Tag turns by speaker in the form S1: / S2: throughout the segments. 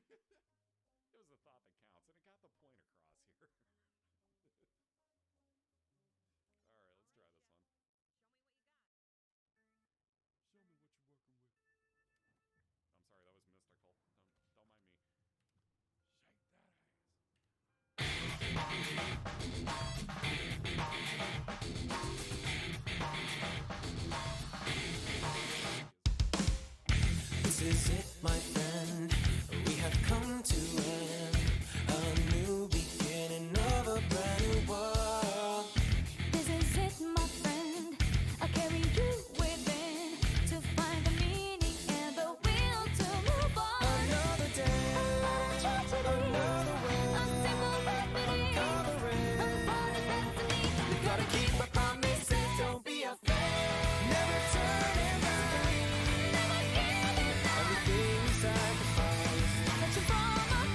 S1: It was the thought that counts, and it got the point across here. Alright, let's try this one.
S2: Show me what you're working with.
S1: I'm sorry, that was mystical. Don't mind me.
S2: Shake that ass.
S3: This is it, my friend. We have come to end a new beginning of a brand new world.
S4: This is it, my friend. I'll carry you within to find the meaning and the will to move on.
S3: Another day, another way, uncovering we gotta keep our promises, don't be afraid. Never turning back. Everything we sacrifice.
S4: Let you fall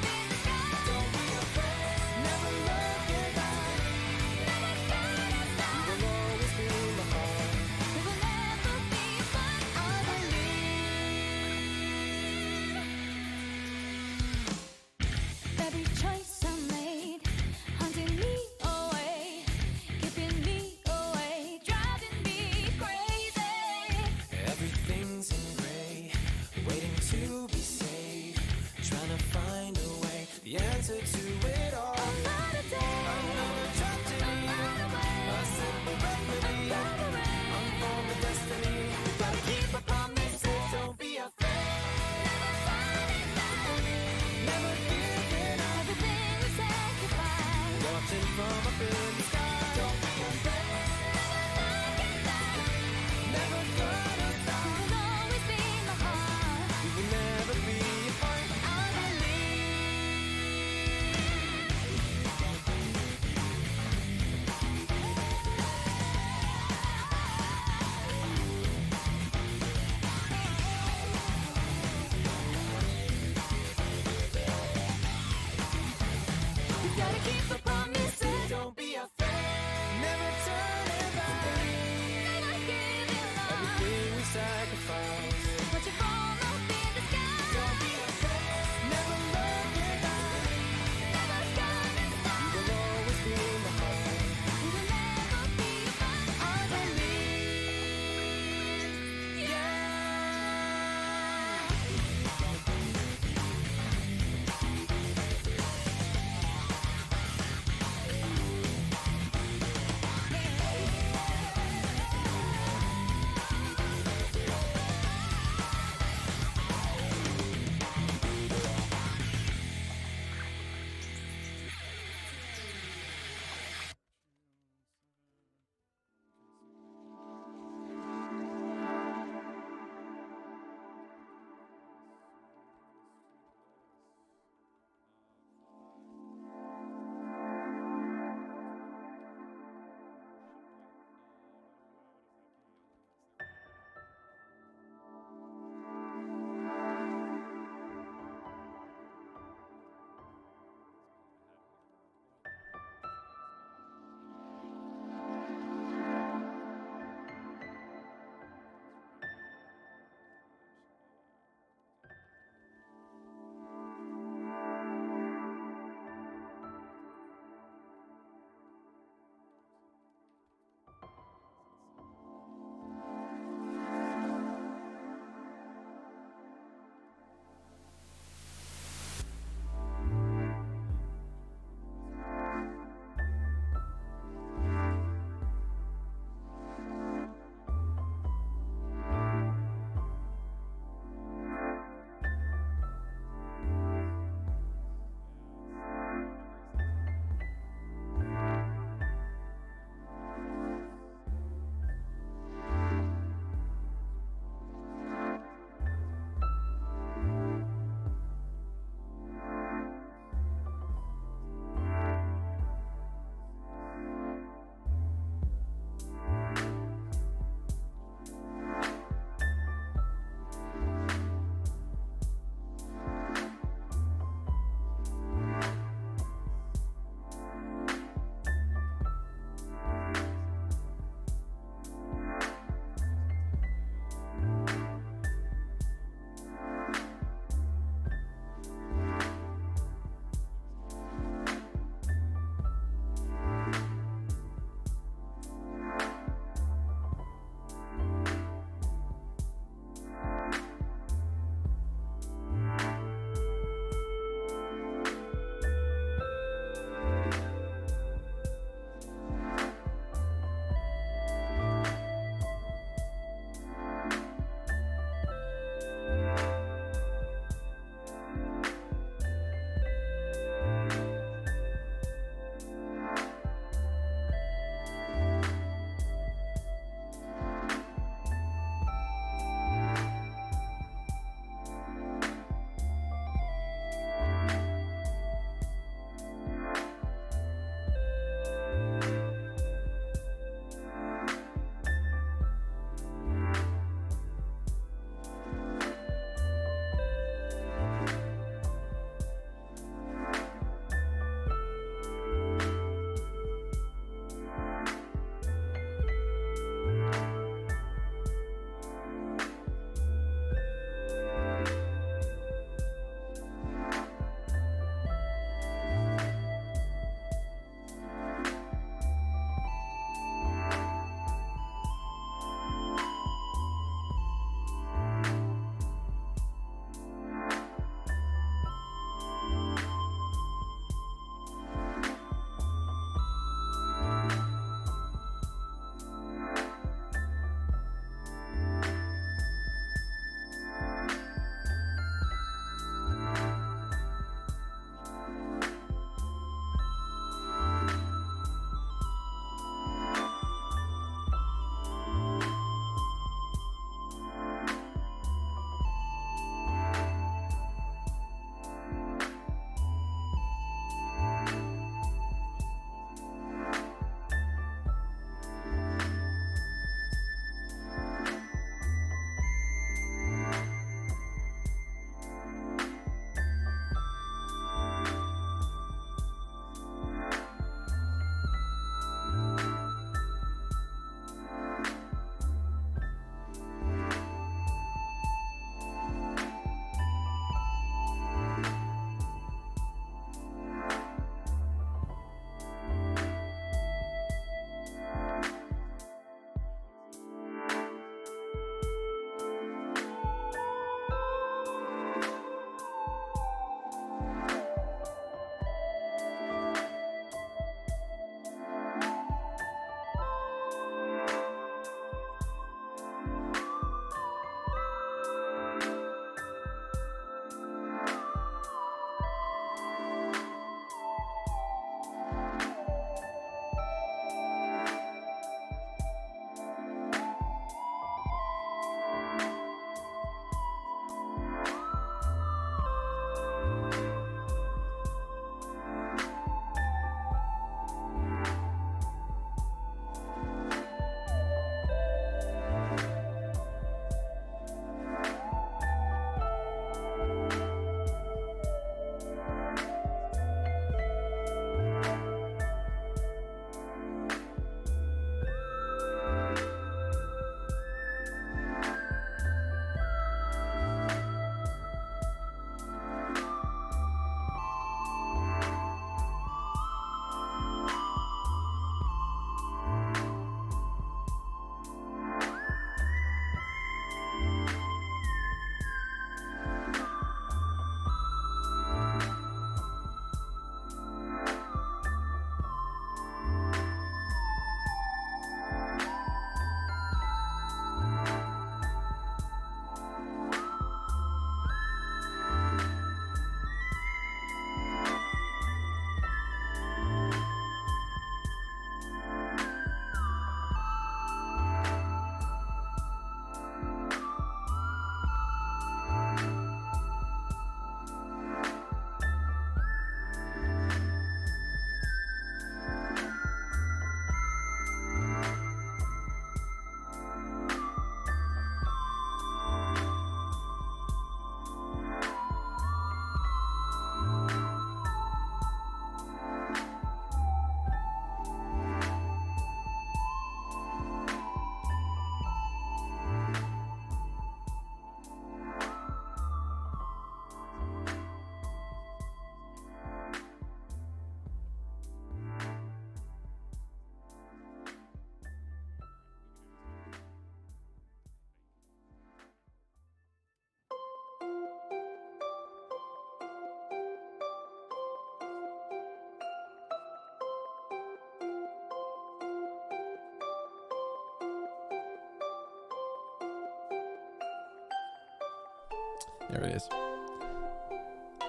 S5: There it is.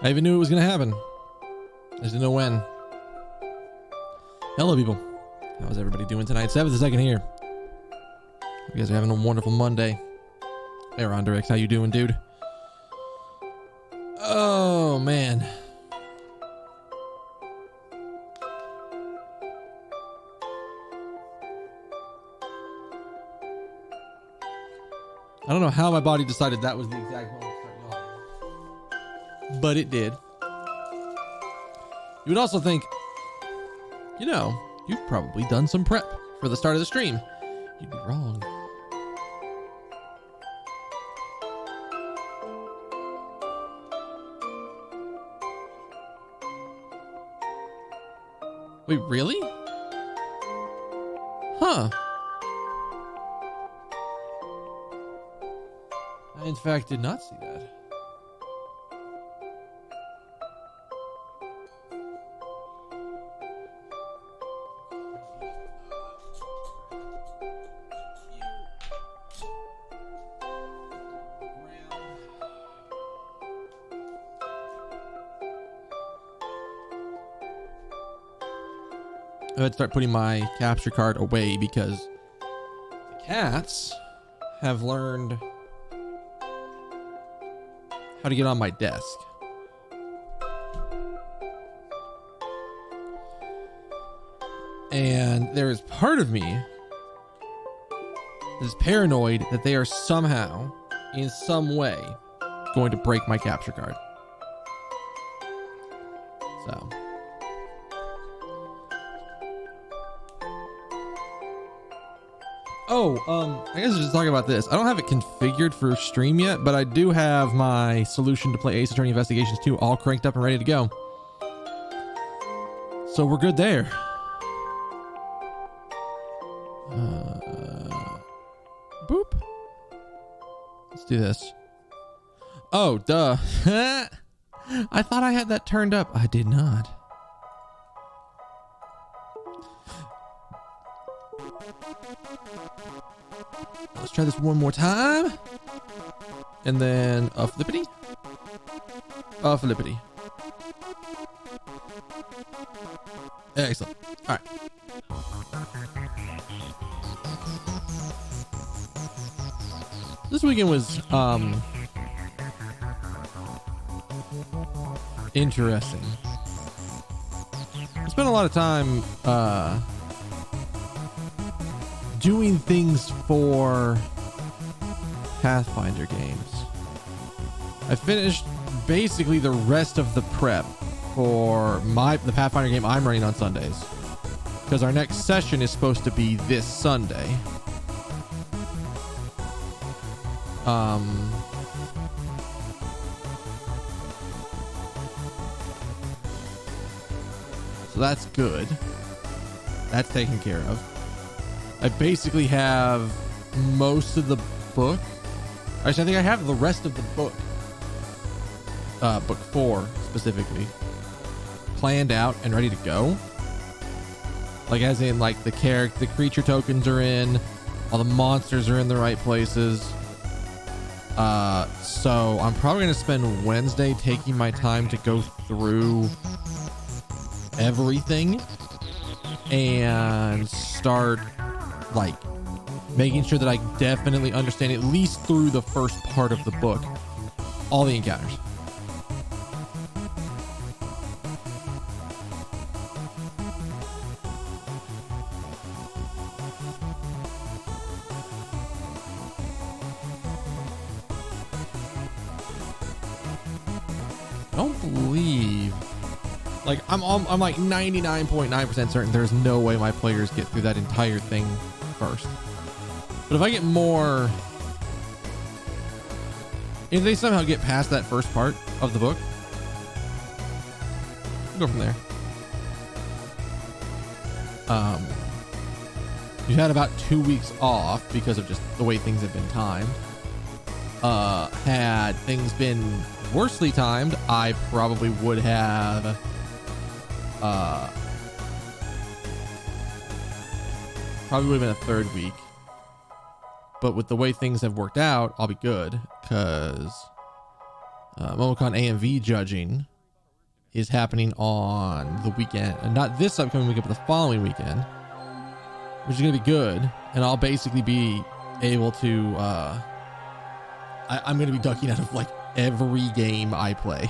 S5: I even knew it was going to happen. I just didn't know when. Hello, people. How's everybody doing tonight? 7th the second here. You guys are having a wonderful Monday. Hey, Ronderix, how you doing, dude? Oh, man. I don't know how my body decided that was the exact moment to start yawning. But it did. You would also think, you know, you've probably done some prep for the start of the stream. You'd be wrong. Wait, really? Huh. I, in fact, did not see that. I had to start putting my capture card away because the cats have learned how to get on my desk. And there is part of me that is paranoid that they are somehow, in some way, going to break my capture card. So... Oh, I guess I'll just talk about this. I don't have it configured for stream yet, but I do have my solution to play Ace Attorney Investigations 2 all cranked up and ready to go. So we're good there. Boop. Let's do this. Oh, duh. I thought I had that turned up. I did not. Let's try this one more time. And then a flippity. A flippity. Excellent. All right. This weekend was interesting. I spent a lot of time doing things for Pathfinder games. I finished basically the rest of the prep for the Pathfinder game I'm running on Sundays, because our next session is supposed to be this Sunday. So that's good. That's taken care of. I basically have most of the book. Actually, I think I have the rest of the book. Book 4 specifically planned out and ready to go. Like, as in, like, the creature tokens are in, all the monsters are in the right places. So I'm probably gonna spend Wednesday taking my time to go through everything and start, like, making sure that I definitely understand, at least through the first part of the book, all the encounters. I don't believe, like, I'm like 99.9% certain there's no way my players get through that entire thing first. But if I get more, if they somehow get past that first part of the book, we'll go from there. We had about 2 weeks off because of just the way things have been timed. Had things been worsely timed, I probably would have probably would have been a third week. But with the way things have worked out, I'll be good, because MomoCon AMV judging is happening on the weekend, not this upcoming weekend, but the following weekend, which is going to be good. And I'll basically be able to, I'm going to be ducking out of like every game I play.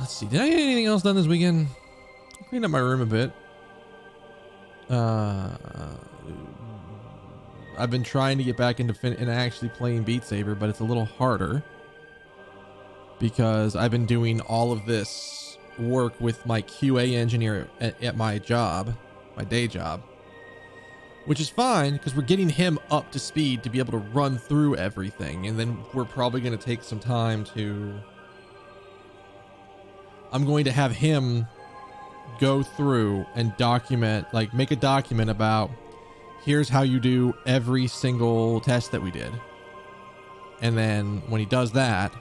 S5: Let's see. Did I get anything else done this weekend? I cleaned up my room a bit. I've been trying to get back into actually playing Beat Saber, but it's a little harder because I've been doing all of this work with my QA engineer at my job, my day job, which is fine because we're getting him up to speed to be able to run through everything. And then we're probably going to take some time to, I'm going to have him go through and document, like make a document about here's how you do every single test that we did. And then when he does that,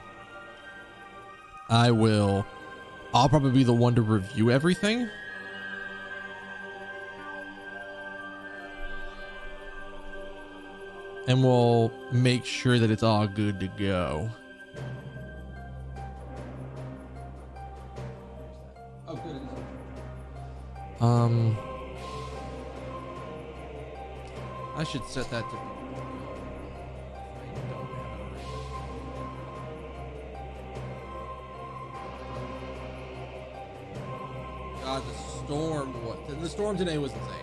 S5: I'll probably be the one to review everything. And we'll make sure that it's all good to go. Oh, good. I should set that to. God, the storm today was insane.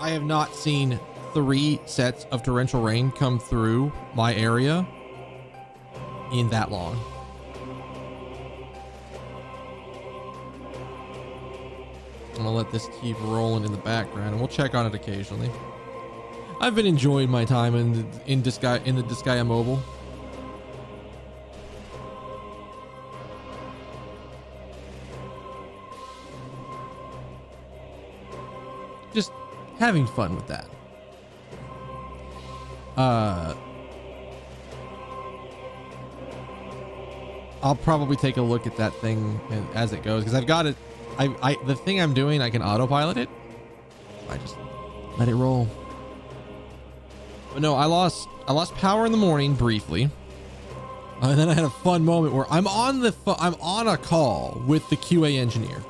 S5: I have not seen 3 sets of torrential rain come through my area in that long. I'm gonna let this keep rolling in the background, and we'll check on it occasionally. I've been enjoying my time in the Disgaea Mobile. Just having fun with that. I'll probably take a look at that thing as it goes because I've got it. The thing I'm doing, I can autopilot it. I just let it roll. But no, I lost power in the morning briefly, and then I had a fun moment where I'm on a call with the QA engineer.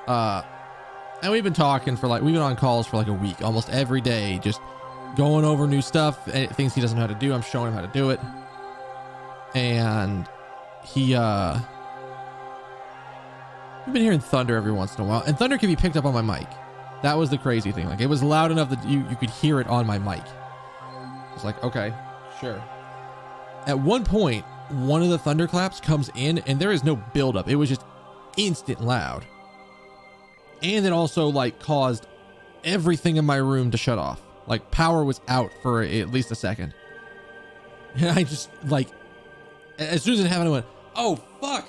S5: And we've been talking we've been on calls for like a week, almost every day, just going over new stuff, things he doesn't know how to do. I'm showing him how to do it, and we've been hearing thunder every once in a while, and thunder can be picked up on my mic. That was the crazy thing. Like, it was loud enough that you could hear it on my mic. It's like, okay, sure. At one point, one of the thunderclaps comes in, and there is no buildup. It was just instant loud. And it also, like, caused everything in my room to shut off. Like, power was out for at least a second. And I just, like, as soon as it happened, I went, oh, fuck.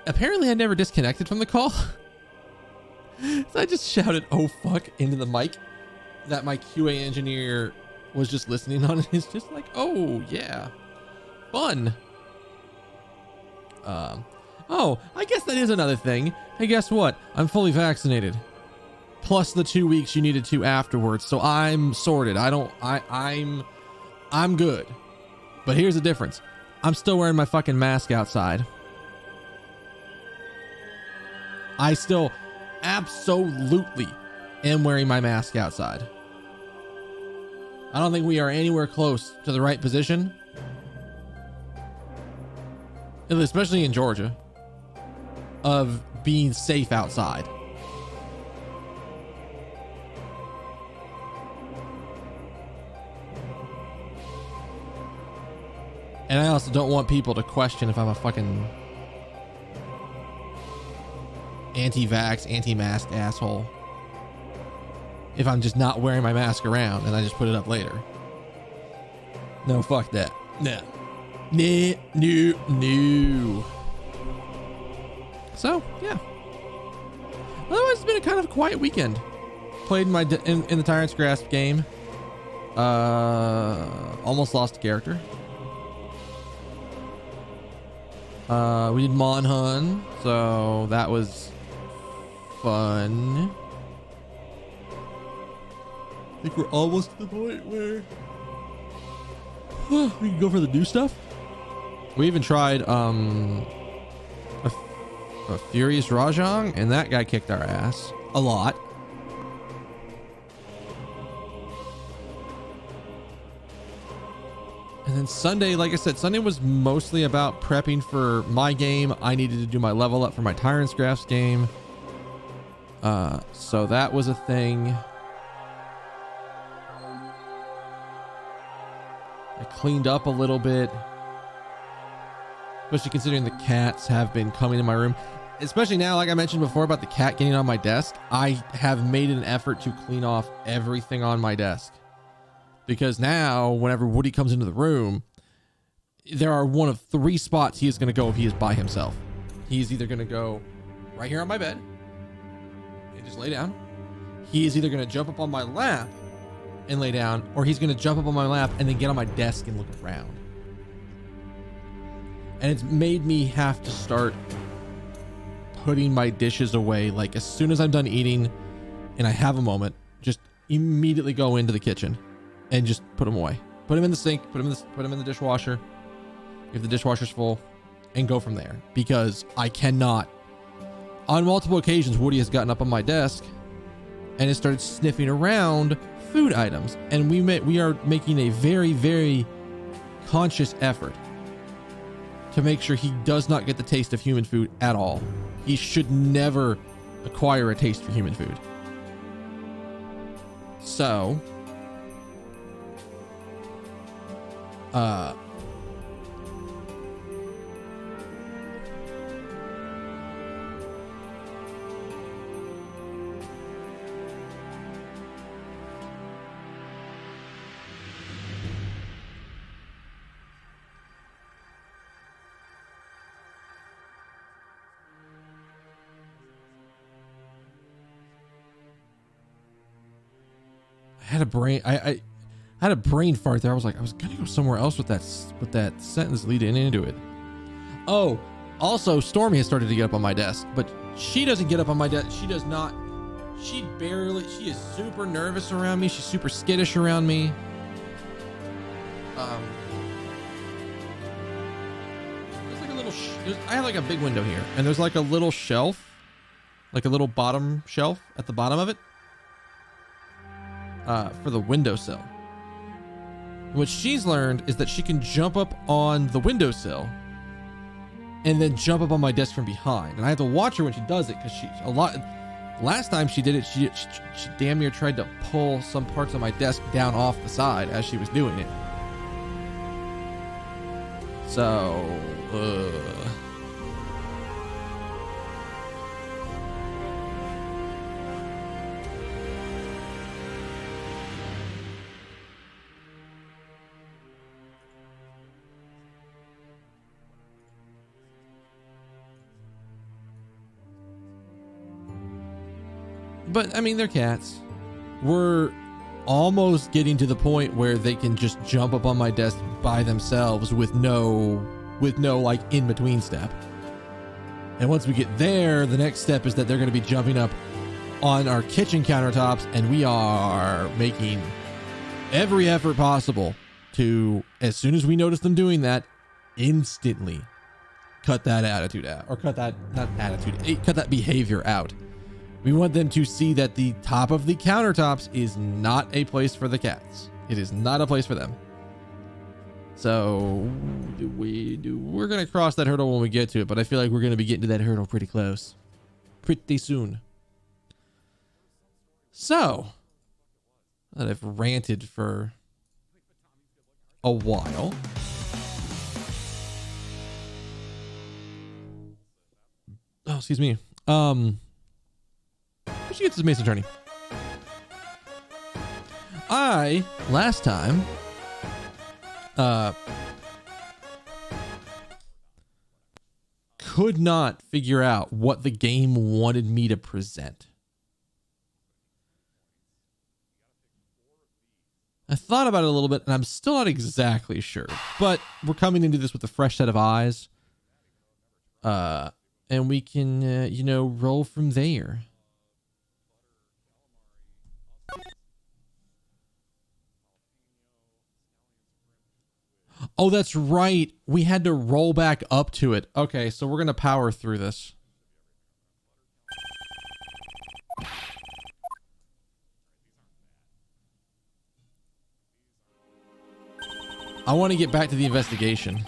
S5: Apparently I never disconnected from the call. So I just shouted, oh fuck, into the mic that my QA engineer was just listening on. And it's just like, oh yeah, fun. Oh, I guess that is another thing. Hey, guess what? I'm fully vaccinated. Plus the 2 weeks you needed to afterwards. So I'm sorted. I'm good. But here's the difference. I'm still wearing my fucking mask outside. I still absolutely am wearing my mask outside. I don't think we are anywhere close to the right position, especially in Georgia, of being safe outside. And I also don't want people to question if I'm a fucking anti-vax, anti-mask asshole if I'm just not wearing my mask around and I just put it up later. No, fuck that. No. No. So, yeah. Otherwise, it's been a kind of quiet weekend. played in in the Tyrant's Grasp game. Almost lost a character. We did Monhun, so that was fun. I think we're almost to the point where we can go for the new stuff. We even tried a Furious Rajang, and that guy kicked our ass a lot. And then Sunday, like I said, Sunday was mostly about prepping for my game. I needed to do my level up for my Tyrant's Grasp game. So that was a thing. I cleaned up a little bit. Especially considering the cats have been coming in my room. Especially now, like I mentioned before about the cat getting on my desk. I have made an effort to clean off everything on my desk. Because now, whenever Woody comes into the room, there are one of 3 spots he is going to go if he is by himself. He is either going to go right here on my bed and just lay down. He is either going to jump up on my lap and lay down, or he's going to jump up on my lap and then get on my desk and look around. And it's made me have to start putting my dishes away. Like as soon as I'm done eating and I have a moment, just immediately go into the kitchen and just put them away. Put them in the sink, put them in the dishwasher if the dishwasher's full, and go from there. Because I cannot. On multiple occasions, Woody has gotten up on my desk and has started sniffing around food items, and we are making a very, very conscious effort to make sure he does not get the taste of human food at all. He should never acquire a taste for human food. So I had a brain fart there. I was like, I was gonna go somewhere else with that sentence leading into it. Oh, also Stormy has started to get up on my desk, but she doesn't get up on my desk. She does not. She is super nervous around me. She's super skittish around me. There's like a little, I have like a big window here, and there's like a little shelf, like a little bottom shelf at the bottom of it. For the windowsill. What she's learned is that she can jump up on the windowsill and then jump up on my desk from behind. And I have to watch her when she does it, because last time she did it, she damn near tried to pull some parts of my desk down off the side as she was doing it. So, but I mean, they're cats. We're almost getting to the point where they can just jump up on my desk by themselves with no like in between step. And once we get there, the next step is that they're going to be jumping up on our kitchen countertops, and we are making every effort possible to, as soon as we notice them doing that, instantly cut that attitude out, or cut that behavior out. We want them to see that the top of the countertops is not a place for the cats. It is not a place for them. So we're going to cross that hurdle when we get to it, but I feel like we're going to be getting to that hurdle pretty close. Pretty soon. So, that I've ranted for a while. Oh, excuse me. We should get to the Mason Attorney. Last time, could not figure out what the game wanted me to present. thought about it a little bit, and I'm still not exactly sure. But we're coming into this with a fresh set of eyes. And we can, you know, roll from there. Oh, that's right. We had to roll back up to it. Okay, so we're going to power through this. I want to get back to the investigation.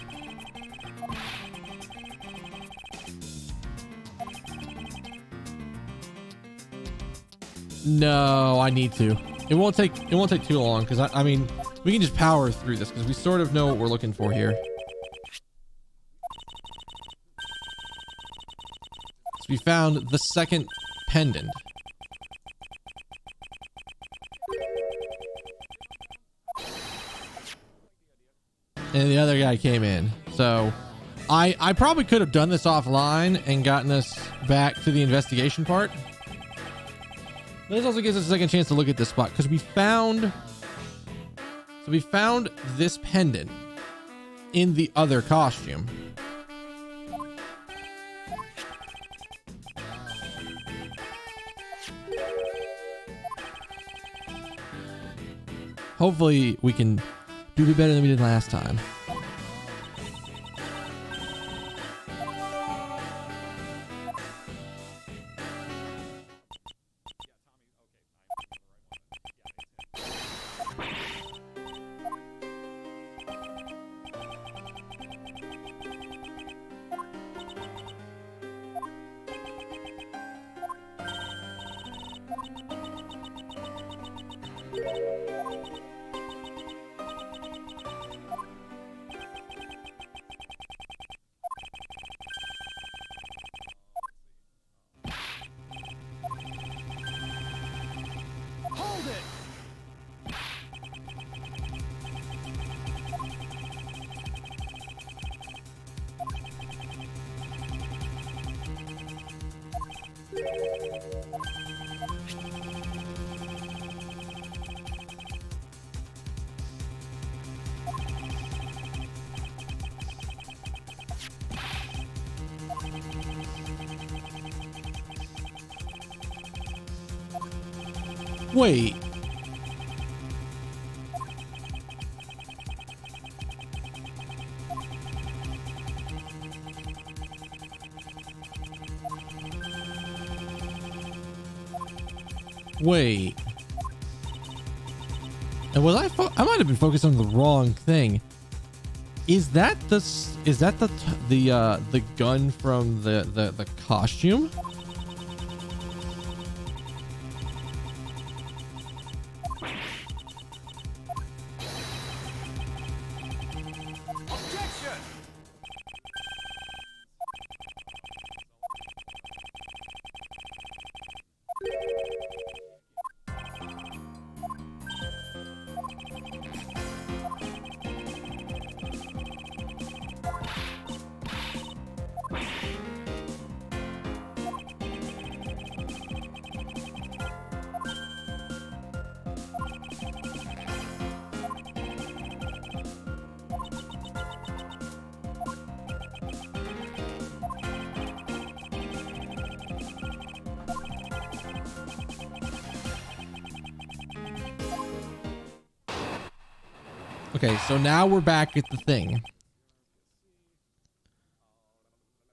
S5: No, I need to. It won't take too long because I mean, we can just power through this because we sort of know what we're looking for here. So we found the second pendant. And the other guy came in. So I probably could have done this offline and gotten us back to the investigation part. But this also gives us a second chance to look at this spot because we found this pendant in the other costume. Hopefully we can do better than we did last time. Wait. Wait. And was I might have been focused on the wrong thing. Is that the gun from the costume? Okay, so now we're back at the thing.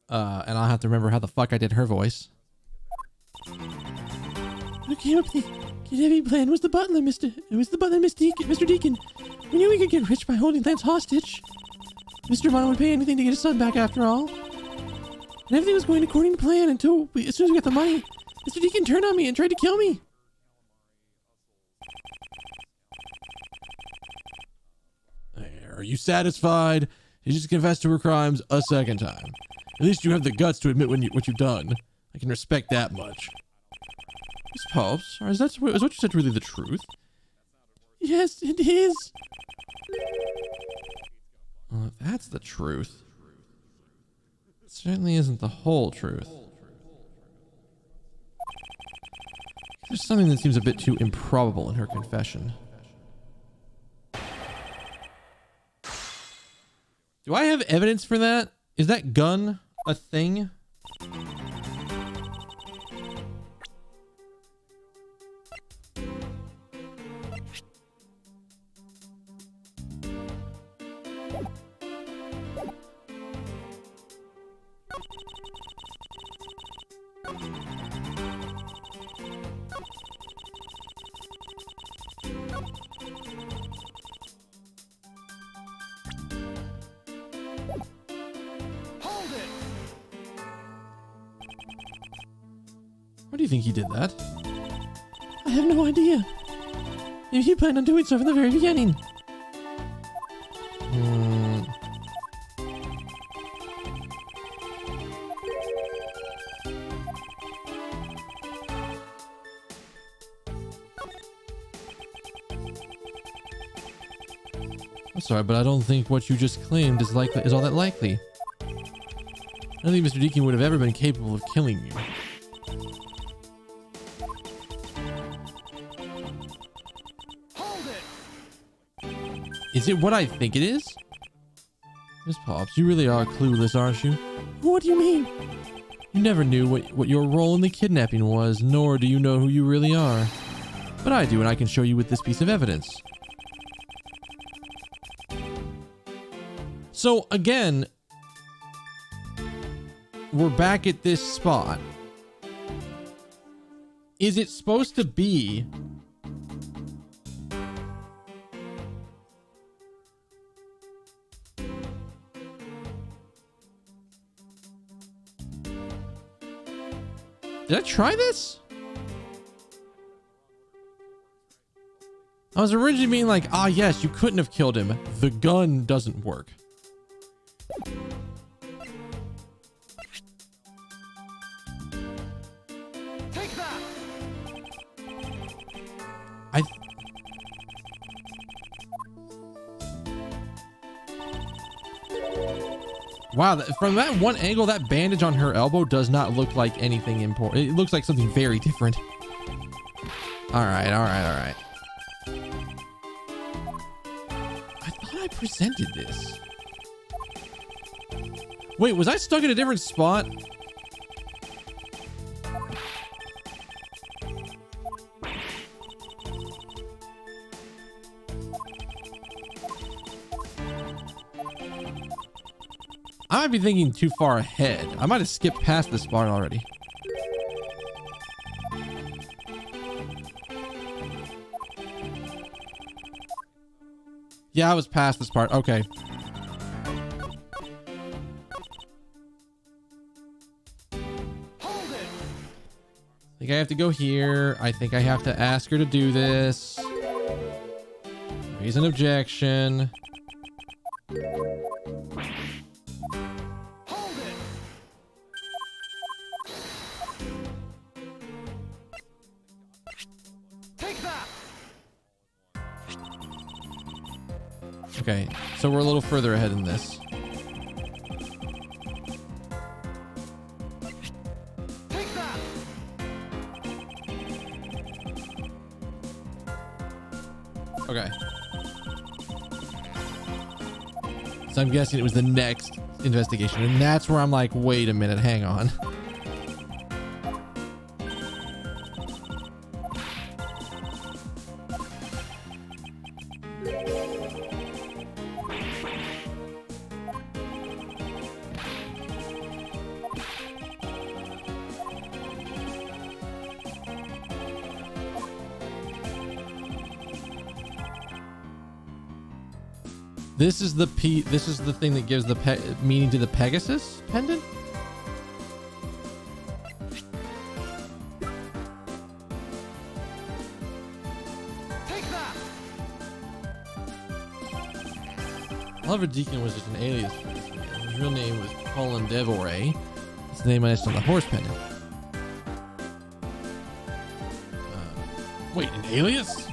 S5: And I'll have to remember how the fuck I did her voice. What came up with the kidnapping plan was the butler, It was the butler, Mr. Deacon. We knew we could get rich by holding Lance hostage. Mr. Vaughn would pay anything to get his son back after all. And everything was going according to plan as soon as we got the money, Mr. Deacon turned on me and tried to kill me. Are you satisfied? You just confessed to her crimes a second time. At least you have the guts to admit what you've done. I can respect that much. Miss Pops, is what you said really the truth? Yes, it is. Well, if that's the truth, it certainly isn't the whole truth. There's something that seems a bit too improbable in her confession. Do I have evidence for that? Is that gun a thing? Why do you think he did that? I have no idea. Maybe he planned on doing so from the very beginning. I'm sorry, but I don't think what you just claimed is all that likely. I don't think Mr. Deacon would have ever been capable of killing you. Is it what I think it is? Miss Pops, you really are clueless, aren't you? What do you mean? You never knew what your role in the kidnapping was, nor do you know who you really are. But I do, and I can show you with this piece of evidence. So, again, we're back at this spot. Is it supposed to be... Did I try this? I was originally being like, ah, yes, you couldn't have killed him. The gun doesn't work.
S3: Take that.
S5: Wow, from that one angle, that bandage on her elbow does not look like anything important. It looks like something very different. All right. I thought I presented this. Wait, was I stuck in a different spot? I might be thinking too far ahead. I might have skipped past this part already. Yeah, I was past this part. Okay. I think I have to go here. I think I have to ask her to do this. Raise an objection. Okay, so we're a little further ahead in this.
S3: Take that.
S5: Okay. So I'm guessing it was the next investigation, and that's where I'm like, wait a minute, hang on. This is the thing that gives the meaning to the Pegasus pendant?
S3: Take that.
S5: Oliver Deacon was just an alias for this man. His real name was Colin Devoray. It's the name I asked on the horse pendant. Wait, an alias?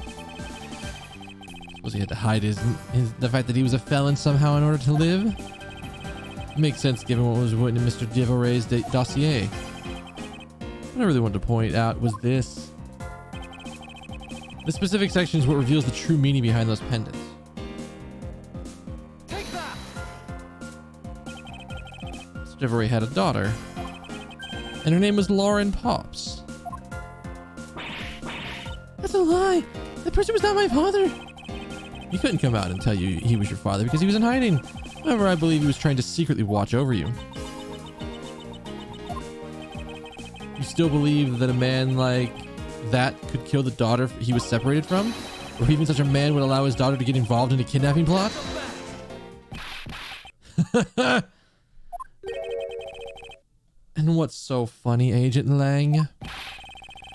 S5: Suppose he had to hide the fact that he was a felon somehow in order to live? It makes sense given what was written in Mr. Devoray's dossier. What I really wanted to point out was this. The specific section is what reveals the true meaning behind those pendants.
S3: Take that.
S5: Devery had a daughter, and her name was Lauren Pops. That's a lie. That person was not my father. He couldn't come out and tell you he was your father because he was in hiding. However, I believe he was trying to secretly watch over you. You still believe that a man like that could kill the daughter he was separated from? Or even such a man would allow his daughter to get involved in a kidnapping plot? And what's so funny, Agent Lang?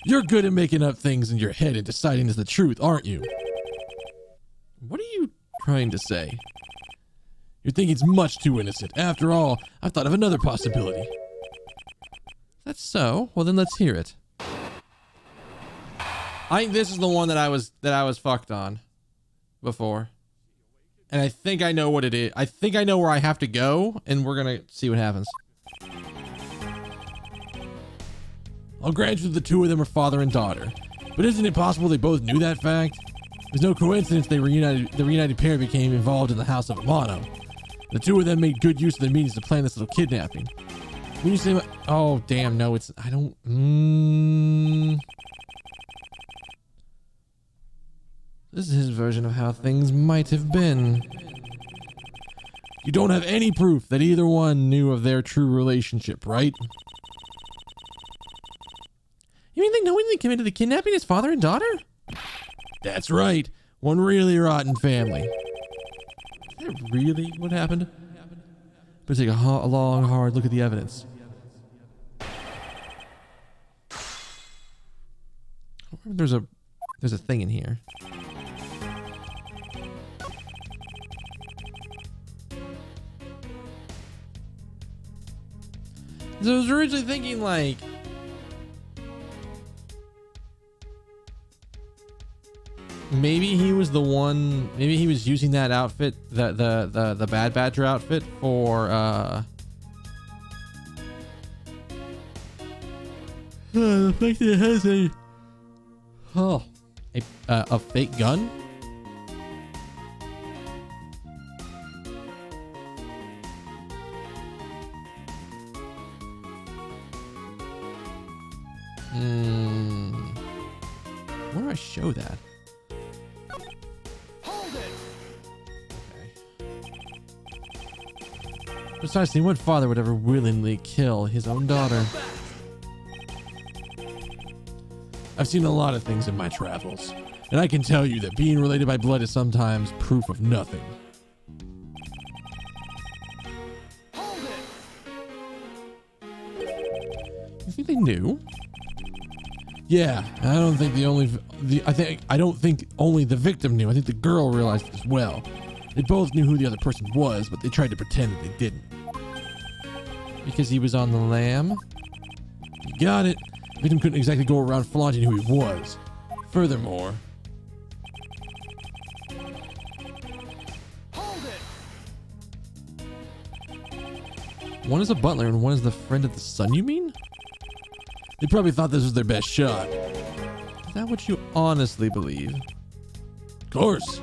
S5: You're good at making up things in your head and deciding is the truth, aren't you? What are you trying to say? You're thinking it's much too innocent. After all, I've thought of another possibility. That's so? Well, then let's hear it. I think this is the one that I was fucked on before. And I think I know what it is. I think I know where I have to go, and we're gonna see what happens. I'll grant you that the two of them are father and daughter. But isn't it possible they both knew that fact? There's no coincidence the reunited pair became involved in the House of Amano. The two of them made good use of their meetings to plan this little kidnapping. When you say, oh damn, no, it's, I don't, This is his version of how things might have been. You don't have any proof that either one knew of their true relationship, right? You mean they knowingly committed the kidnapping as father and daughter? That's right. One really rotten family. Is that really what happened? But take a long, hard look at the evidence. There's a thing in here. So I was originally thinking like, maybe he was the one, maybe he was using that outfit, the Bad Badger outfit for the fact that it has a fake gun. Where do I show that?
S2: Hold it.
S5: Okay. Precisely, what father would ever willingly kill his own daughter? I've seen a lot of things in my travels, and I can tell you that being related by blood is sometimes proof of nothing.
S2: Hold it.
S5: You think they knew? Yeah, I don't think I don't think only the victim knew. I think the girl realized it as well. They both knew who the other person was, but they tried to pretend that they didn't. Because he was on the lam? You got it. The victim couldn't exactly go around flaunting who he was. Furthermore,
S2: Hold it.
S5: one is a butler and one is the friend of the son, you mean? They probably thought this was their best shot. Is that what you honestly believe? Of course.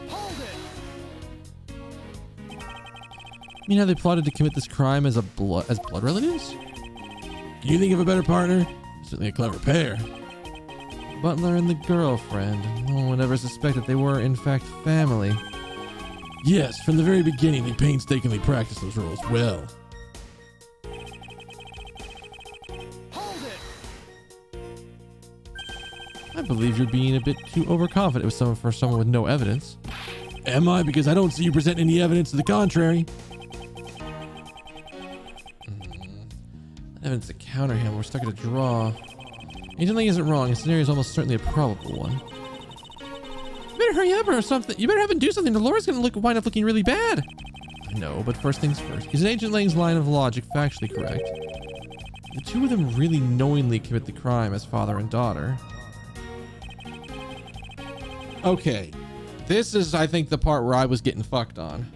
S2: Hold it.
S5: You mean how they plotted to commit this crime as blood relatives? Can you think of a better partner? Certainly a clever pair. Butler and the girlfriend. No one would ever suspect that they were, in fact, family. Yes, from the very beginning, they painstakingly practiced those roles well.
S2: Hold it.
S5: I believe you're being a bit too overconfident with someone with no evidence. Am I? Because I don't see you present any evidence to the contrary. Evidence to counter him. We're stuck at a draw. Agent Lang isn't wrong. His scenario is almost certainly a probable one. You better hurry up or something. You better have him do something. Laura's gonna wind up looking really bad. I know, but first things first. Is Agent Lang's line of logic factually correct? The two of them really knowingly commit the crime as father and daughter. Okay. This is, I think, the part where I was getting fucked on.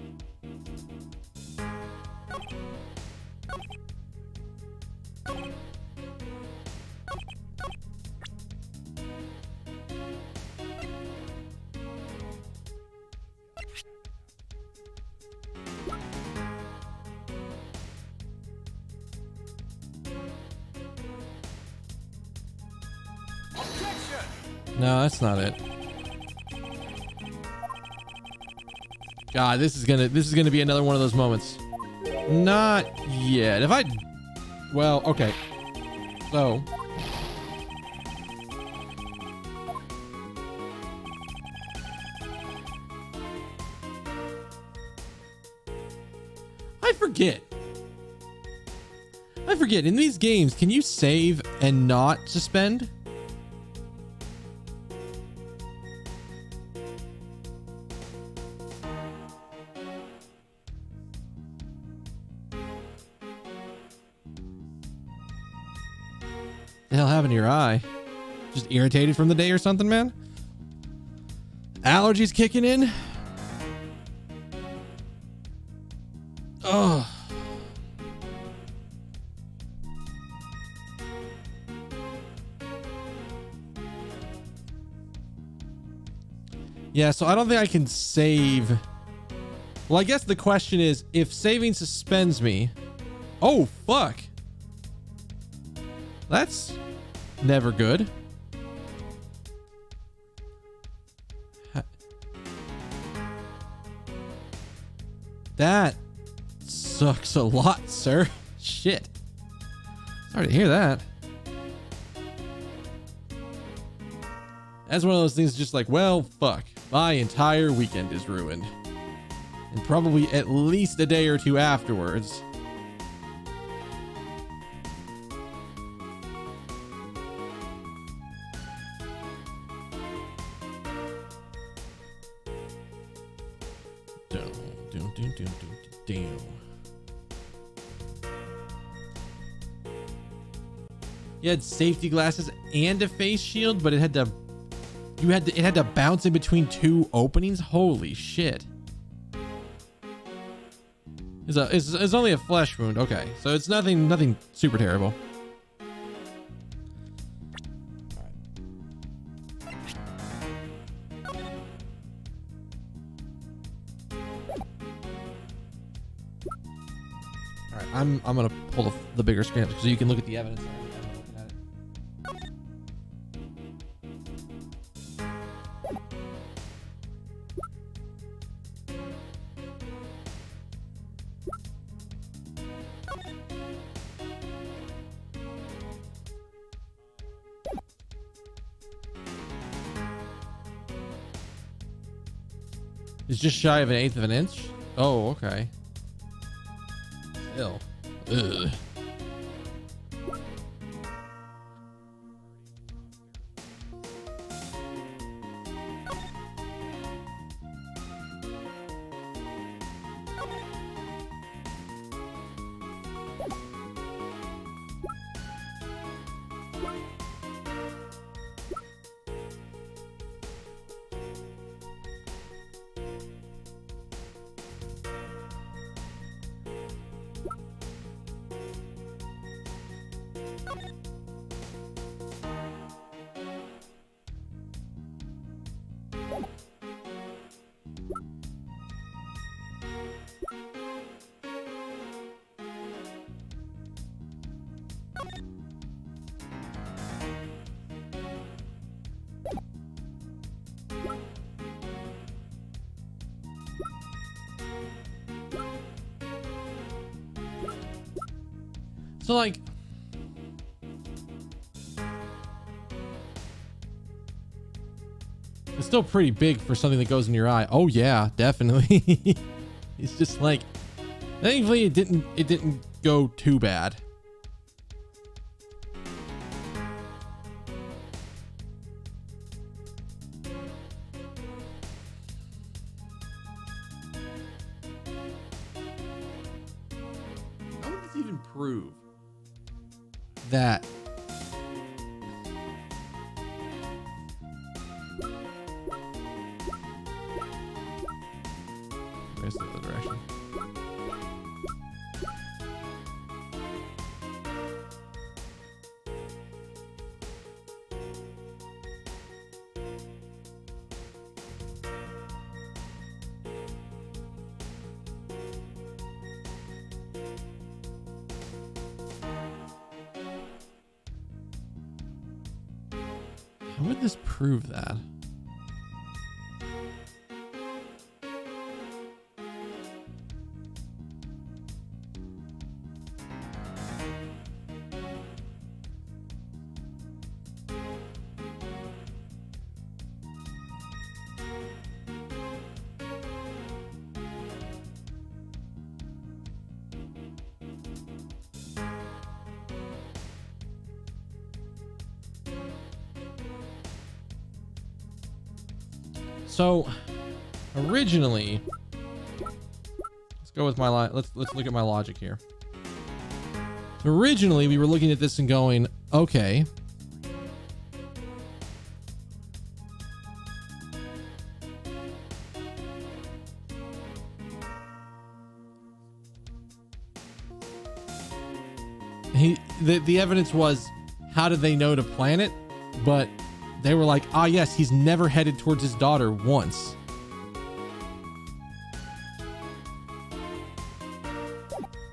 S5: No, that's not it. God, this is gonna be another one of those moments. Not yet. If I, well, okay. So, I forget. In these games, can you save and not suspend? The hell happened to your eye? Just irritated from the day or something, man? Allergies kicking in? Ugh. Yeah, so I don't think I can save. Well, I guess the question is, if saving suspends me. Oh, fuck. That's never good. That sucks a lot, sir. Shit. Sorry to hear that. That's one of those things just like, well, fuck. My entire weekend is ruined. And probably at least a day or two afterwards. You had safety glasses and a face shield, but it had to bounce in between two openings. Holy shit. It's only a flesh wound. Okay, so it's nothing super terrible. All right, I'm gonna pull the bigger screen up so you can look at the evidence. I'm looking at it. It's just shy of 1/8 of an inch. Oh, okay. Still. Ugh. So like, it's still pretty big for something that goes in your eye. Oh yeah, definitely. It's just like, thankfully it didn't go too bad. How would this even prove that? Where's the other direction? How would this prove that? So originally, let's go with my let's look at my logic here. Originally, we were looking at this and going, okay, the evidence was, how did they know to plan it? But they were like, ah, yes, he's never headed towards his daughter once.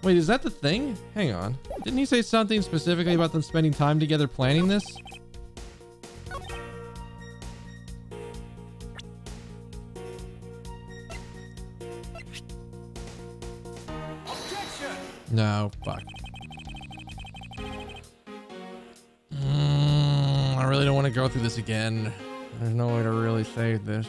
S5: Wait, is that the thing? Hang on. Didn't he say something specifically about them spending time together planning this? No, fuck. I really don't want to go through this again. There's no way to really save this.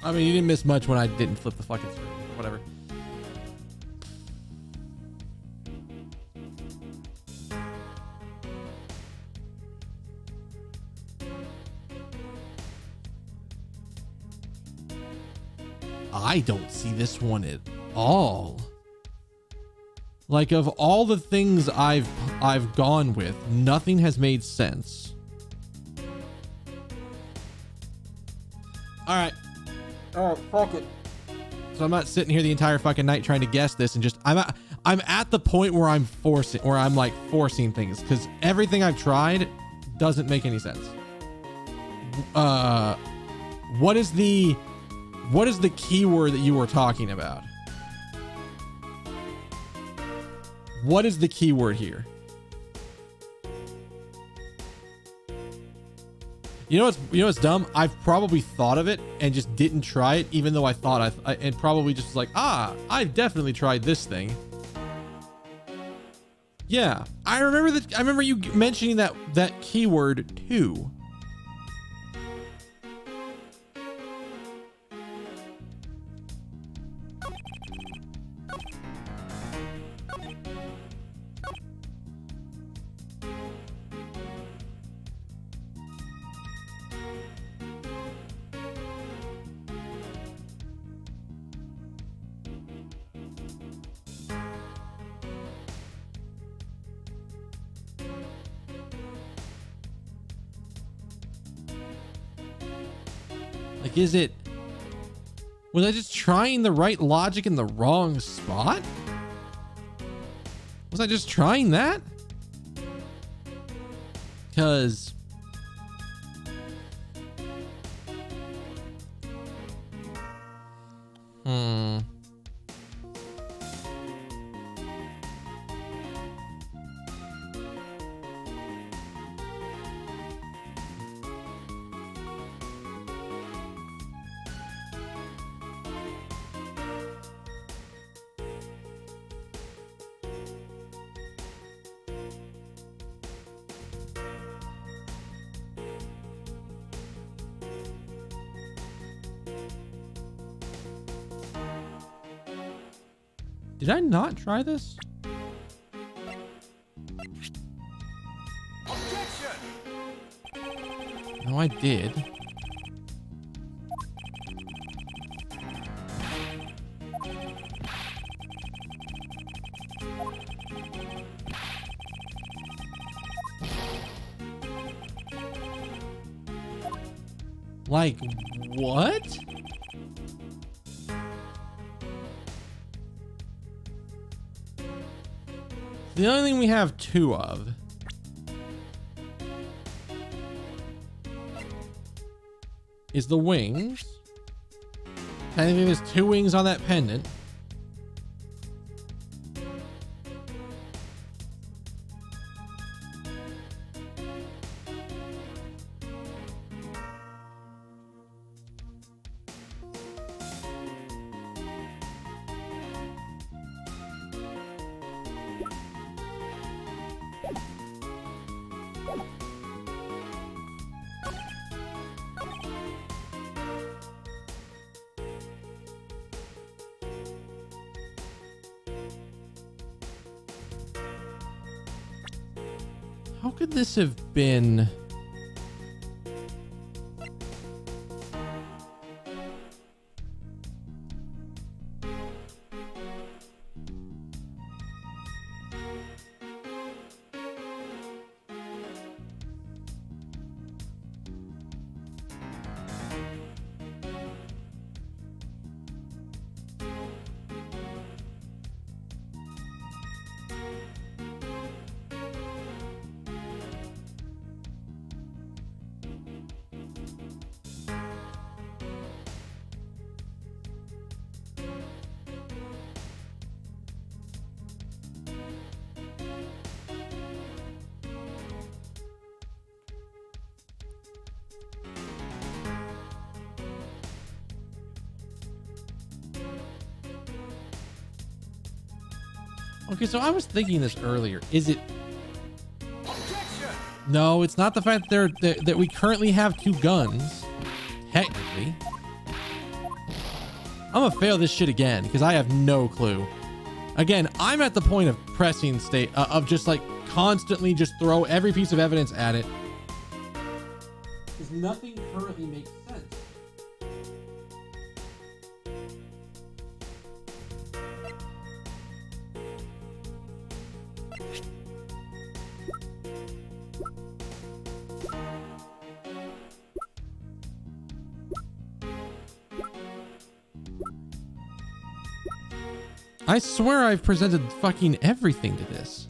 S5: I mean, you didn't miss much when I didn't flip the fucking screen. Whatever. I don't see this one at all. Like, of all the things I've gone with, nothing has made sense. All right, fuck it. So I'm not sitting here the entire fucking night trying to guess this, and just I'm at the point where I'm like forcing things, because everything I've tried doesn't make any sense. What is the keyword that you were talking about? What is the keyword here? You know what's dumb? I've probably thought of it and just didn't try it, even though I thought and probably just was like, ah, I've definitely tried this thing. Yeah, I remember you mentioning that keyword too. Like, was I just trying the right logic in the wrong spot? Was I just trying that? Because did I not try this?
S2: Objection!
S5: No, I did. Like, what? The only thing we have two of is the wings. Technically, there's 2 wings on that pendant. How could this have been? Okay, so I was thinking this earlier. Is it? No, it's not the fact that we currently have 2 guns. Technically, I'm gonna fail this shit again because I have no clue. Again, I'm at the point of pressing state of just like constantly just throw every piece of evidence at it because nothing currently makes sense. I swear I've presented fucking everything to this.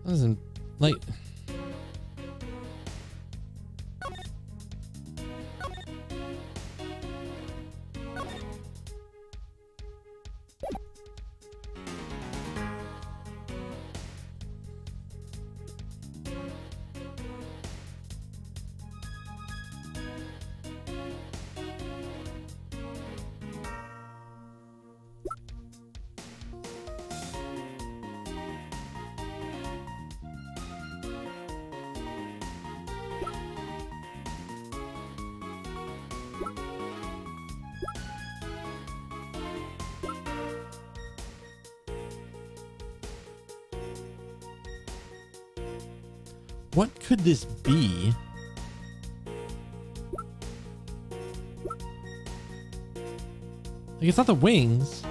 S5: Doesn't like. What could this be? Like, it's not the wings.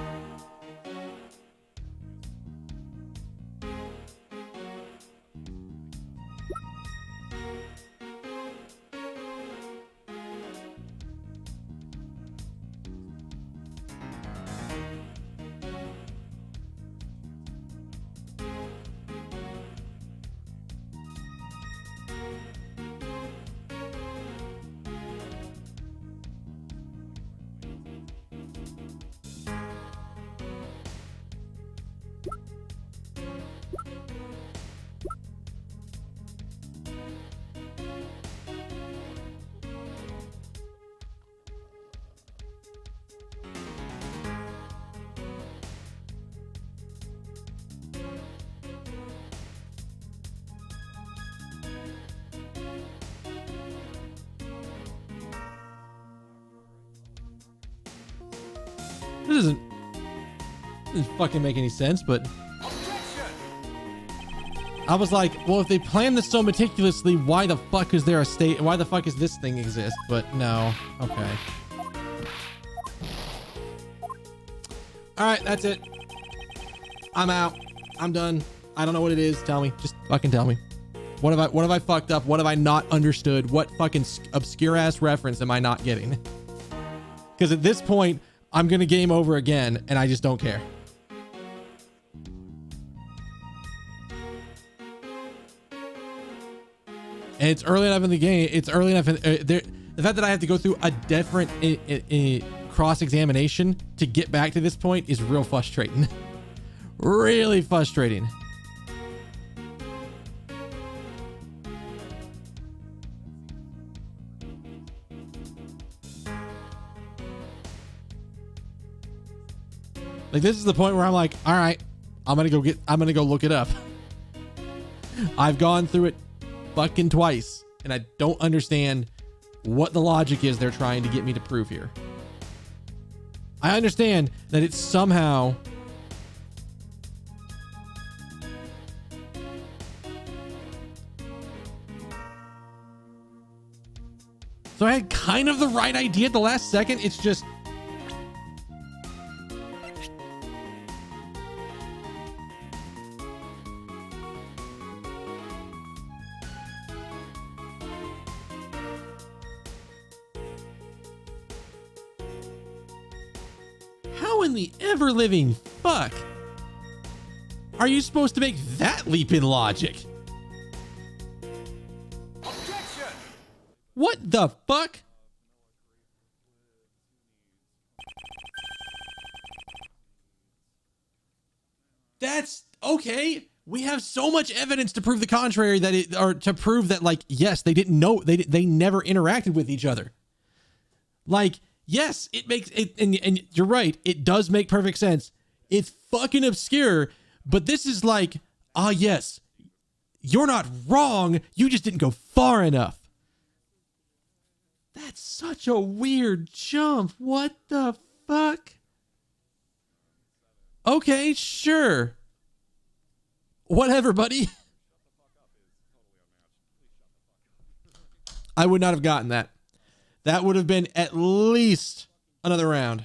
S5: This doesn't fucking make any sense, but I was like, well, if they planned this so meticulously, why the fuck is there a state? Why the fuck is this thing exist? But no. Okay. All right, that's it. I'm out. I'm done. I don't know what it is. Tell me. Just fucking tell me. What have I fucked up? What have I not understood? What fucking obscure ass reference am I not getting? Because at this point, I'm going to game over again and I just don't care. And it's early enough in the game. It's early enough. The fact that I have to go through a different cross-examination to get back to this point is real frustrating. Really frustrating. Like, this is the point where I'm like, all right, I'm going to go look it up. I've gone through it fucking twice and I don't understand what the logic is they're trying to get me to prove here. I understand that it's somehow so I had kind of the right idea at the last second. It's just in the ever-living fuck are you supposed to make that leap in logic?
S2: Objection!
S5: What the fuck? That's okay. We have so much evidence to prove the contrary that it, or to prove that, like, yes, they didn't know, they never interacted with each other. Like, yes, it makes it, and you're right, it does make perfect sense. It's fucking obscure, but this is like, ah, yes, you're not wrong. You just didn't go far enough. That's such a weird jump. What the fuck? Okay, sure. Whatever, buddy. I would not have gotten that. That would have been at least another round.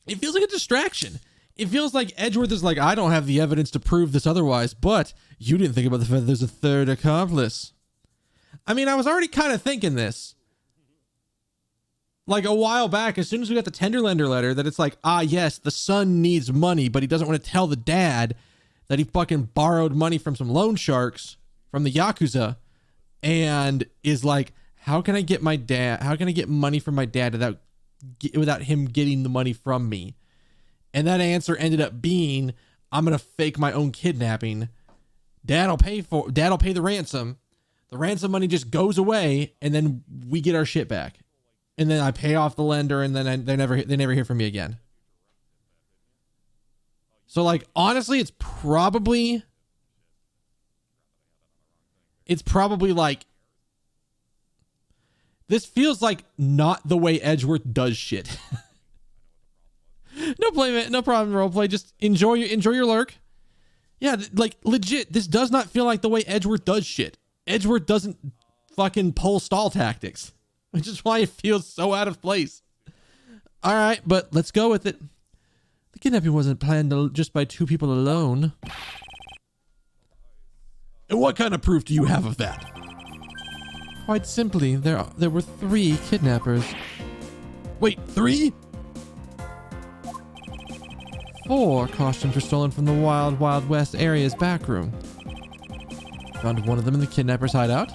S5: It feels like a distraction. It feels like Edgeworth is like, I don't have the evidence to prove this otherwise, but you didn't think about the fact that there's a third accomplice. I mean, I was already kind of thinking this. Like a while back, as soon as we got the Tenderlander letter, that it's like, ah, yes, the son needs money, but he doesn't want to tell the dad that he fucking borrowed money from some loan sharks from the Yakuza. And is like, how can I get money from my dad without him getting the money from me? And that answer ended up being, I'm going to fake my own kidnapping. Dad'll pay the ransom. The ransom money just goes away and then we get our shit back. And then I pay off the lender and then they never hear from me again. So, like, honestly, it's probably like, this feels like not the way Edgeworth does shit. No problem, roleplay. Just enjoy your lurk. Yeah, like, legit, this does not feel like the way Edgeworth does shit. Edgeworth doesn't fucking pull stall tactics, which is why it feels so out of place. All right, but let's go with it. The kidnapping wasn't planned just by two people alone. And what kind of proof do you have of that? Quite simply, there were 3 kidnappers. Wait, 3? 4 costumes were stolen from the Wild Wild West area's back room. Found one of them in the kidnapper's hideout.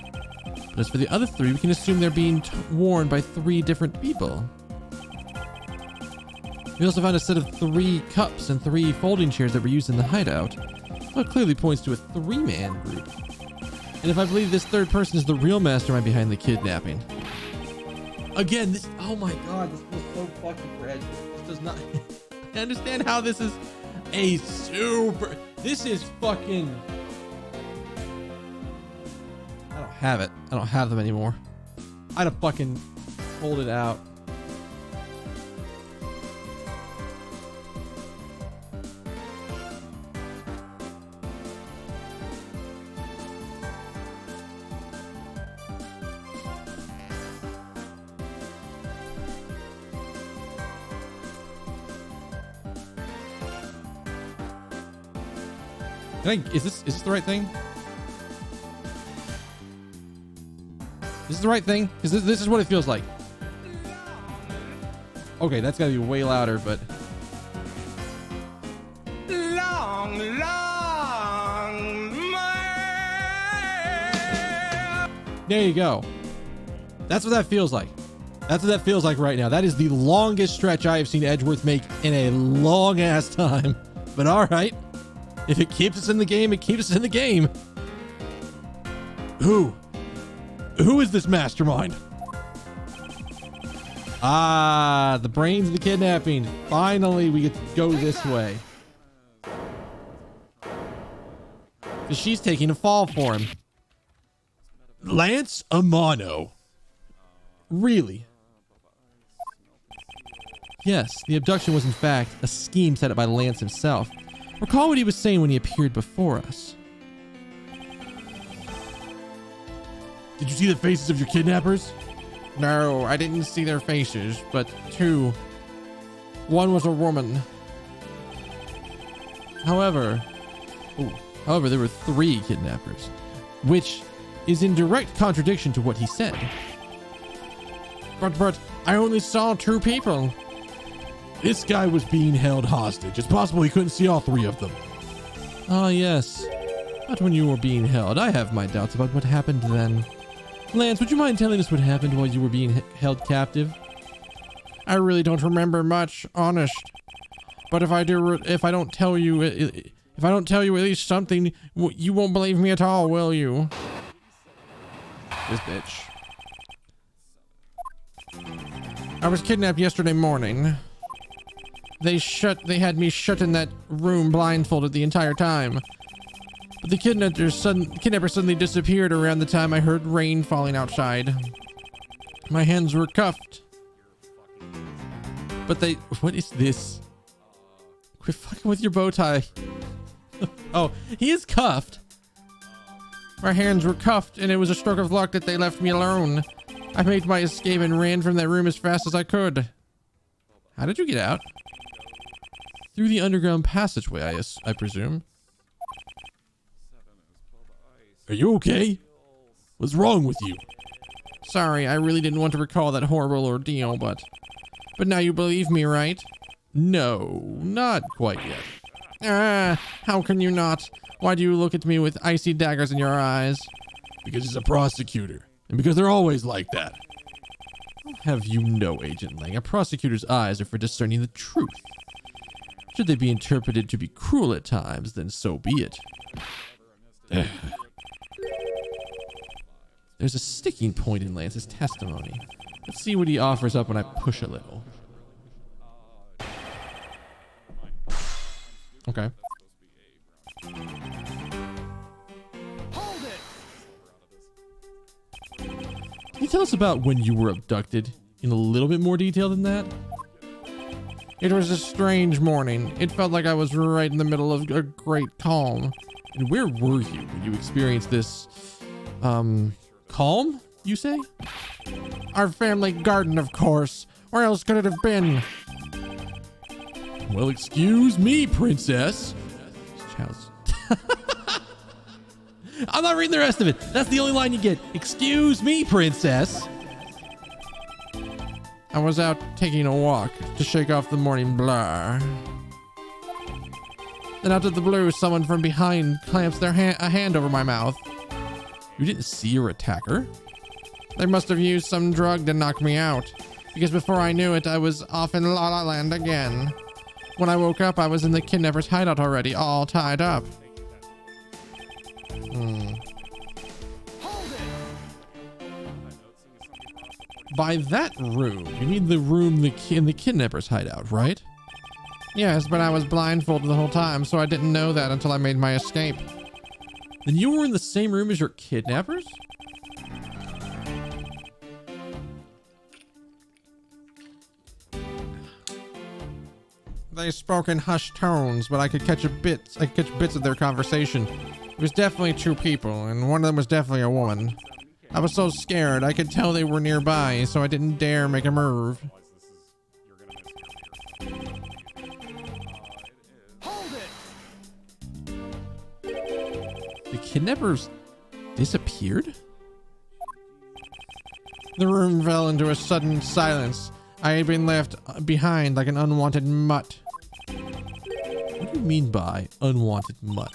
S5: But as for the other 3, we can assume they're being worn by 3 different people. We also found a set of 3 cups and 3 folding chairs that were used in the hideout. So it clearly points to a 3-man group. And if I believe this third person is the real mastermind behind the kidnapping. Again, this, oh my god, this feels so fucking fresh. This does not, I understand how this is a super, this is fucking, I don't have it. I don't have them anymore. I'd have fucking pulled it out. Is this the right thing? This is the right thing? Because this is what it feels like. Okay, that's gotta be way louder, but...
S3: Long,
S5: There you go. That's what that feels like. That's what that feels like right now. That is the longest stretch I have seen Edgeworth make in a long ass time. But all right. If it keeps us in the game, it keeps us in the game. Who is this mastermind? Ah, the brains of the kidnapping. Finally, we get to go this way. Because she's taking a fall for him. Lance Amano. Really? Yes, the abduction was in fact a scheme set up by Lance himself. Recall what he was saying when he appeared before us. Did you see the faces of your kidnappers? No, I didn't see their faces, but two. One was a woman. However, there were 3 kidnappers, which is in direct contradiction to what he said. But I only saw 2 people. This guy was being held hostage. It's possible he couldn't see all 3 of them. Ah, yes. But when you were being held, I have my doubts about what happened then. Lance, would you mind telling us what happened while you were being held captive? I really don't remember much, honest. But if I don't tell you at least something, you won't believe me at all, will you? This bitch. I was kidnapped yesterday morning. They had me shut in that room blindfolded the entire time. But the kidnapper suddenly disappeared around the time I heard rain falling outside. My hands were cuffed. But what is this? Quit fucking with your bow tie. Oh, he is cuffed. My hands were cuffed and it was a stroke of luck that they left me alone. I made my escape and ran from that room as fast as I could. How did you get out? Through the underground passageway, I presume. Are you okay? What's wrong with you? Sorry, I really didn't want to recall that horrible ordeal, but now you believe me, right? No, not quite yet. Ah, how can you not? Why do you look at me with icy daggers in your eyes? Because he's a prosecutor, and because they're always like that. Have you no, Agent Lang, a prosecutor's eyes are for discerning the truth. Should they be interpreted to be cruel at times, then so be it. There's a sticking point in Lance's testimony. Let's see what he offers up when I push a little. Okay.
S2: Hold it!
S5: Can you tell us about when you were abducted in a little bit more detail than that? It was a strange morning. It felt like I was right in the middle of a great calm. And where were you when you experienced this, calm, you say? Our family garden, of course. Where else could it have been? Well, excuse me, princess. Child's... I'm not reading the rest of it. That's the only line you get. Excuse me, princess. I was out taking a walk to shake off the morning blur. Then out of the blue, someone from behind clamps a hand over my mouth. You didn't see your attacker? They must have used some drug to knock me out, because before I knew it, I was off in La La Land again. When I woke up, I was in the kidnapper's hideout already, all tied up. By that room, you mean the room in the kidnapper's hideout, right? Yes, but I was blindfolded the whole time, so I didn't know that until I made my escape. Then you were in the same room as your kidnappers? They spoke in hushed tones, but I could catch bits of their conversation. It was definitely 2 people, and one of them was definitely a woman. I was so scared, I could tell they were nearby, so I didn't dare make a move.
S2: Hold it!
S5: kidnappers disappeared? The room fell into a sudden silence. I had been left behind like an unwanted mutt. What do you mean by unwanted mutt?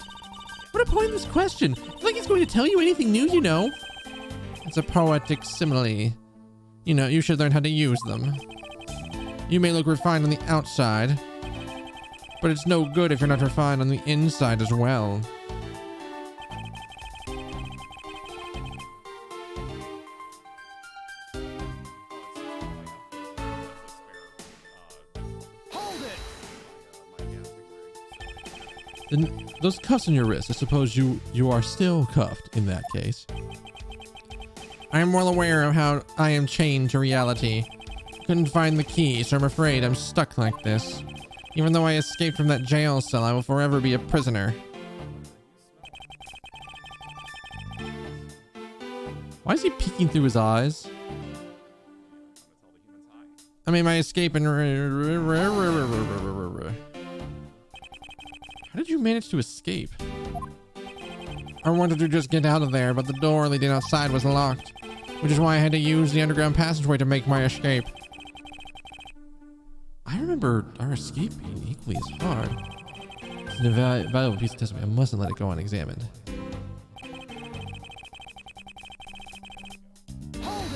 S5: What a pointless question. It's like it's going to tell you anything new, you know. It's a poetic simile. You know, you should learn how to use them. You may look refined on the outside, but it's no good if you're not refined on the inside as well. Then those cuffs on your wrist, I suppose you are still cuffed in that case. I am well aware of how I am chained to reality. Couldn't find the key, so I'm afraid I'm stuck like this. Even though I escaped from that jail cell, I will forever be a prisoner. Why is he peeking through his eyes? I mean, my escape and... How did you manage to escape? I wanted to just get out of there, but the door leading outside was locked, which is why I had to use the underground passageway to make my escape. I remember our escape being equally as hard. It's an valuable piece of testimony. I mustn't let it go unexamined.
S2: Hold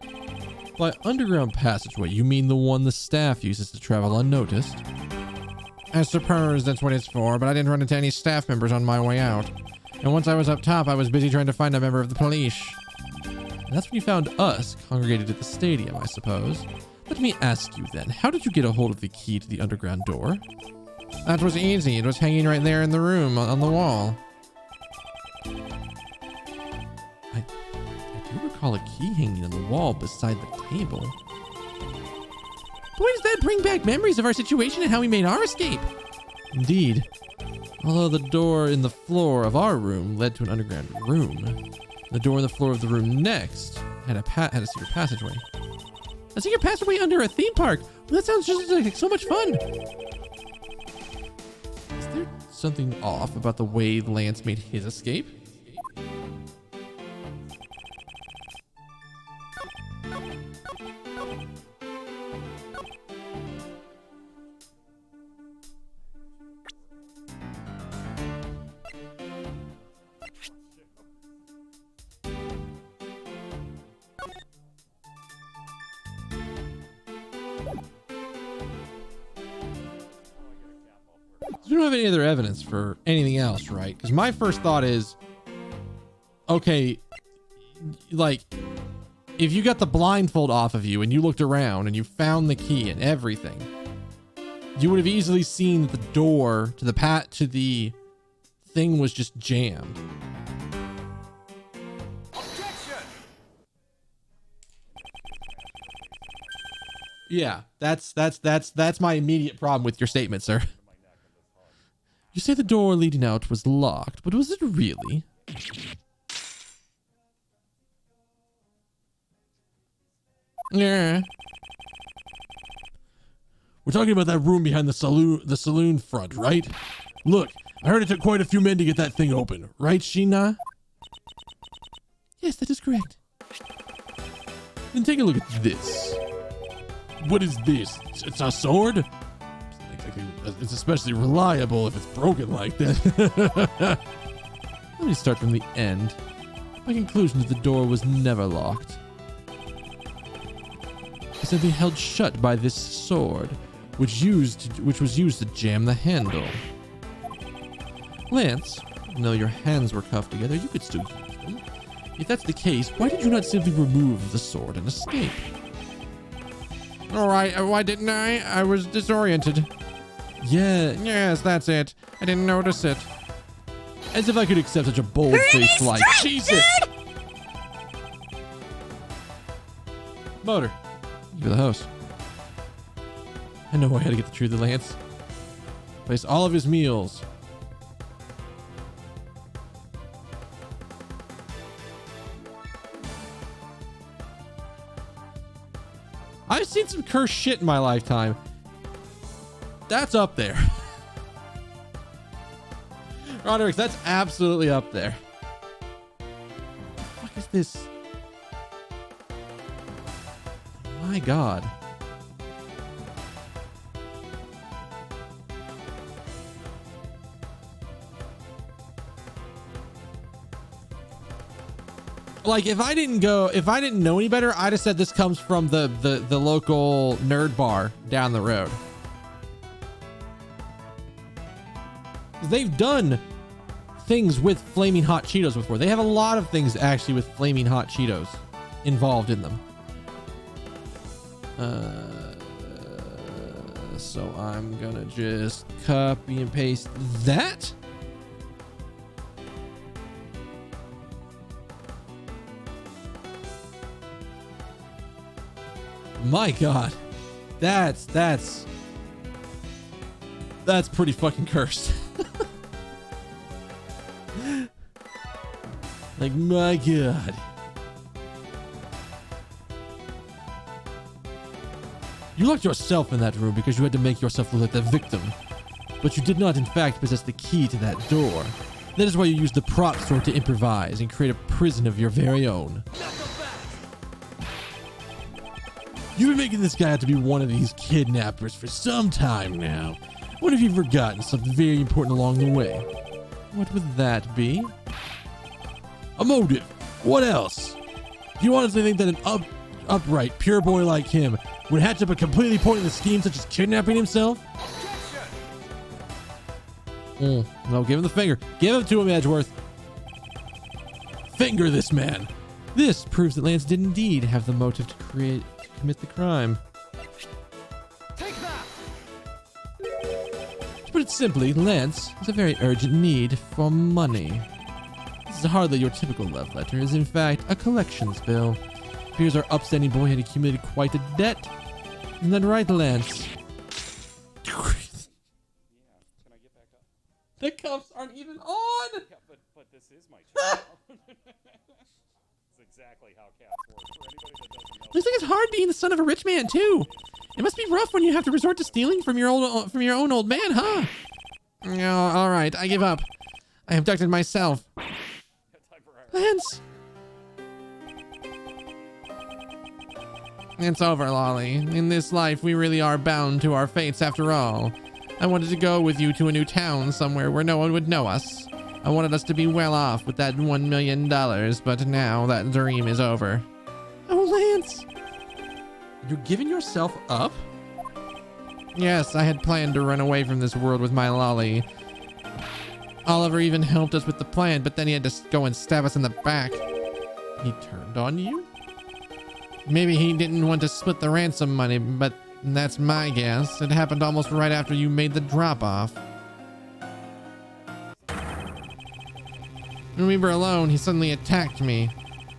S2: it!
S5: By underground passageway, you mean the one the staff uses to travel unnoticed? I suppose that's what it's for, but I didn't run into any staff members on my way out. And once I was up top, I was busy trying to find a member of the police. And that's when you found us, congregated at the stadium, I suppose. Let me ask you then, how did you get a hold of the key to the underground door? That was easy. It was hanging right there in the room, on the wall. I do recall a key hanging on the wall beside the table. Boy, does that bring back memories of our situation and how we made our escape. Indeed. Although the door in the floor of our room led to an underground room, the door in the floor of the room next had a secret passageway. A secret passageway under a theme park? Well, that sounds just like so much fun. Is there something off about the way Lance made his escape? You don't have any other evidence for anything else, right? Because my first thought is, okay, like, if you got the blindfold off of you and you looked around and you found the key and everything, you would have easily seen that the door to the thing was just jammed.
S2: Objection!
S5: Yeah, that's my immediate problem with your statement, sir. You say the door leading out was locked, but was it really? Yeah. We're talking about that room behind the saloon front, right? Look, I heard it took quite a few men to get that thing open, right, Shi-Long? Yes, that is correct. Then take a look at this. What is this? It's a sword? It's especially reliable if it's broken like that. Let me start from the end. My conclusion is the door was never locked. It's simply held shut by this sword, which was used to jam the handle. Lance, even though your hands were cuffed together, you could still use them. If that's the case, why did you not simply remove the sword and escape? Alright, why didn't I? I was disoriented. Yeah, yes, that's it. I didn't notice it. As if I could accept such a bold-faced lie. Jesus! Motor, you're the host. I know I had to get the truth of Lance. Place all of his meals. I've seen some cursed shit in my lifetime. That's up there. Roderick, that's absolutely up there. What is this? My God. Like, if I didn't know any better, I'd have said this comes from the local nerd bar down the road. They've done things with flaming hot Cheetos before. They have a lot of things actually with flaming hot Cheetos involved in them. So I'm gonna just copy and paste that. My God, that's pretty fucking cursed. Like, my God. You locked yourself in that room because you had to make yourself look like the victim. But you did not, in fact, possess the key to that door. That is why you used the prop sword to improvise and create a prison of your very own. You've been making this guy out to be one of these kidnappers for some time now. What if you've forgotten something very important along the way? What would that be? A motive. What else? Do you honestly think that an upright, pure boy like him would hatch up a completely pointless scheme such as kidnapping himself? No, give him the finger. Give it to him, Edgeworth. Finger this man. This proves that Lance did indeed have the motive to commit the crime.
S2: Take that!
S5: To put it simply, Lance has a very urgent need for money. This is hardly your typical love letter. It is in fact a collections bill. It appears our upstanding boy had accumulated quite a debt. Isn't that right, Lance?
S1: Yeah, can I get back up?
S5: The cuffs aren't even on!
S1: Yeah, but this is my channel. It's exactly how cats work. For anybody that doesn't know.
S5: Looks like it's hard being the son of a rich man too. It must be rough when you have to resort to stealing from your own old man, huh? No, all right, I give up. I abducted myself. Lance. It's over, Lolly. In this life, we really are bound to our fates after all. I wanted to go with you to a new town somewhere where no one would know us. I wanted us to be well off with that $1 million, but now that dream is over. Oh, Lance. You're giving yourself up? Yes, I had planned to run away from this world with my Lolly. Oliver even helped us with the plan, but then he had to go and stab us in the back. He turned on you? Maybe he didn't want to split the ransom money, but that's my guess. It happened almost right after you made the drop-off. When we were alone, he suddenly attacked me.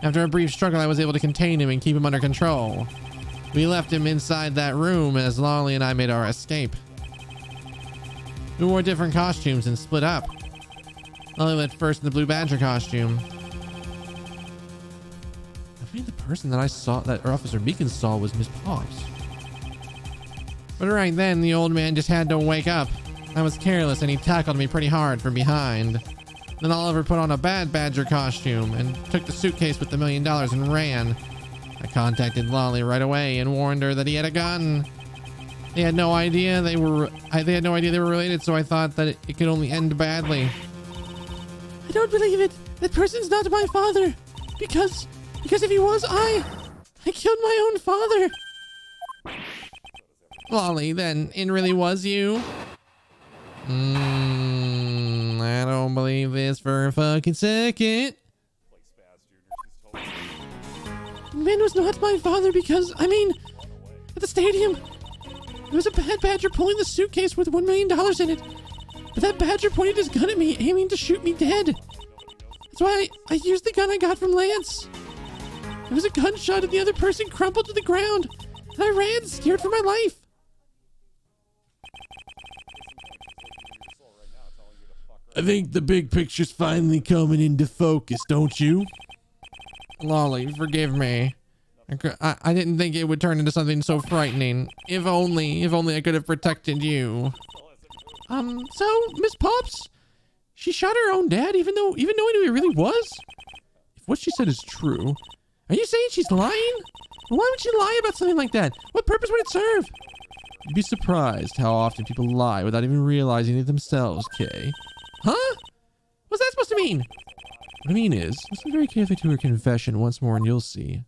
S5: After a brief struggle, I was able to contain him and keep him under control. We left him inside that room as Lolly and I made our escape. We wore different costumes and split up. Lolly went first in the Blue Badger costume. I mean, the person that I saw, that Officer Meekins saw, was Miss Pops. But right then, the old man just had to wake up. I was careless and he tackled me pretty hard from behind. Then Oliver put on a Bad Badger costume and took the suitcase with the $1 million and ran. I contacted Lolly right away and warned her that he had a gun. They had no idea they were related, so I thought that it could only end badly. I don't believe it. That person's not my father. Because if he was, I killed my own father. Lolly, then it really was you? I don't believe this for a fucking second. The man was not my father because, I mean, at the stadium, there was a Bad Badger pulling the suitcase with $1 million in it. But that badger pointed his gun at me, aiming to shoot me dead. That's why I used the gun I got from Lance. It was a gunshot and the other person crumpled to the ground. And I ran, scared for my life. I think the big picture's finally coming into focus, don't you? Lolly, forgive me. I didn't think it would turn into something so frightening. If only I could have protected you. So, Miss Pops, She shot her own dad, even knowing who he really was? If what she said is true, are you saying she's lying? Why would she lie about something like that? What purpose would it serve? You'd be surprised how often people lie without even realizing it themselves, Kay. Huh? What's that supposed to mean? What I mean is, listen very carefully to her confession once more and you'll see.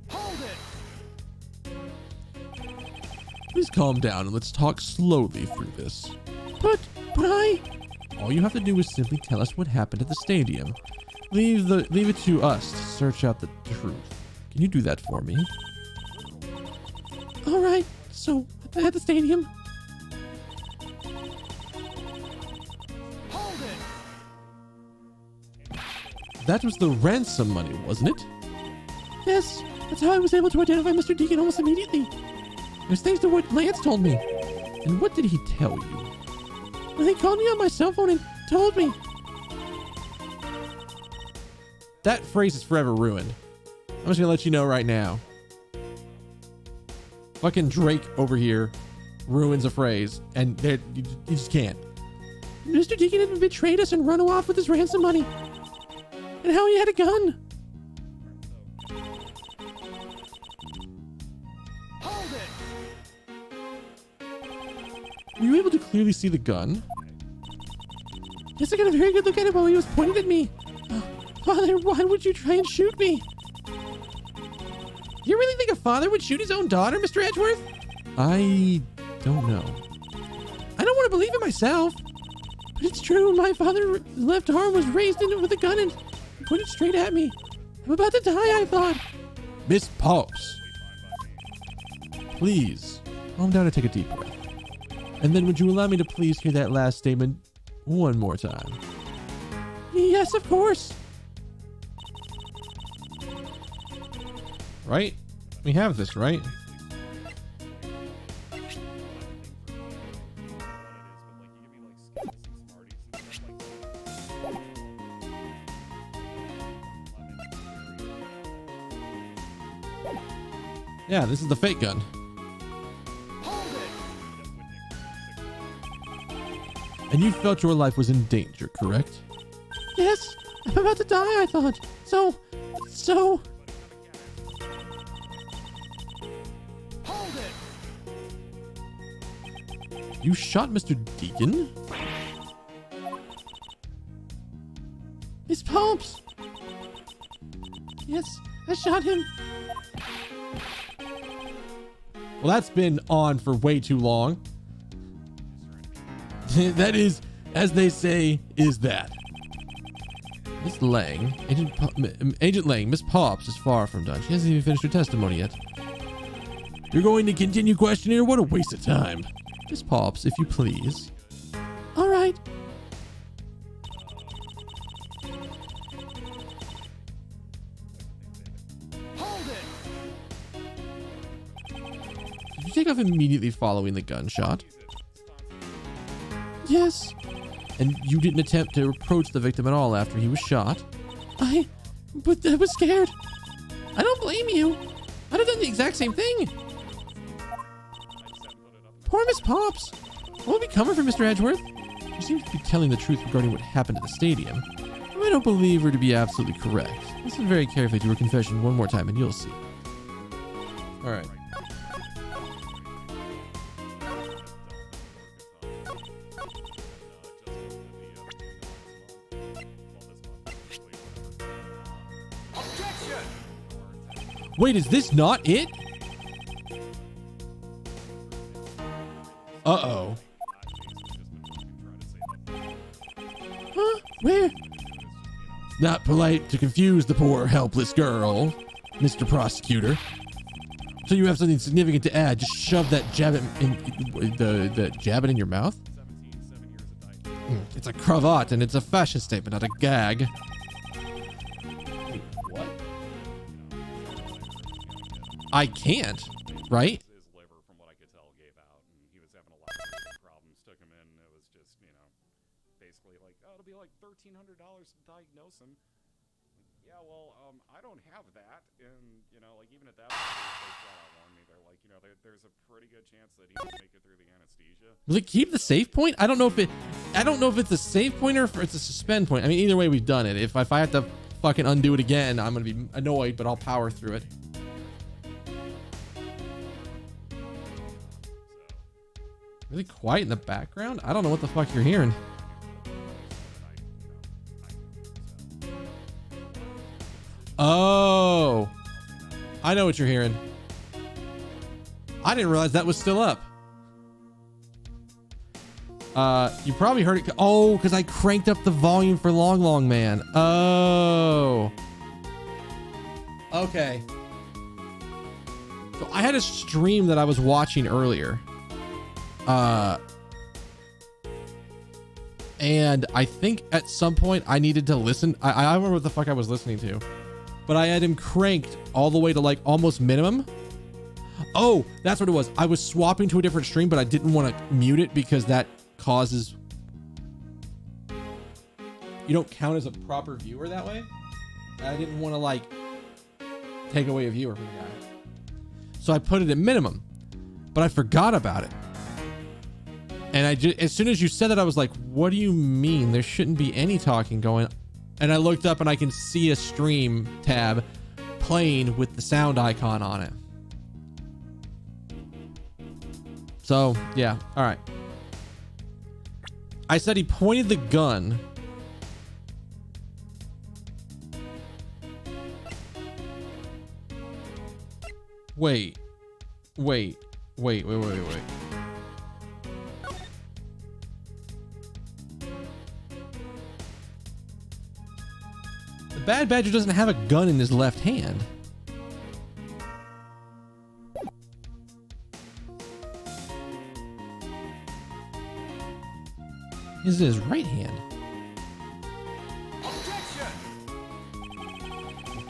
S2: Hold it!
S5: Please calm down and let's talk slowly through this. But all you have to do is simply tell us what happened at the stadium. Leave it to us to search out the truth. Can you do that for me? All right. So at the stadium.
S2: Hold it!
S5: That was the ransom money, wasn't it? Yes. That's how I was able to identify Mr. Deacon almost immediately. It was thanks to what Lance told me. And what did he tell you? Well, he called me on my cell phone and told me. That phrase is forever ruined. I'm just gonna let you know right now. Fucking Drake over here ruins a phrase, and you just can't. Mr. Deacon had betrayed us and run off with his ransom money. And how he had a gun.
S2: Hold it!
S5: Were you able to clearly see the gun? Yes, I got a very good look at it while he was pointed at me. Father, why would you try and shoot me? You really think a father would shoot his own daughter, Mr. Edgeworth? I don't know. I don't want to believe it myself. But it's true, my father's left arm was raised in it with a gun and pointed straight at me. I'm about to die, I thought. Miss Pops. Please, calm down and take a deep breath. And then would you allow me to please hear that last statement one more time? Yes, of course. Right? We have this, right? Yeah, this is the fake gun. And you felt your life was in danger, correct? Yes, I'm about to die, I thought. So...
S2: Hold it!
S5: You shot Mr. Deacon? Miss Pops! Yes, I shot him. Well, that's been on for way too long. That is, as they say, is that. Miss Lang, Agent Lang, Miss Pops is far from done. She hasn't even finished her testimony yet. You're going to continue questioning her? What a waste of time. Miss Pops, if you please. All right.
S2: Hold it!
S5: Did you take off immediately following the gunshot? Yes. And you didn't attempt to approach the victim at all after he was shot? But I was scared. I don't blame you. I'd have done the exact same thing. Poor Miss Pops. What will become of her, Mr. Edgeworth? She seems to be telling the truth regarding what happened at the stadium. I don't believe her to be absolutely correct. Listen very carefully to her confession one more time and you'll see. All right. Wait, is this not it? Uh-oh. Huh? Where? Not polite to confuse the poor, helpless girl, Mr. Prosecutor. So you have something significant to add. Just shove that jabbit in the jabbit in your mouth? It's a cravat and it's a fashion statement, not a gag. What? I can't, right?
S1: His liver, from what I could tell, gave out, and he was having a lot of problems. Took him in, and it was just, basically like, oh, it'll be like $1,300 to diagnose him. Yeah, well, I don't have that, and like even at that point, they flat out warned me. They're like, you know, there's a pretty good chance that he won't make it through the anesthesia.
S5: Will it keep the save point? I don't know if it's a save point or if it's a suspend point. I mean, either way, we've done it. If I have to fucking undo it again, I'm gonna be annoyed, but I'll power through it. Really quiet in the background? I don't know what the fuck you're hearing. Oh, I know what you're hearing. I didn't realize that was still up. You probably heard it. Oh, because I cranked up the volume for Long Long Man. Oh. Okay. So I had a stream that I was watching earlier. And I think at some point I needed to listen. I don't remember what the fuck I was listening to, but I had him cranked all the way to like almost minimum. Oh, that's what it was. I was swapping to a different stream, but I didn't want to mute it because that causes, you don't count as a proper viewer that way. I didn't want to like take away a viewer from the guy. So I put it at minimum, but I forgot about it. And I just, as soon as you said that, I was like, what do you mean? There shouldn't be any talking going. And I looked up and I can see a stream tab playing with the sound icon on it. So yeah. All right. I said he pointed the gun. Wait. The Bad Badger doesn't have a gun in his left hand. It's in his right hand.
S2: Objection!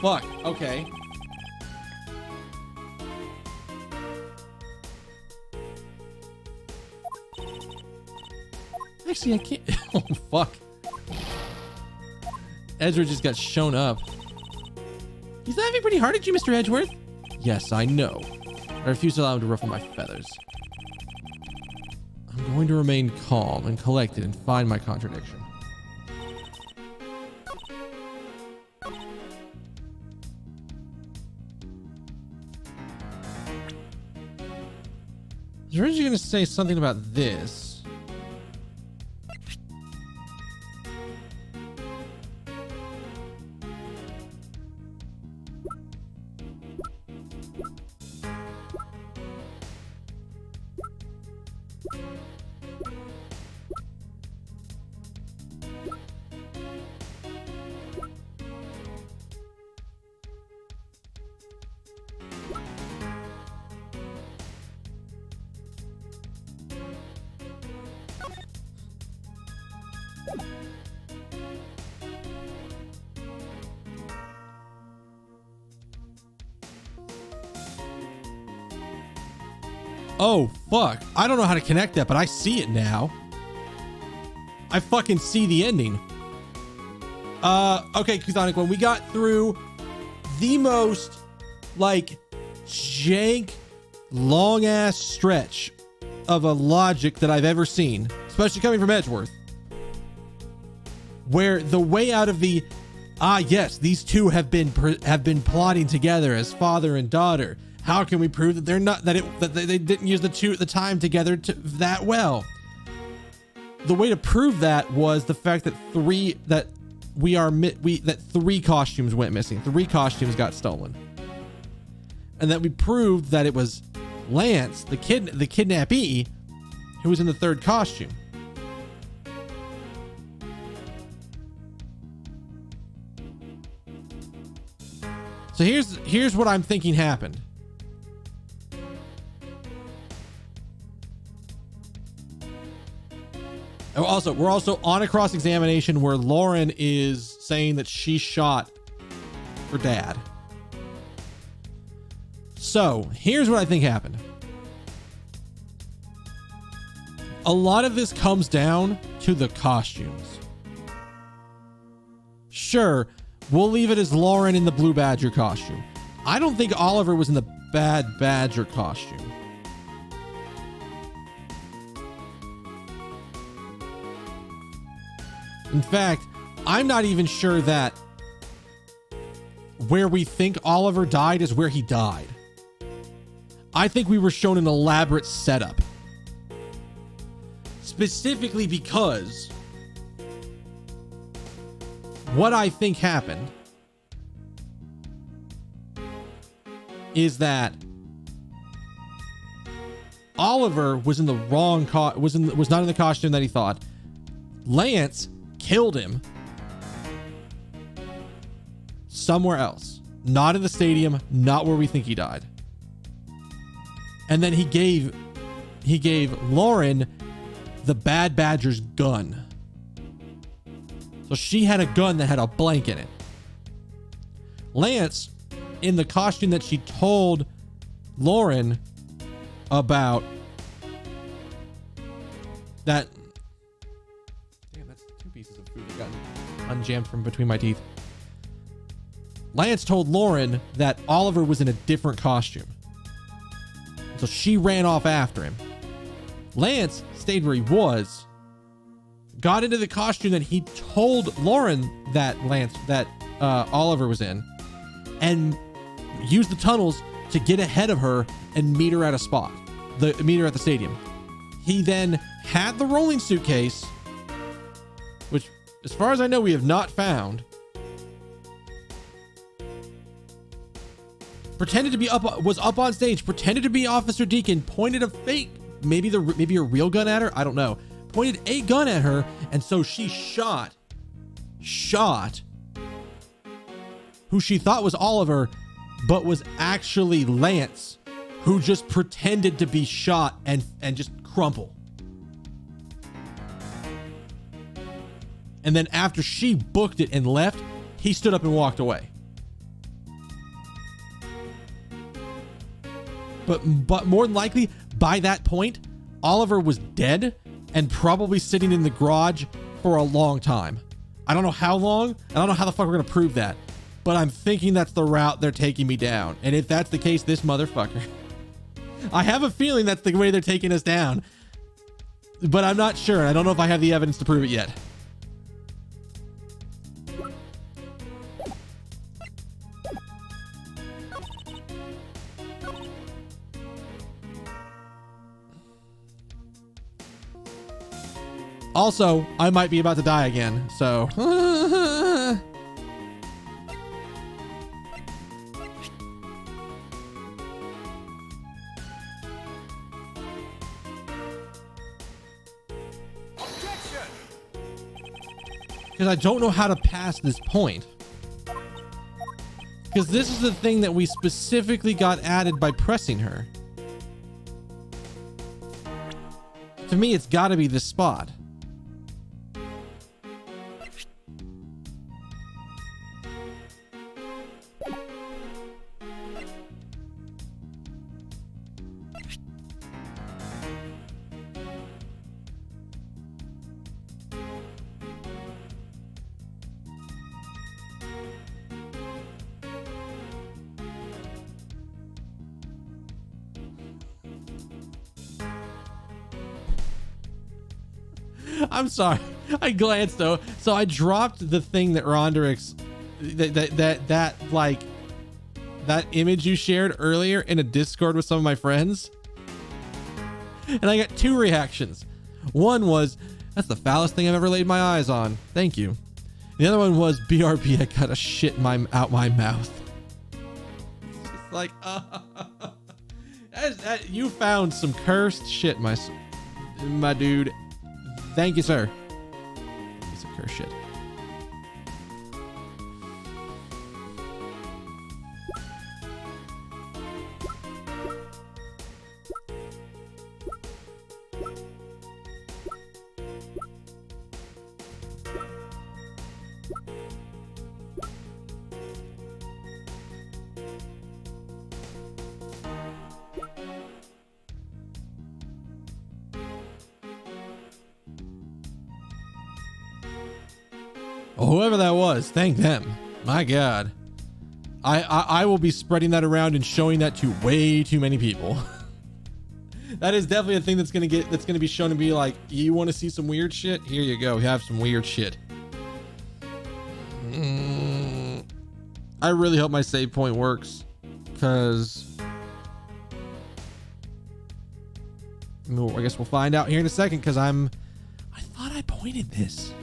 S5: Fuck. Okay. Actually, I can't. Oh, fuck. Ezra just got shown up. He's laughing pretty hard at you, Mr. Edgeworth. Yes, I know. I refuse to allow him to ruffle my feathers. I'm going to remain calm and collected and find my contradiction. I was originally going to say something about this. Oh, fuck. I don't know how to connect that, but I see it now. I fucking see the ending. Okay, Kuthonic, when we got through the most, like, jank, long-ass stretch of a logic that I've ever seen, especially coming from Edgeworth, where the way out of the, yes, these two have been plotting together as father and daughter. How can we prove that they're not, that they didn't use the time together that well? The way to prove that was the fact that three costumes went missing. 3 costumes got stolen, and that we proved that it was Lance, the kidnappee, who was in the 3rd costume. So here's what I'm thinking happened. Also, we're also on a cross-examination where Lauren is saying that she shot her dad. So here's what I think happened. A lot of this comes down to the costumes. Sure, we'll leave it as Lauren in the Blue Badger costume. I don't think Oliver was in the Bad Badger costume. In fact, I'm not even sure that where we think Oliver died is where he died. I think we were shown an elaborate setup. Specifically because what I think happened is that Oliver was in the wrong was not in the costume that he thought. Lance killed him somewhere else, not in the stadium, not where we think he died. And then he gave Lauren the Bad Badger's gun. So she had a gun that had a blank in it. Lance, in the costume that she told Lauren about, that, damn, that's 2 pieces of food that got unjammed from between my teeth. Lance told Lauren that Oliver was in a different costume. So she ran off after him. Lance stayed where he was, got into the costume that he told Lauren that Oliver was in, and used the tunnels to get ahead of her and meet her at a spot, meet her at the stadium. He then had the rolling suitcase, which, as far as I know, we have not found. Pretended to be was up on stage, pretended to be Officer Deacon, pointed a fake, maybe a real gun at her, I don't know. Pointed a gun at her, and so she shot who she thought was Oliver, but was actually Lance, who just pretended to be shot and just crumple. And then after she booked it and left, he stood up and walked away. But more than likely, by that point, Oliver was dead and probably sitting in the garage for a long time. I don't know how long. I don't know how the fuck we're going to prove that. But I'm thinking that's the route they're taking me down. And if that's the case, this motherfucker. I have a feeling that's the way they're taking us down. But I'm not sure. I don't know if I have the evidence to prove it yet. Also, I might be about to die again, so. Because I don't know how to pass this point. Because this is the thing that we specifically got added by pressing her. To me, it's got to be this spot. I'm sorry. I glanced though. So I dropped the thing that Ronderix, that image you shared earlier in a Discord with some of my friends. And I got 2 reactions. One was, that's the foulest thing I've ever laid my eyes on. Thank you. The other one was, BRB, I got a shit out my mouth. It's just like, you found some cursed shit, my dude. Thank you, sir. Piece of cursed shit. Whoever that was, thank them. My God. I will be spreading that around and showing that to way too many people. That is definitely a thing that's gonna be shown to be like, you want to see some weird shit? Here you go. Have some weird shit. I really hope my save point works, because I guess we'll find out here in a second, because I thought I pointed this.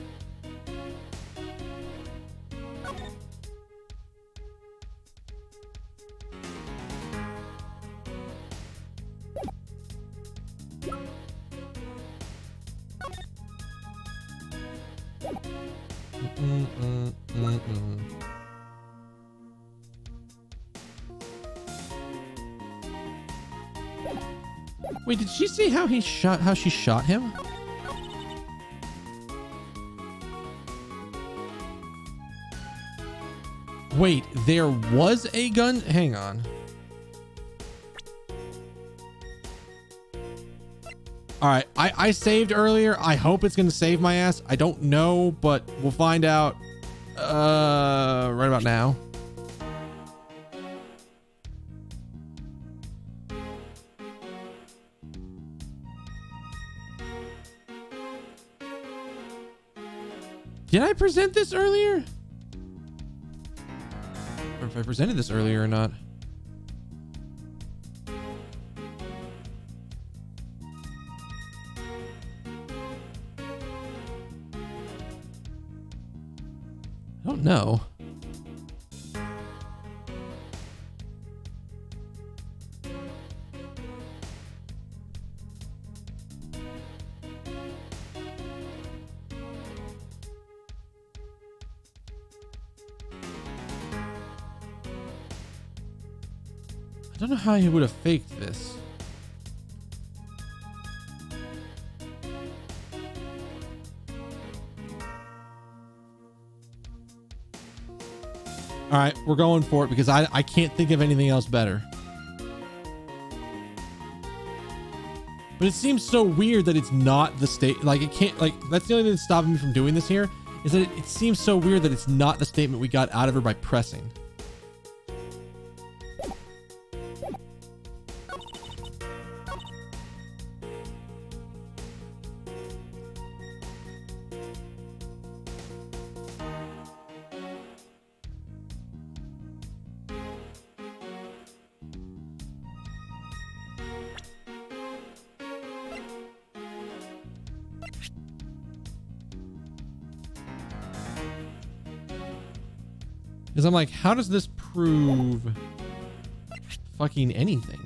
S5: Wait, did she see how she shot him? Wait, there was a gun? Hang on. All right, I saved earlier. I hope it's going to save my ass. I don't know, but we'll find out right about now. Did I present this earlier? Or if I presented this earlier or not. I don't know. I don't know how he would have faked this. All right, we're going for it because I can't think of anything else better. But it seems so weird that it's not the state. Like, it can't, like, that's the only thing that's stopping me from doing this here, is that it seems so weird that it's not the statement we got out of her by pressing. Because I'm like, how does this prove fucking anything?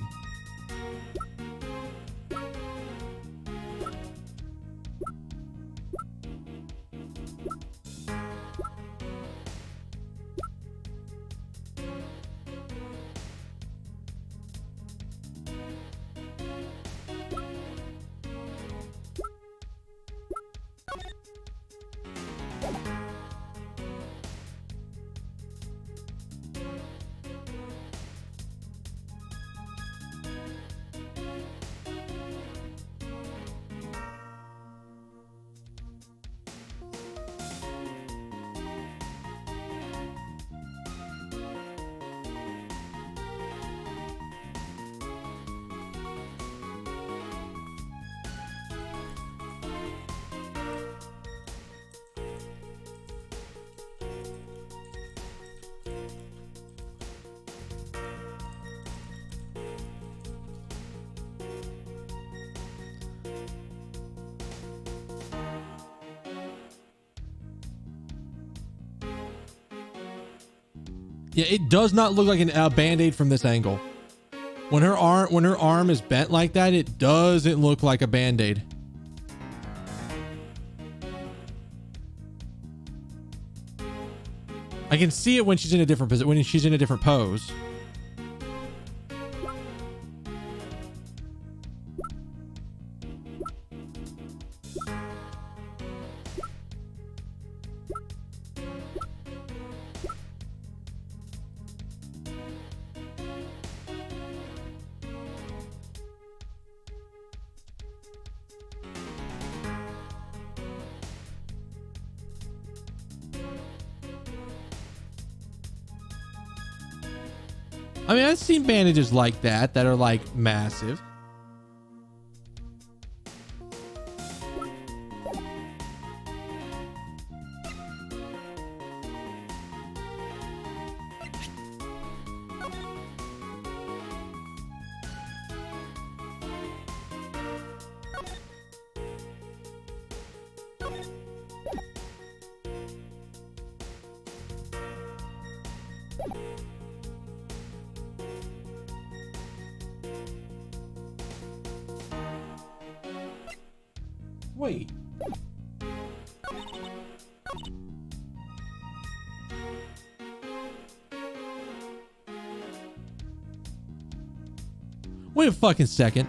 S5: Yeah, it does not look like a band-aid from this angle. When her arm is bent like that, it doesn't look like a band-aid. I can see it when she's in a different position, when she's in a different pose. I mean, I've seen bandages like that are like massive. Wait. Wait a fucking second.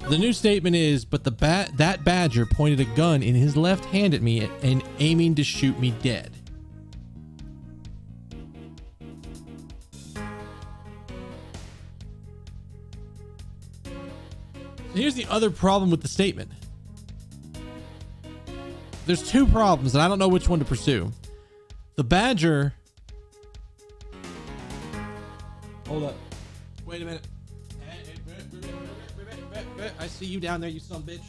S5: The new statement is, but that badger pointed a gun in his left hand at me and aiming to shoot me dead. Here's the other problem with the statement. There's two problems, and I don't know which one to pursue. The badger... Hold up. Wait a minute. I see you down there, you son of a bitch.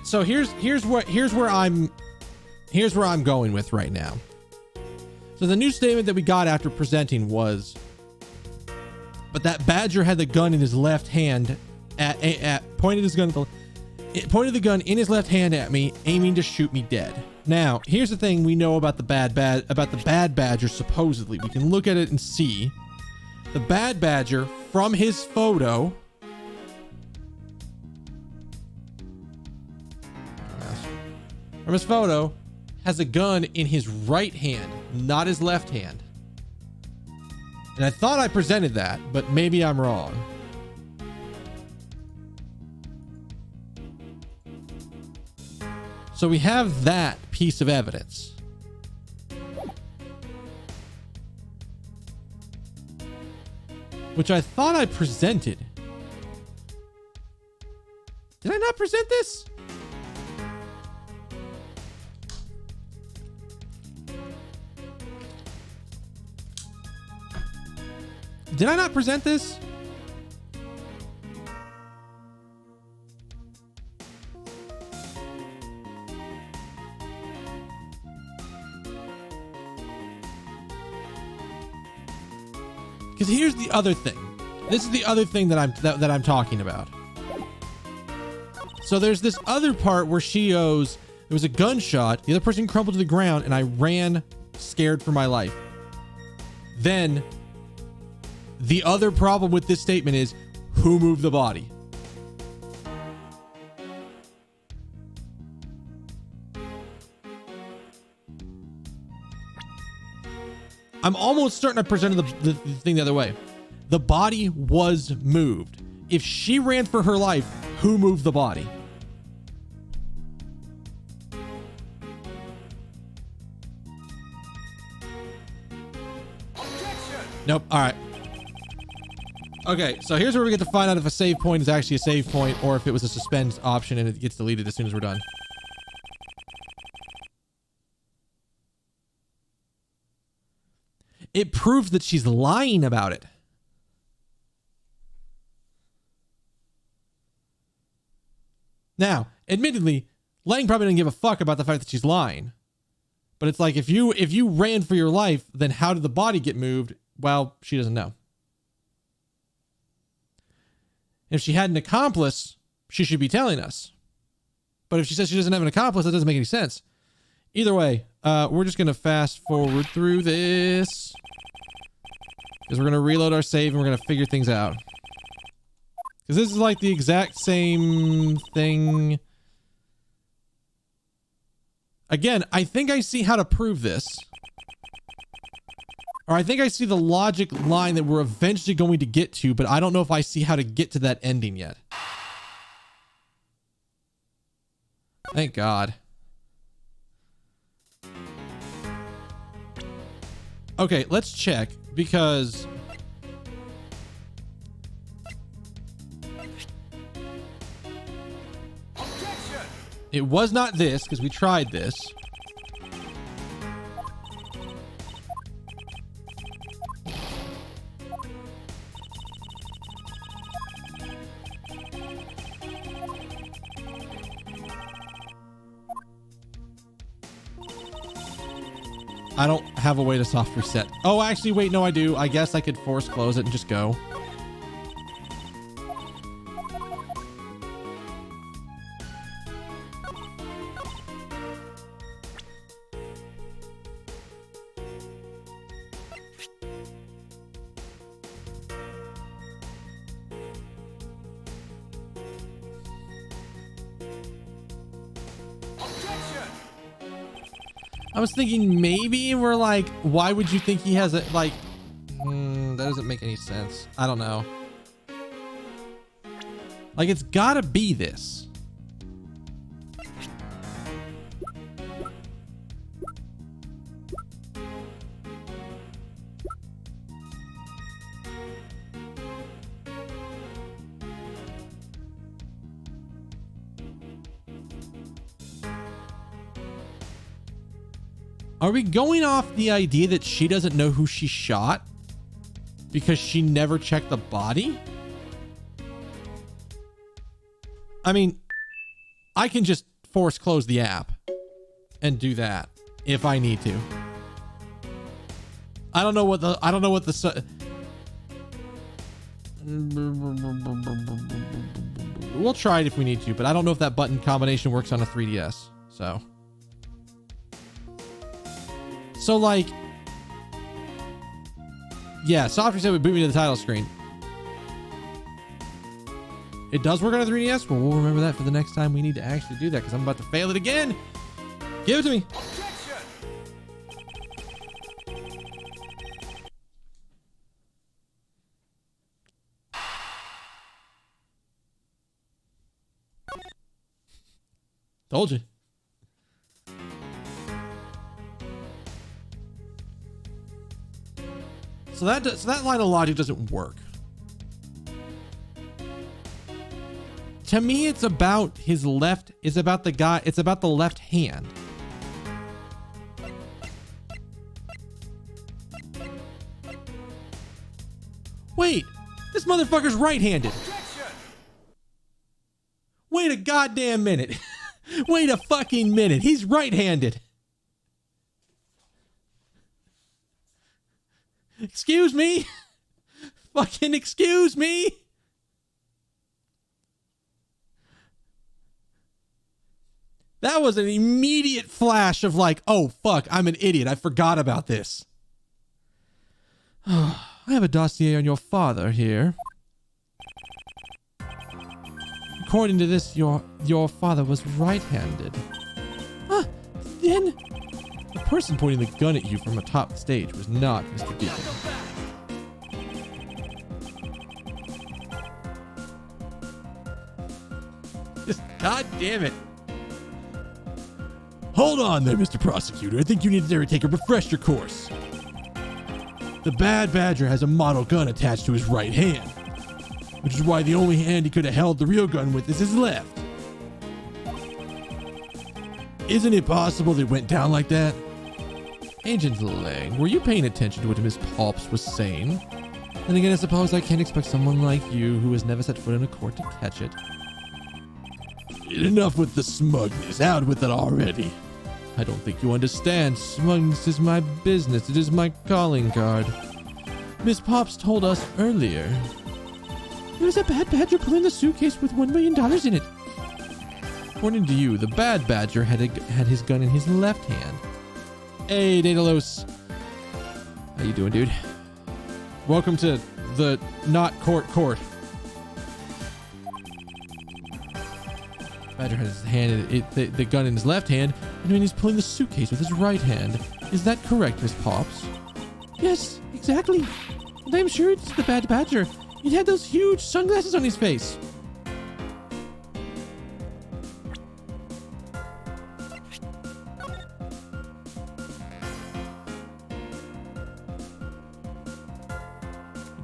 S5: So here's where I'm going with right now. So the new statement that we got after presenting was, but that badger had the gun in his left hand pointed the gun in his left hand at me, aiming to shoot me dead. Now, here's the thing we know about the bad badger. Supposedly, we can look at it and see the bad badger from his photo. From his photo, has a gun in his right hand, not his left hand. And I thought I presented that, but maybe I'm wrong. So we have that piece of evidence. Which I thought I presented. Did I not present this? Did I not present this? Because here's the other thing. This is the other thing that I'm talking about. So there's this other part where she goes, there was a gunshot, the other person crumpled to the ground, and I ran scared for my life. Then the other problem with this statement is, who moved the body? I'm almost certain I presented the thing the other way. The body was moved. If she ran for her life, who moved the body? Nope. All right. Okay, so here's where we get to find out if a save point is actually a save point or if it was a suspend option and it gets deleted as soon as we're done. It proves that she's lying about it. Now, admittedly, Lang probably didn't give a fuck about the fact that she's lying. But it's like, if you ran for your life, then how did the body get moved? Well, she doesn't know. If she had an accomplice, she should be telling us. But if she says she doesn't have an accomplice, that doesn't make any sense. Either way, we're just going to fast forward through this. Because we're going to reload our save and we're going to figure things out. Because this is like the exact same thing. Again, I think I see how to prove this. Or I think I see the logic line that we're eventually going to get to, but I don't know if I see how to get to that ending yet. Thank God. Okay, let's check because it was not this because we tried this. I don't have a way to soft reset. Oh, actually, wait, no, I do. I guess I could force close it and just go. I was thinking maybe we're like, why would you think he has it? Like, that doesn't make any sense. I don't know. Like, it's gotta be this. Are we going off the idea that she doesn't know who she shot because she never checked the body? I mean, I can just force close the app and do that if I need to. I don't know what the we'll try it if we need to, but I don't know if that button combination works on a 3DS. So like, yeah, soft reset would boot me to the title screen. It does work on a 3DS? Well, we'll remember that for the next time we need to actually do that because I'm about to fail it again. Give it to me. Told you. So that line of logic doesn't work. To me, it's about his left. It's about the guy. It's about the left hand. Wait, this motherfucker's right-handed. Wait a goddamn minute. Wait a fucking minute. He's right-handed. Excuse me? Fucking excuse me? That was an immediate flash of like, oh fuck, I'm an idiot. I forgot about this. I have a dossier on your father here. According to this, your father was right-handed. Then the person pointing the gun at you from atop the stage was not Mr. Deacon. Just, God damn it. Hold on there, Mr. Prosecutor. I think you need to take a refresher course. The Bad Badger has a model gun attached to his right hand, which is why the only hand he could have held the real gun with is his left. Isn't it possible they went down like that? Agent Lang, were you paying attention to what Miss Pops was saying? Then again, I suppose I can't expect someone like you who has never set foot in a court to catch it. Enough with the smugness. Out with it already. I don't think you understand. Smugness is my business. It is my calling card. Miss Pops told us earlier. There was a Bad Badger pulling the suitcase with $1 million in it. According to you, the Bad Badger had his gun in his left hand. Hey, Daedalus. How you doing, dude? Welcome to the not court. Badger has his hand, the gun in his left hand, and then he's pulling the suitcase with his right hand. Is that correct, Miss Pops? Yes, exactly. And I'm sure it's the Bad Badger. He had those huge sunglasses on his face.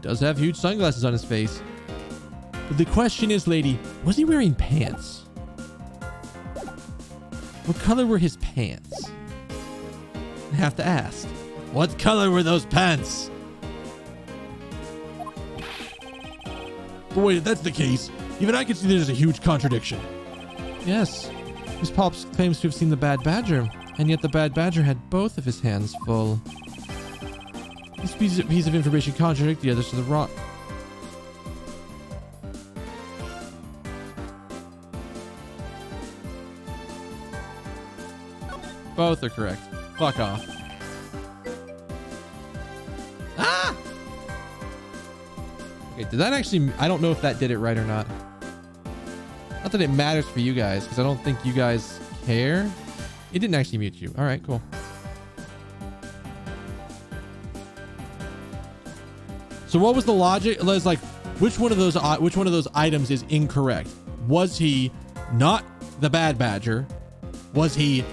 S5: does have huge sunglasses on his face. But the question is, lady, was he wearing pants? What color were his pants? I have to ask, what color were those pants? But wait, if that's the case, even I can see there's a huge contradiction. Yes, Miss Pops claims to have seen the Bad Badger, and yet the Bad Badger had both of his hands full. This piece of information contradicts the others to the wrong. Both are correct. Fuck off. Ah! Okay, did that actually... I don't know if that did it right or not. Not that it matters for you guys, because I don't think you guys care. It didn't actually mute you. All right, cool. So what was the logic? It was like, which one of those items is incorrect? Was he not the Bad Badger? Was he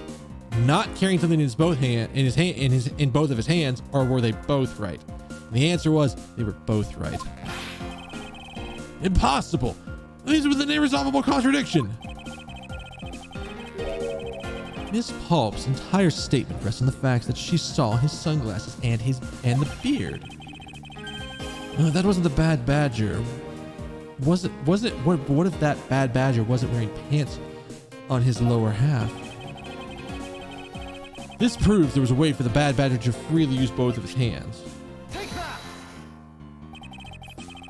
S5: not carrying something in both of his hands, or were they both right? And the answer was they were both right. Impossible. These were the irresolvable contradiction. Miss Pulp's entire statement rests on the fact that she saw his sunglasses and the beard. No, that wasn't the Bad Badger. Was it? What if that Bad Badger wasn't wearing pants on his lower half? This proves there was a way for the Bad Badger to freely use both of his hands.
S2: Take that!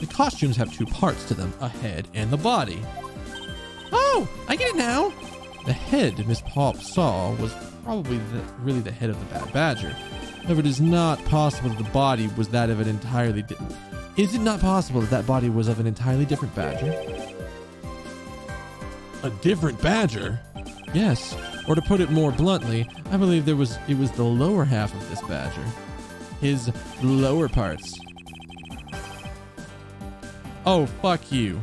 S5: The costumes have two parts to them, a head and the body. Oh, I get it now. The head Miss Pop saw was probably really the head of the Bad Badger. However, it is not possible that the body was that of an entirely different... Is it not possible that that body was of an entirely different badger? A different badger? Yes. Or to put it more bluntly, I believe it was the lower half of this badger. His lower parts. Oh, fuck you.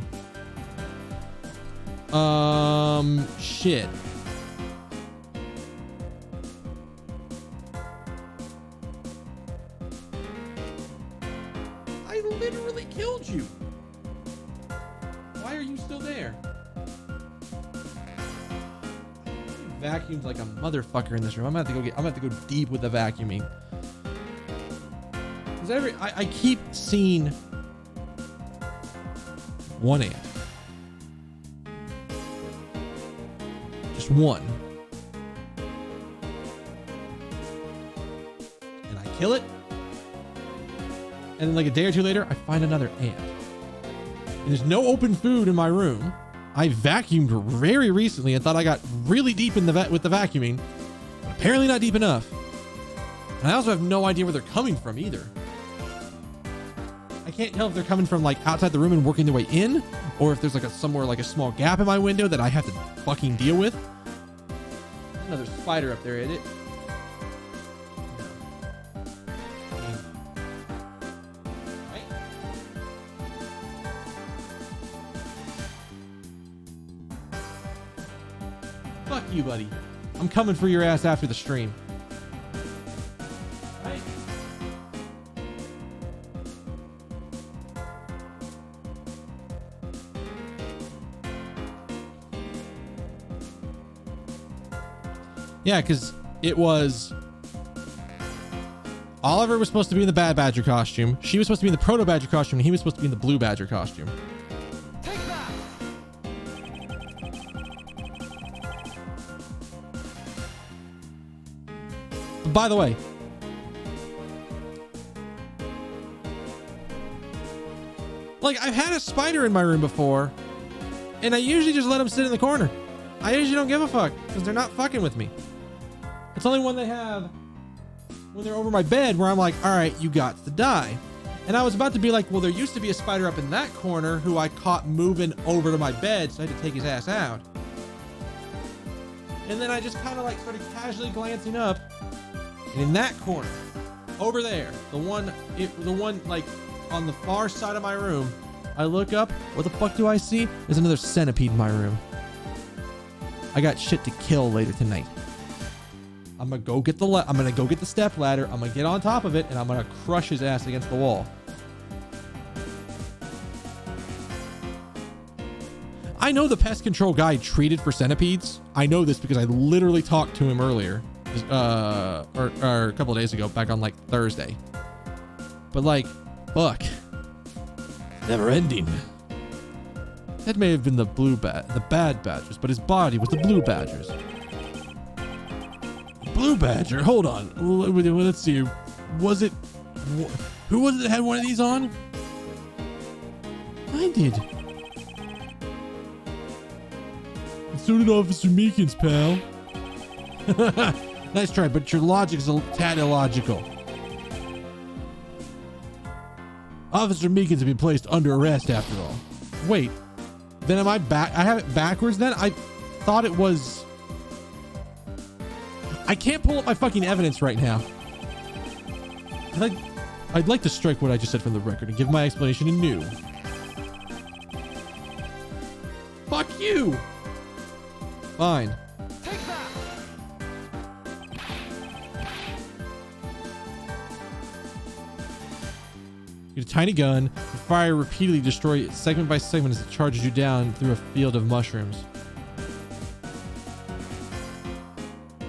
S5: Shit. I literally killed you. Why are you still there? Vacuums like a motherfucker in this room. I'm gonna have to go deep with the vacuuming. Cause I keep seeing one ant. Just one. And I kill it. And then like a day or two later, I find another ant. And there's no open food in my room. I vacuumed very recently and thought I got really deep in with the vacuuming, but apparently not deep enough. And I also have no idea where they're coming from either. I can't tell if they're coming from like outside the room and working their way in, or if there's like somewhere like a small gap in my window that I have to fucking deal with. Another spider up there, isn't it? Fuck you, buddy. I'm coming for your ass after the stream. Right. Yeah, because it was... Oliver was supposed to be in the Bad Badger costume. She was supposed to be in the Proto Badger costume, and he was supposed to be in the Blue Badger costume. By the way, like I've had a spider in my room before, and I usually just let them sit in the corner. I usually don't give a fuck because they're not fucking with me. It's only when they have, when they're over my bed where I'm like, all right, you got to die. And I was about to be like, well, there used to be a spider up in that corner who I caught moving over to my bed, so I had to take his ass out. And then I just kind of like started casually glancing up. And in that corner, over there, the one like on the far side of my room, I look up. What the fuck do I see? There's another centipede in my room. I got shit to kill later tonight. I'm gonna go get the step ladder. I'm gonna get on top of it, and I'm gonna crush his ass against the wall. I know the pest control guy treated for centipedes. I know this because I literally talked to him earlier, or a couple of days ago, back on like Thursday. But like, fuck, never ending. That may have been the bad badgers, but his body was the blue badgers. Blue badger. Hold on. Let's see. Was it? Who was it that had one of these on? I did. And so did Officer Meekins, pal. Nice try, but your logic is a tad illogical. Officer Meekins has been placed under arrest after all. Wait, then am I back? I have it backwards then? I thought it was... I can't pull up my fucking evidence right now. I'd like to strike what I just said from the record and give my explanation anew. Fuck you! Fine.
S2: Take that!
S5: You get a tiny gun, you fire repeatedly, destroy it segment by segment as it charges you down through a field of mushrooms. I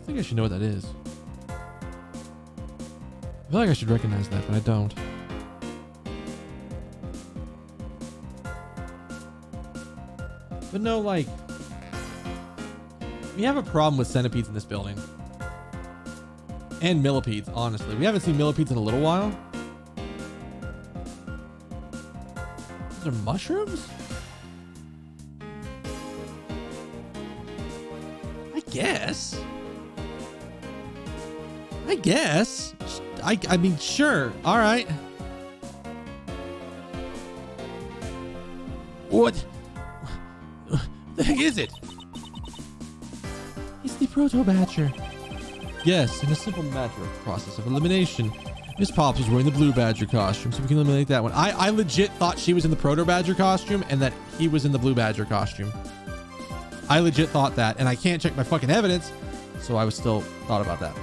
S5: think I should know what that is. I feel like I should recognize that, but I don't. But no, like, we have a problem with centipedes in this building. And millipedes, honestly. We haven't seen millipedes in a little while. Those are mushrooms? I guess. I mean, sure. All right. What the heck is it? It's the proto-badger. Yes, in a simple matter of process of elimination. Miss Pops was wearing the blue badger costume, so we can eliminate that one. I legit thought she was in the proto-badger costume and that he was in the blue badger costume. I legit thought that, and I can't check my fucking evidence, so I was still thought about that.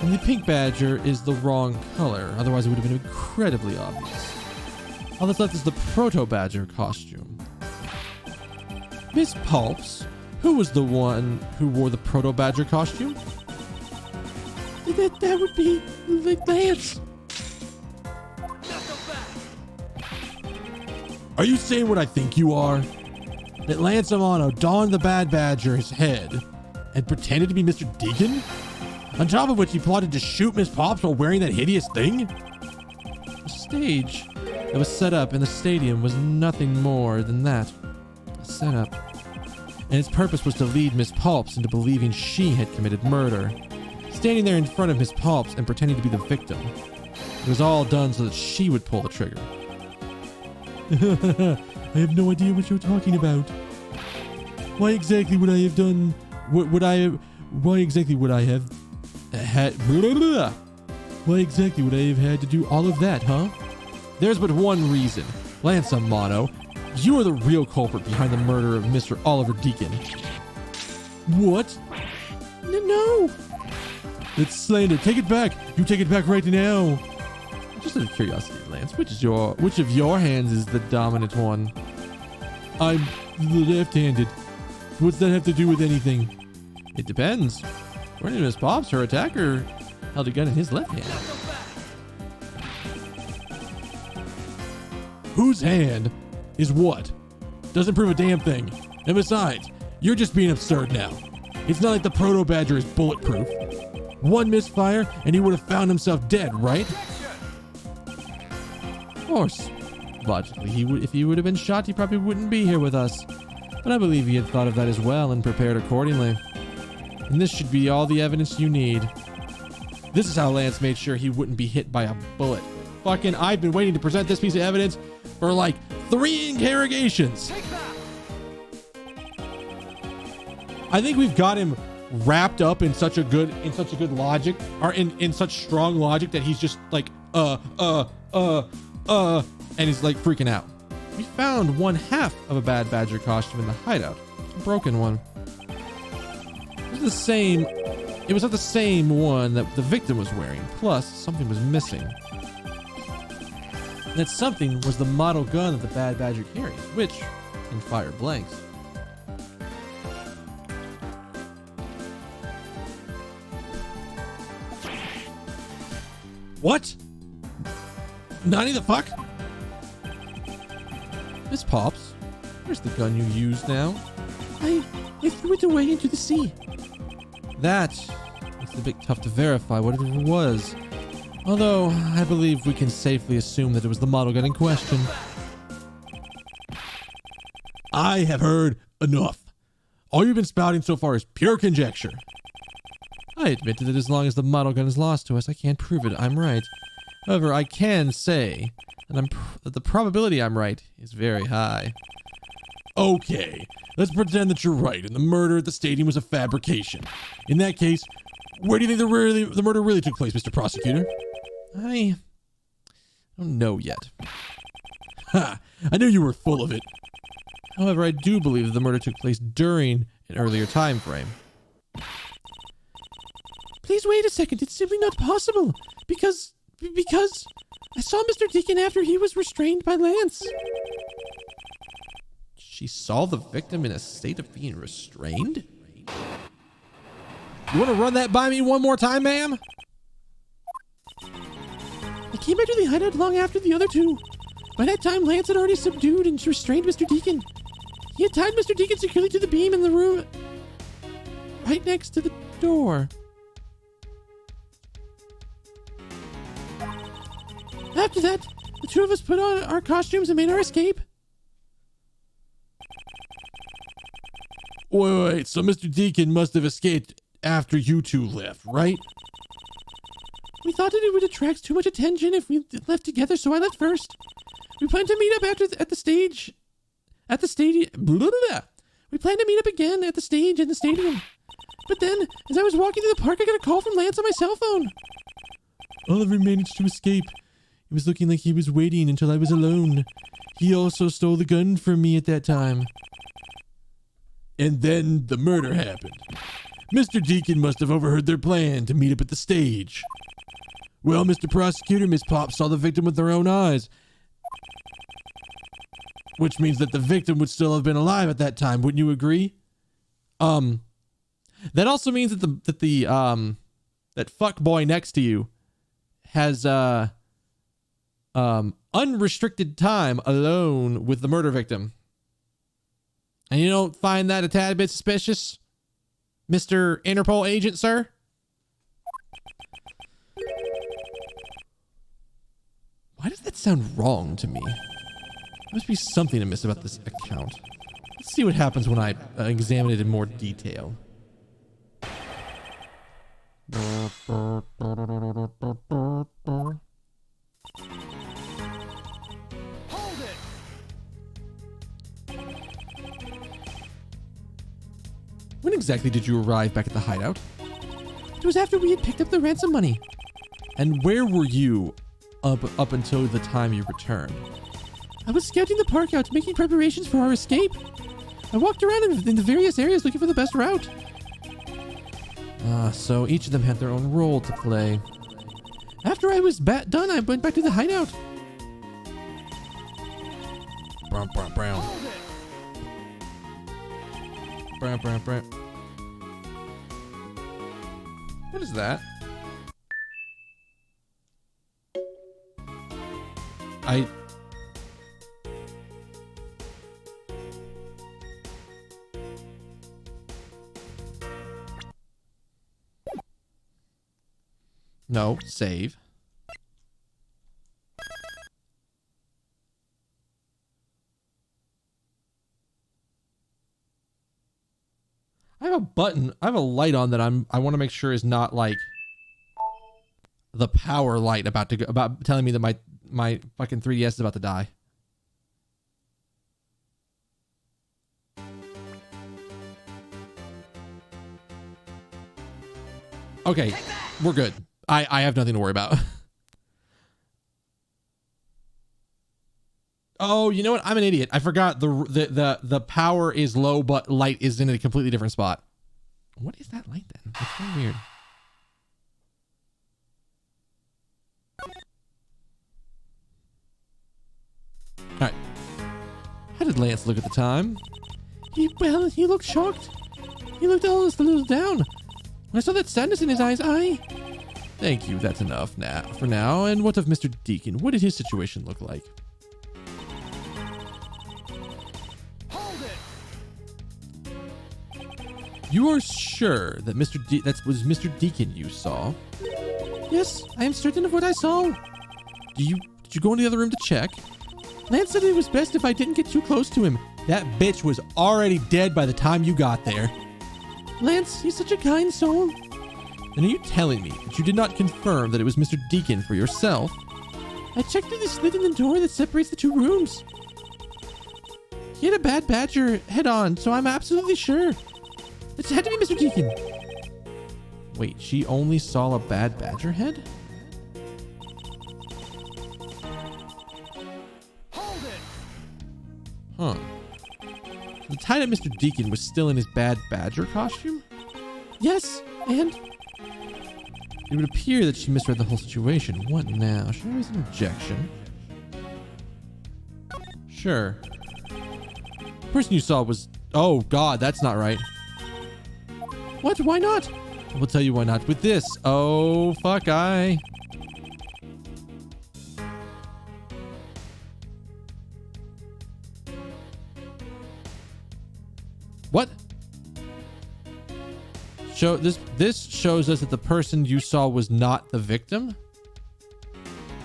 S5: And the pink badger is the wrong color. Otherwise, it would have been incredibly obvious. All that's left is the proto-badger costume. Miss Pulps, who was the one who wore the proto-badger costume? That would be Lance. Are you saying what I think you are? That Lance Amano donned the bad badger's head and pretended to be Mr. Deacon? On top of which he plotted to shoot Miss Pops while wearing that hideous thing? The stage that was set up in the stadium was nothing more than that. A setup. And its purpose was to lead Miss Pops into believing she had committed murder. Standing there in front of Miss Pops and pretending to be the victim. It was all done so that she would pull the trigger. I have no idea what you're talking about. Why exactly would I have done... Why exactly would I have had... Why exactly would I have had to do all of that, huh? There's but one reason. Lance Amano, you are the real culprit behind the murder of Mr. Oliver Deacon. What? No. It's slander. Take it back. You take it back right now. Just out of curiosity, Lance, which of your hands is the dominant one? I'm left-handed. What's that have to do with anything? It depends. According to Miss Pops, her attacker held a gun in his left hand. Whose hand is what? Doesn't prove a damn thing. And besides, you're just being absurd now. It's not like the proto-badger is bulletproof. One misfire and he would have found himself dead, right? Of course. Logically, if he would have been shot, he probably wouldn't be here with us. But I believe he had thought of that as well and prepared accordingly. And this should be all the evidence you need. This is how Lance made sure he wouldn't be hit by a bullet. Fucking, I've been waiting to present this piece of evidence for like 3 interrogations. I think we've got him wrapped up in such a good logic, or in such strong logic that he's just like, and he's like freaking out. We found 1/2 of a bad badger costume in the hideout. A broken one. It was not the same one that the victim was wearing. Plus, something was missing. That something was the model gun that the Bad Badger carries, which can fire blanks. What? Nani the fuck? Miss Pops, where's the gun you used now? I threw it away into the sea. It's a bit tough to verify what it was. Although, I believe we can safely assume that it was the model gun in question. I have heard enough. All you've been spouting so far is pure conjecture. I admit that as long as the model gun is lost to us, I can't prove it. I'm right. However, I can say that the probability I'm right is very high. Okay, let's pretend that you're right and the murder at the stadium was a fabrication. In that case, where do you think the murder really took place, Mr. Prosecutor? I don't know yet. Ha! I knew you were full of it. However, I do believe that the murder took place during an earlier time frame. Please wait a second. It's simply not possible. Because I saw Mr. Deacon after he was restrained by Lance. She saw the victim in a state of being restrained? You want to run that by me one more time, ma'am? I came back to the hideout long after the other two. By that time, Lance had already subdued and restrained Mr. Deacon. He had tied Mr. Deacon securely to the beam in the room right next to the door. After that, the two of us put on our costumes and made our escape. Wait, so Mr. Deacon must have escaped after you two left, right? We thought that it would attract too much attention if we left together, so I left first. We planned to meet up at the stadium. We planned to meet up again at the stage in the stadium. But then, as I was walking through the park, I got a call from Lance on my cell phone. Oliver managed to escape. It was looking like he was waiting until I was alone. He also stole the gun from me at that time. And then the murder happened. Mr. Deacon must have overheard their plan to meet up at the stage. Well, Mr. Prosecutor, Miss Pop saw the victim with her own eyes. Which means that the victim would still have been alive at that time, wouldn't you agree? That also means that that fuck boy next to you has unrestricted time alone with the murder victim. And you don't find that a tad bit suspicious, Mr. Interpol agent, sir? Why does that sound wrong to me? There must be something amiss about this account. Let's see what happens when I examine it in more detail.
S2: Hold it!
S5: When exactly did you arrive back at the hideout? It was after we had picked up the ransom money. And where were you up until the time you returned? I was scouting the park out, making preparations for our escape. I walked around in the various areas looking for the best route. So each of them had their own role to play. After I was done, I went back to the hideout. Brown, brown, brown.
S2: Hold it!
S5: Brown, brown, brown. What is that? No, save. I have a button. I have a light on that I want to make sure is not like the power light about telling me that my fucking 3DS is about to die. Okay, we're good. I have nothing to worry about. Oh, you know what? I'm an idiot. I forgot the power is low, but light is in a completely different spot. What is that light then? That's so weird. did Lance look at the time? He looked shocked. He looked almost a little down. When I saw that sadness in his eyes, Thank you, that's enough for now. And what of Mr. Deacon? What did his situation look like?
S2: Hold it!
S5: You are sure that that was Mr. Deacon you saw? Yes, I am certain of what I saw. Did you go into the other room to check? Lance said it was best if I didn't get too close to him. That bitch was already dead by the time you got there. Lance, he's such a kind soul. Then are you telling me that you did not confirm that it was Mr. Deacon for yourself? I checked through the slit in the door that separates the two rooms. He had a bad badger head on, so I'm absolutely sure. It had to be Mr. Deacon. Wait, she only saw a bad badger head?
S2: Hold it!
S5: Huh. The time that Mr. Deacon was still in his bad badger costume? Yes, and it would appear that she misread the whole situation. What now? Should I raise an objection? Sure. The person you saw was... Oh, God, that's not right. What? Why not? I will tell you why not. With this. Oh, fuck, What? This shows us that the person you saw was not the victim?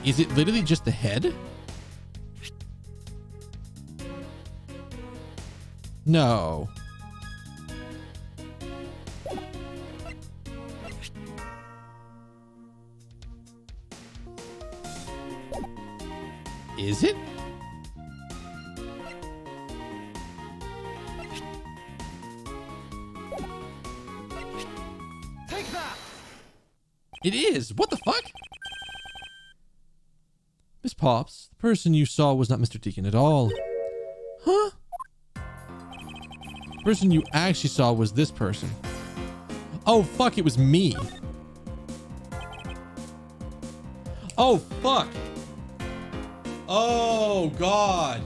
S5: Is it literally just the head? No. Is it?
S2: Take that!
S5: It is. What the fuck? Miss Pops, the person you saw was not Mr. Deacon at all. Huh? The person you actually saw was this person. Oh, fuck, it was me. Oh, fuck. Oh, God.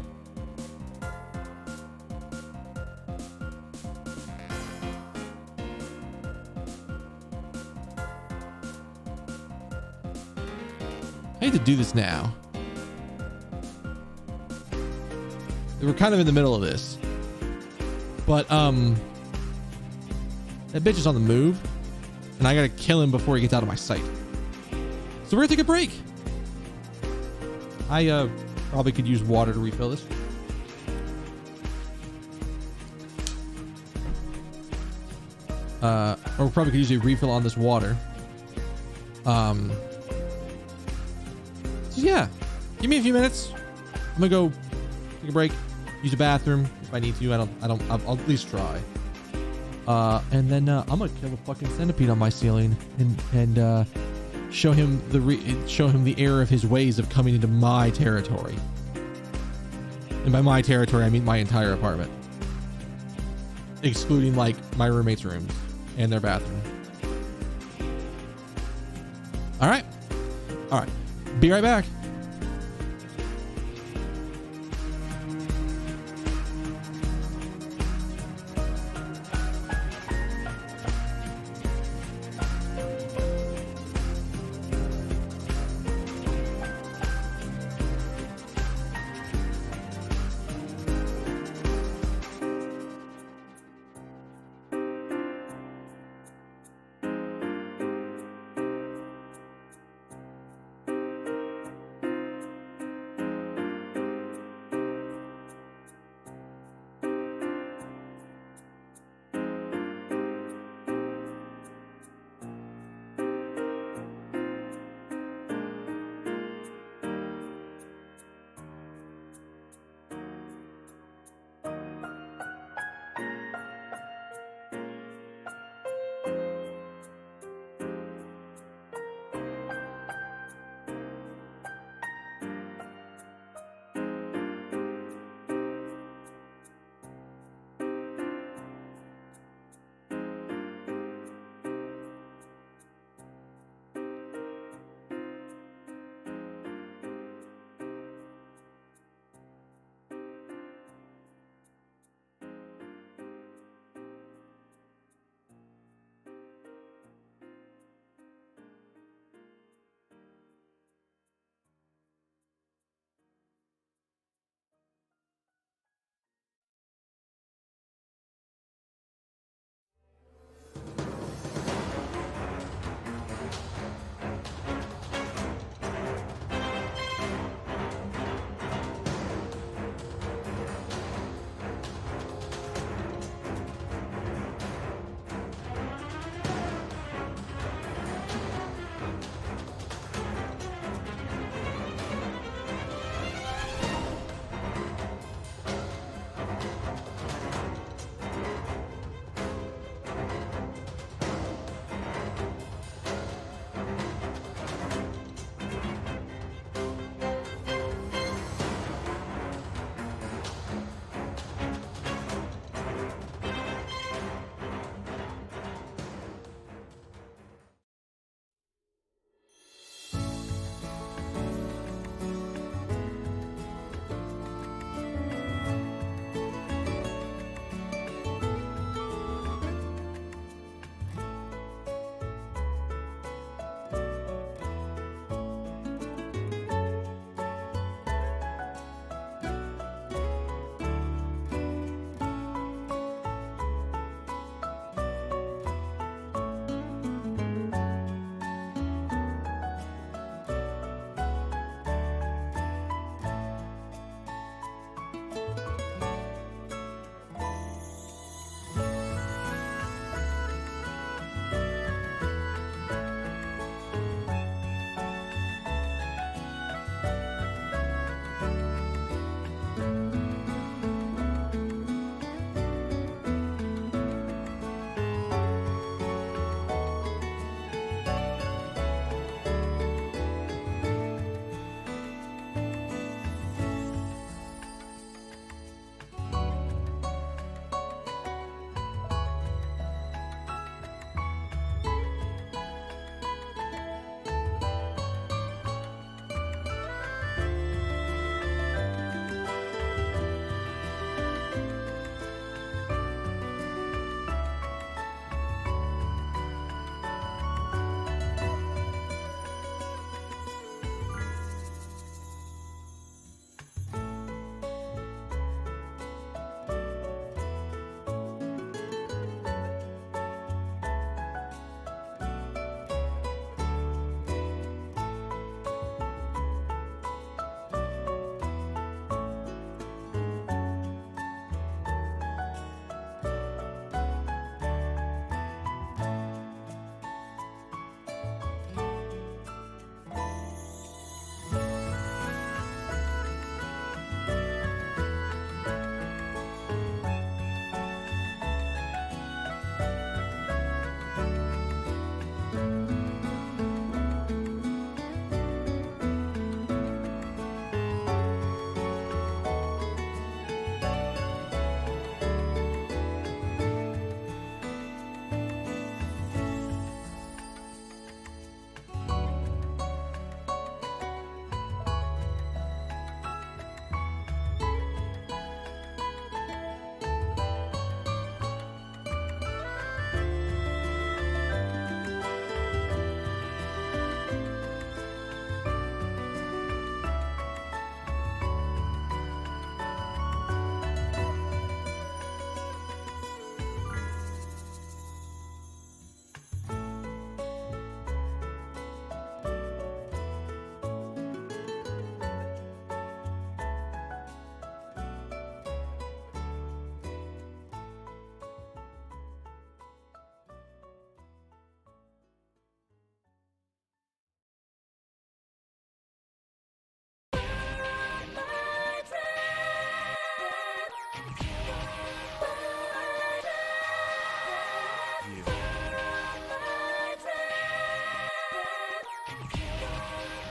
S5: I hate to do this now. We're kind of in the middle of this. But, that bitch is on the move. And I gotta kill him before he gets out of my sight. So we're gonna take a break. I, probably could use water to refill this. Or probably could use a refill on this water. So yeah, give me a few minutes. I'm gonna go take a break, use a bathroom if I need to. I'll at least try. And then I'm gonna kill a fucking centipede on my ceiling and show him the error of his ways of coming into my territory. And by my territory, I mean my entire apartment, excluding like my roommates' rooms and their bathroom. All right. Be right back.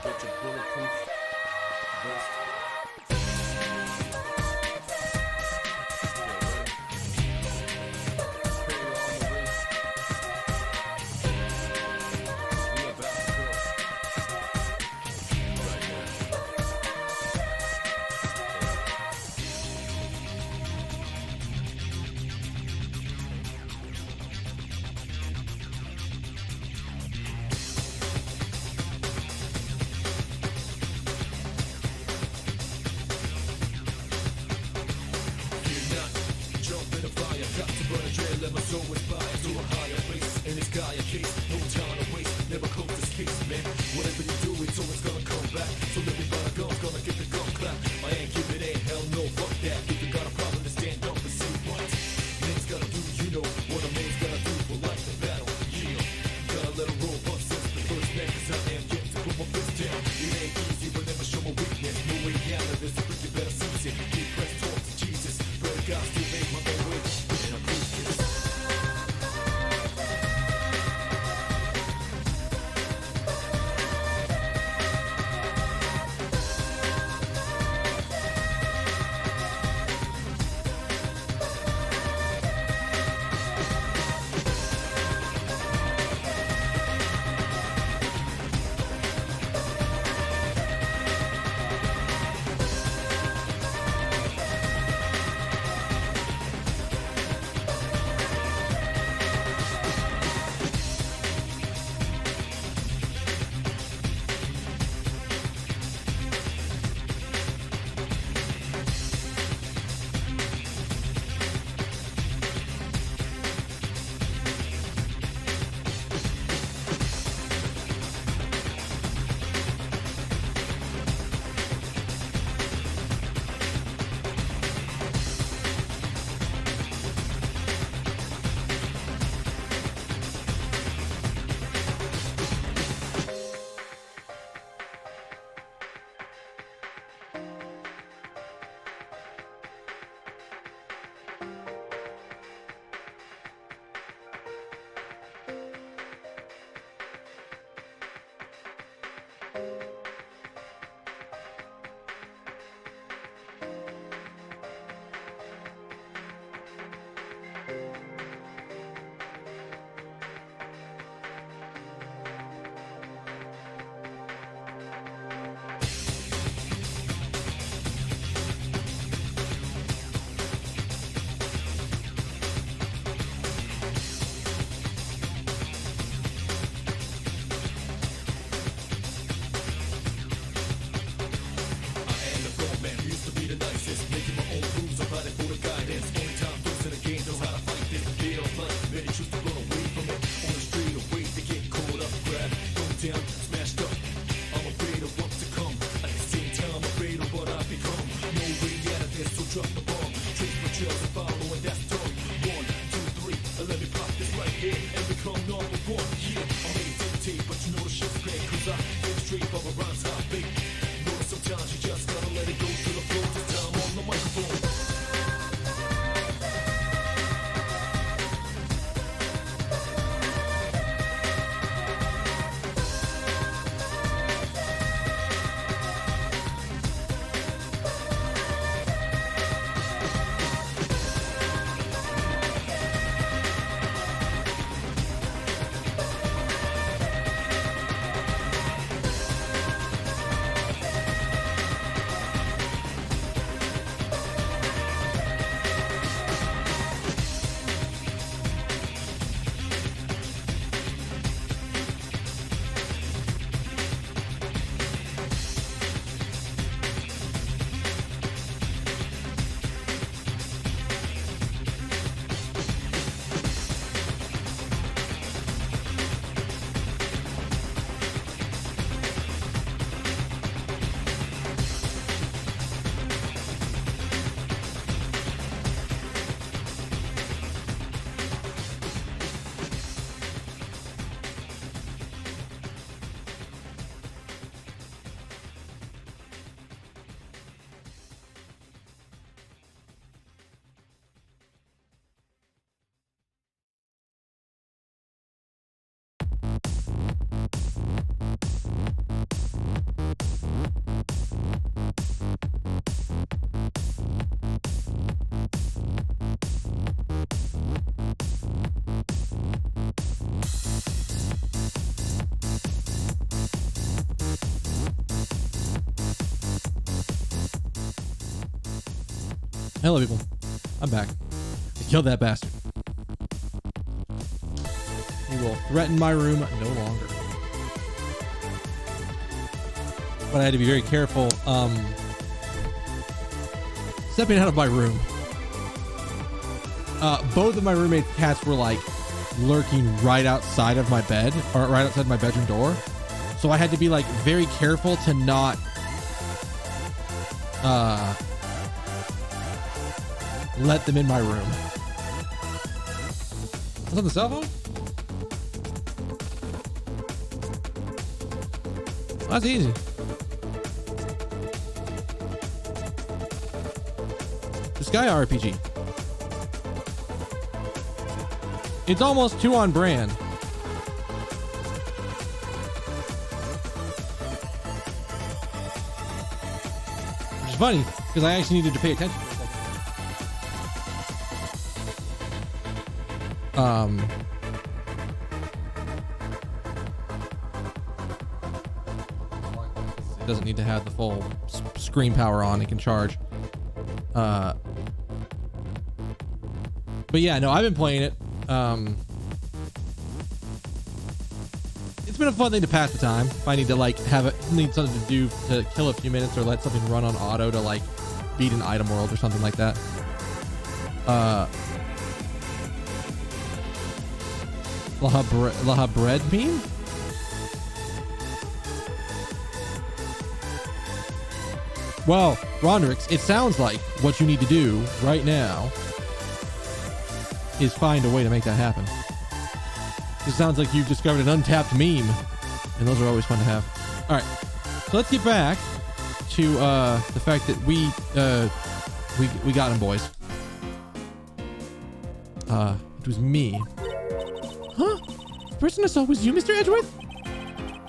S6: Get your bulletproof vest.
S5: Hello, people. I'm back. I killed that bastard. He will threaten my room no longer. But I had to be very careful stepping out of my room. Both of my roommates' cats were like lurking right outside of my bed, or right outside my bedroom door. So I had to be like very careful to not let them in my room. Was that the cell phone? That's easy. The Sky RPG. It's almost too on brand. Which is funny, because I actually needed to pay attention for a second. It doesn't need to have the full screen power on. It can charge. But yeah, no, I've been playing it. It's been a fun thing to pass the time. If I need to like need something to do to kill a few minutes or let something run on auto to like beat an item world or something like that. Laha bread meme? Well, Rondrix, it sounds like what you need to do right now is find a way to make that happen. It sounds like you've discovered an untapped meme, and those are always fun to have. All right, so let's get back to the fact that we got him, boys. It was me. Huh? The person I saw was you, Mr. Edgeworth?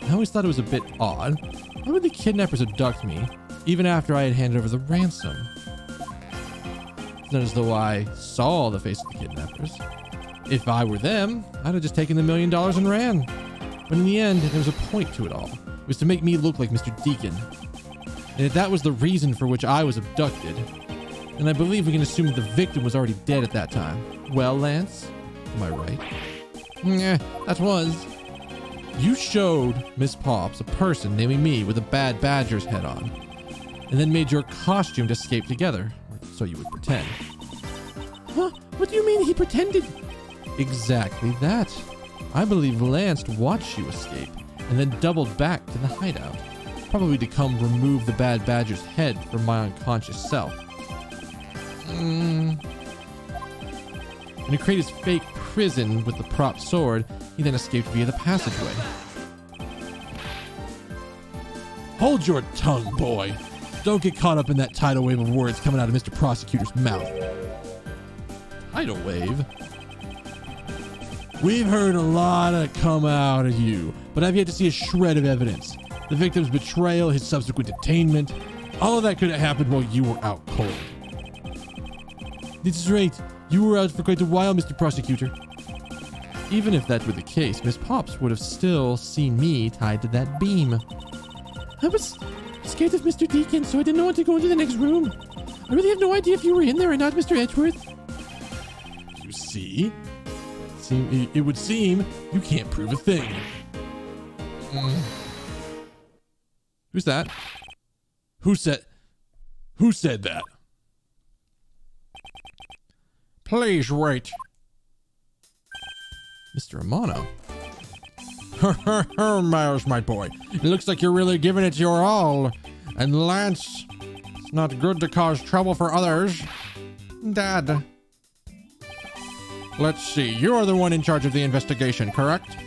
S5: I always thought it was a bit odd. Why would the kidnappers abduct me, even after I had handed over the ransom? It's not as though I saw the face of the kidnappers. If I were them, I'd have just taken the $1 million and ran. But in the end, there was a point to it all. It was to make me look like Mr. Deacon. And if that was the reason for which I was abducted, then I believe we can assume that the victim was already dead at that time. Well, Lance, am I right? Yeah, that was. You showed Miss Pops a person naming me with a bad badger's head on, and then made your costume to escape together, so you would pretend. Huh? What do you mean he pretended? Exactly that. I believe Lance watched you escape, and then doubled back to the hideout, probably to come remove the bad badger's head from my unconscious self. And to create his fake prison with the prop sword, he then escaped via the passageway. Hold your tongue, boy. Don't get caught up in that tidal wave of words coming out of Mr. Prosecutor's mouth. Tidal wave? We've heard a lot of come out of you, but I've yet to see a shred of evidence. The victim's betrayal, his subsequent detainment, all of that could have happened while you were out cold. This is right. You were out for quite a while, Mr. Prosecutor. Even if that were the case, Miss Pops would have still seen me tied to that beam. I was scared of Mr. Deacon, so I didn't want to go into the next room. I really have no idea if you were in there or not, Mr. Edgeworth. You see? It would seem you can't prove a thing. Who's that? Who said that? Please wait. Mr. Amano. Miles, my boy. It looks like you're really giving it your all. And Lance, it's not good to cause trouble for others. Dad. Let's see. You're the one in charge of the investigation, correct?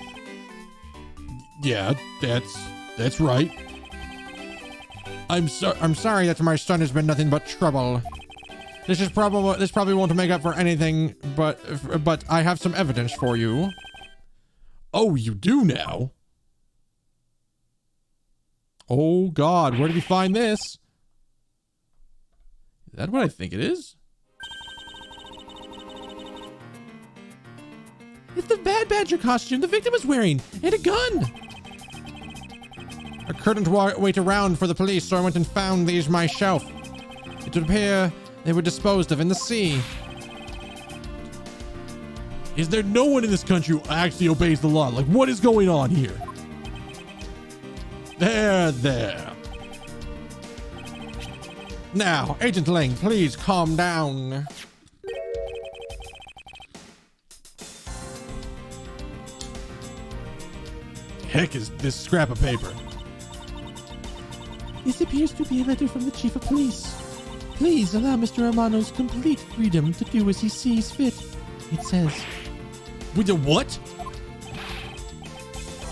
S5: Yeah, that's right. I'm sorry that my son has been nothing but trouble. This probably won't make up for anything, but I have some evidence for you. Oh, you do now? Oh God, where did he find this? Is that what I think it is? It's the Bad Badger costume the victim was wearing, and a gun. I couldn't wait around for the police, so I went and found these myself. It would appear They were disposed of in the sea. Is there no one in this country who actually obeys the law? Like, what is going on here? There. Now, Agent Lang, please calm down. Heck is this scrap of paper? This appears to be a letter from the Chief of Police. Please allow Mr. Romano's complete freedom to do as he sees fit. It says. With the what?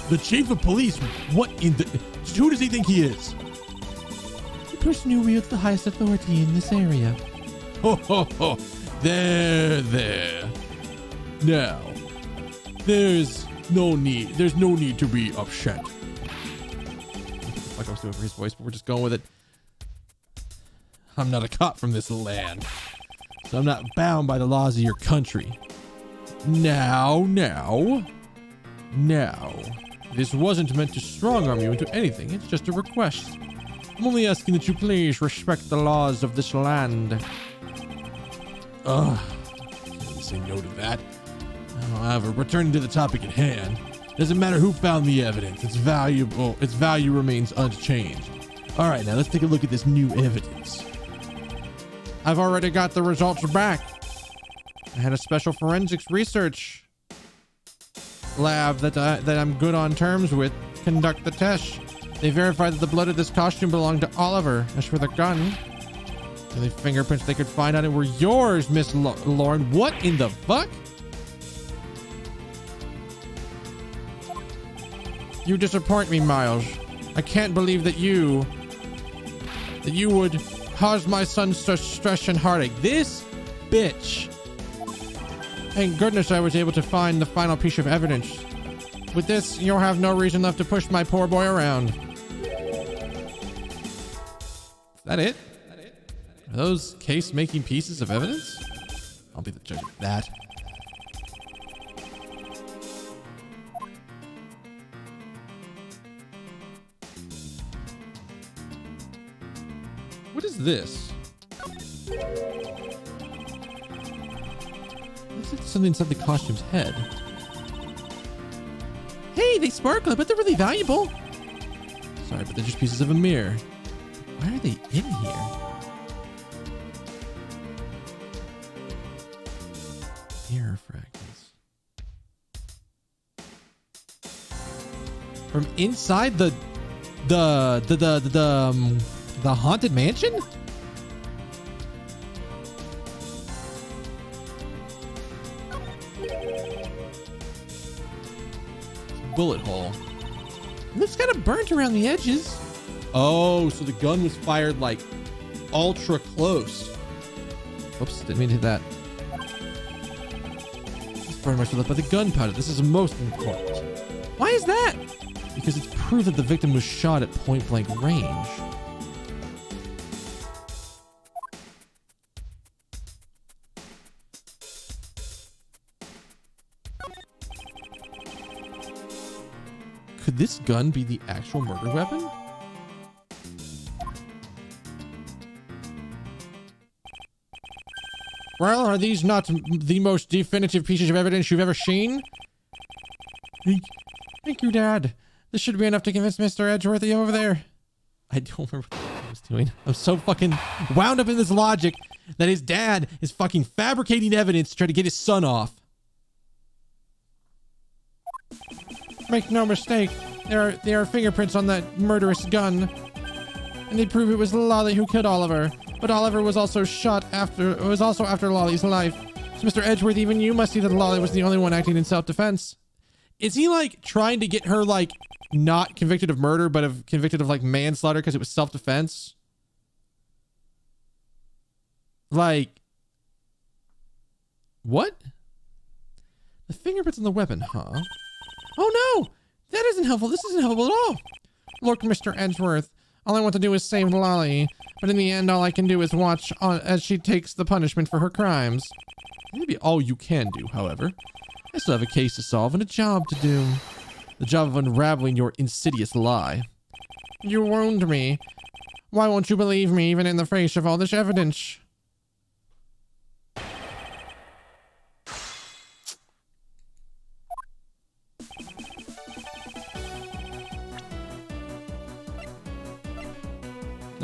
S5: The Chief of Police? What in the... Who does he think he is? The person who wields the highest authority in this area. Ho, ho, ho. There. Now, there's no need to be upset. Like I was doing for his voice, but we're just going with it. I'm not a cop from this land, so I'm not bound by the laws of your country. Now. This wasn't meant to strong-arm you into anything. It's just a request. I'm only asking that you please respect the laws of this land. Ugh. Can't say no to that. However, returning to the topic at hand, doesn't matter who found the evidence. Its value remains unchanged. All right, now let's take a look at this new evidence. I've already got the results back. I had a special forensics research lab that I'm good on terms with conduct the test. They verified that the blood of this costume belonged to Oliver. As for the gun, the only fingerprints they could find on it were yours, Miss Lauren. What in the fuck? You disappoint me, Miles. I can't believe that you would cause my son such stress and heartache. This bitch. Thank goodness I was able to find the final piece of evidence. With this, you'll have no reason left to push my poor boy around. Is that it? Are those case-making pieces of evidence? I'll be the judge of that. What is this? Looks like something inside the costume's head. Hey, they sparkle, but they're really valuable. Sorry, but they're just pieces of a mirror. Why are they in here? Mirror fragments. From inside the haunted mansion? Bullet hole. It looks kind of burnt around the edges. Oh, so the gun was fired like ultra close. Oops, didn't mean to hit that. Just burned myself up by the gunpowder. This is most important. Why is that? Because it's proof that the victim was shot at point blank range. Could this gun be the actual murder weapon? Well, are these not the most definitive pieces of evidence you've ever seen? Thank you, Dad. This should be enough to convince Mr. Edgeworthy over there. I don't remember what I was doing. I'm so fucking wound up in this logic that his dad is fucking fabricating evidence to try to get his son off. Make no mistake, there are fingerprints on that murderous gun, and they prove it was Lolly who killed Oliver. But Oliver was also after Lolly's life. So Mr. Edgeworth, even you must see that Lolly was the only one acting in self-defense. Is he like trying to get her like not convicted of murder, but convicted of like manslaughter because it was self-defense? Like, what? The fingerprints on the weapon, huh? Oh no! That isn't helpful. This isn't helpful at all. Look, Mr. Edgeworth, all I want to do is save Lolly, but in the end, all I can do is watch as she takes the punishment for her crimes. Maybe all you can do, however. I still have a case to solve and a job to do. The job of unraveling your insidious lie. You wound me. Why won't you believe me even in the face of all this evidence?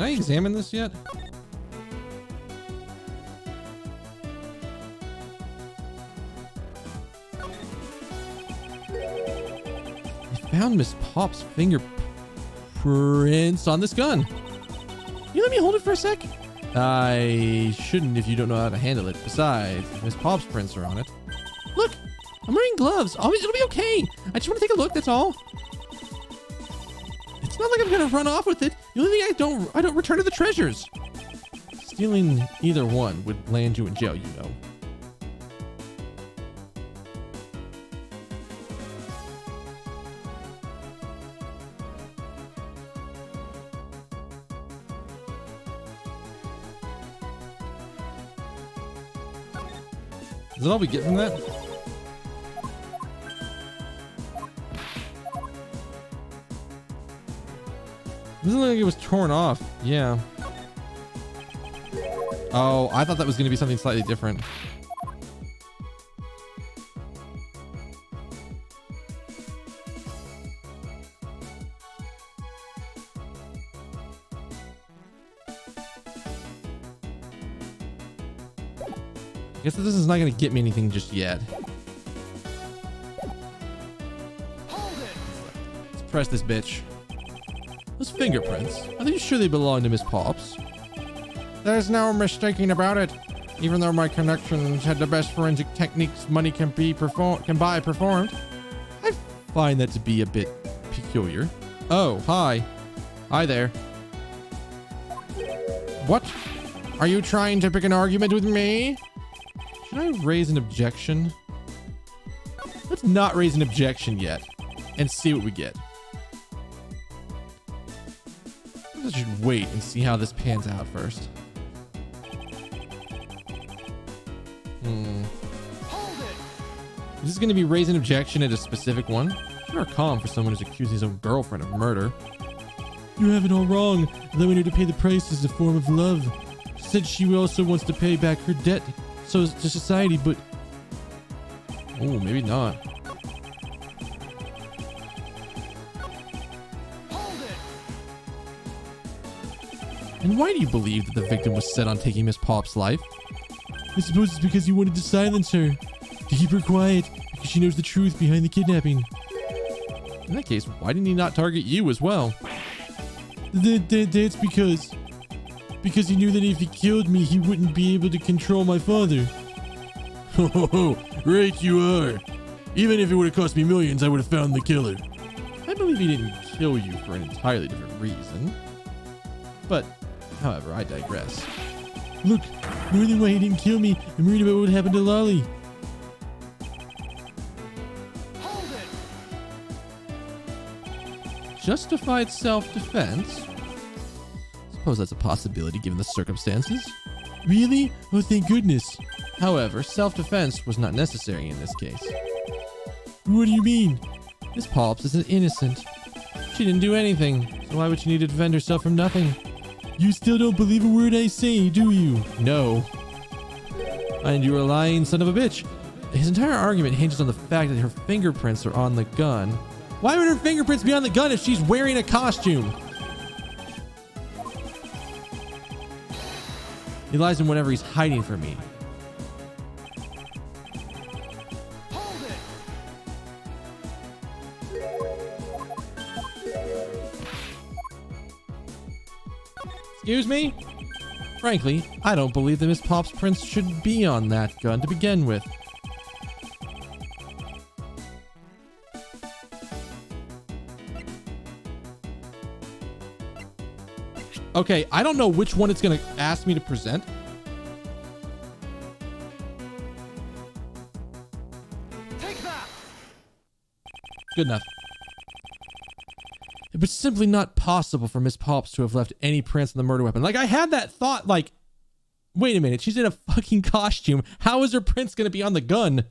S5: Can I examine this yet? I found Miss Pop's fingerprints on this gun. You let me hold it for a sec? I shouldn't if you don't know how to handle it. Besides, Miss Pop's prints are on it. Look, I'm wearing gloves. It'll be okay. I just want to take a look, that's all. It's not like I'm gonna run off with it. The only thing I don't return to the treasures. Stealing either one would land you in jail, you know. Is that all we get from that? Doesn't look like it was torn off. Yeah. Oh, I thought that was going to be something slightly different. I guess this is not going to get me anything just yet. Let's press this bitch. Those fingerprints. Are you sure they belong to Miss Pops? There's no mistaking about it. Even though my connections had the best forensic techniques money can buy performed, I find that to be a bit peculiar. Oh, hi. Hi there. What? Are you trying to pick an argument with me? Should I raise an objection? Let's not raise an objection yet and see what we get. I should wait and see how this pans out first. Is this going to be raise an objection at a specific one? Sure, calm for someone who's accusing his own girlfriend of murder. You have it all wrong. Allowing her to pay the price is a form of love. She said she also wants to pay back her debt to society, but... Oh, maybe not. And why do you believe that the victim was set on taking Miss Pop's life? I suppose it's because he wanted to silence her. To keep her quiet, because she knows the truth behind the kidnapping. In that case, why didn't he not target you as well? That's because he knew that if he killed me, he wouldn't be able to control my father. Oh, right you are. Even if it would have cost me millions, I would have found the killer. I believe he didn't kill you for an entirely different reason. But, however, I digress. Look, more than why he didn't kill me, I'm worried about what happened to Lolly. Justified self-defense? Suppose that's a possibility given the circumstances. Really? Oh, thank goodness. However, self-defense was not necessary in this case. What do you mean? Miss Pops is innocent. She didn't do anything, so why would she need to defend herself from nothing? You still don't believe a word I say, do you? No. And you're a lying son of a bitch. His entire argument hinges on the fact that her fingerprints are on the gun. Why would her fingerprints be on the gun if she's wearing a costume? He lies in whatever he's hiding from me. Excuse me? Frankly, I don't believe that Miss Pop's prints should be on that gun to begin with. Okay, I don't know which one it's going to ask me to present.
S2: Take that!
S5: Good enough. It was simply not possible for Miss Pops to have left any prints on the murder weapon. Like, I had that thought, like, wait a minute, she's in a fucking costume. How is her prints going to be on the gun?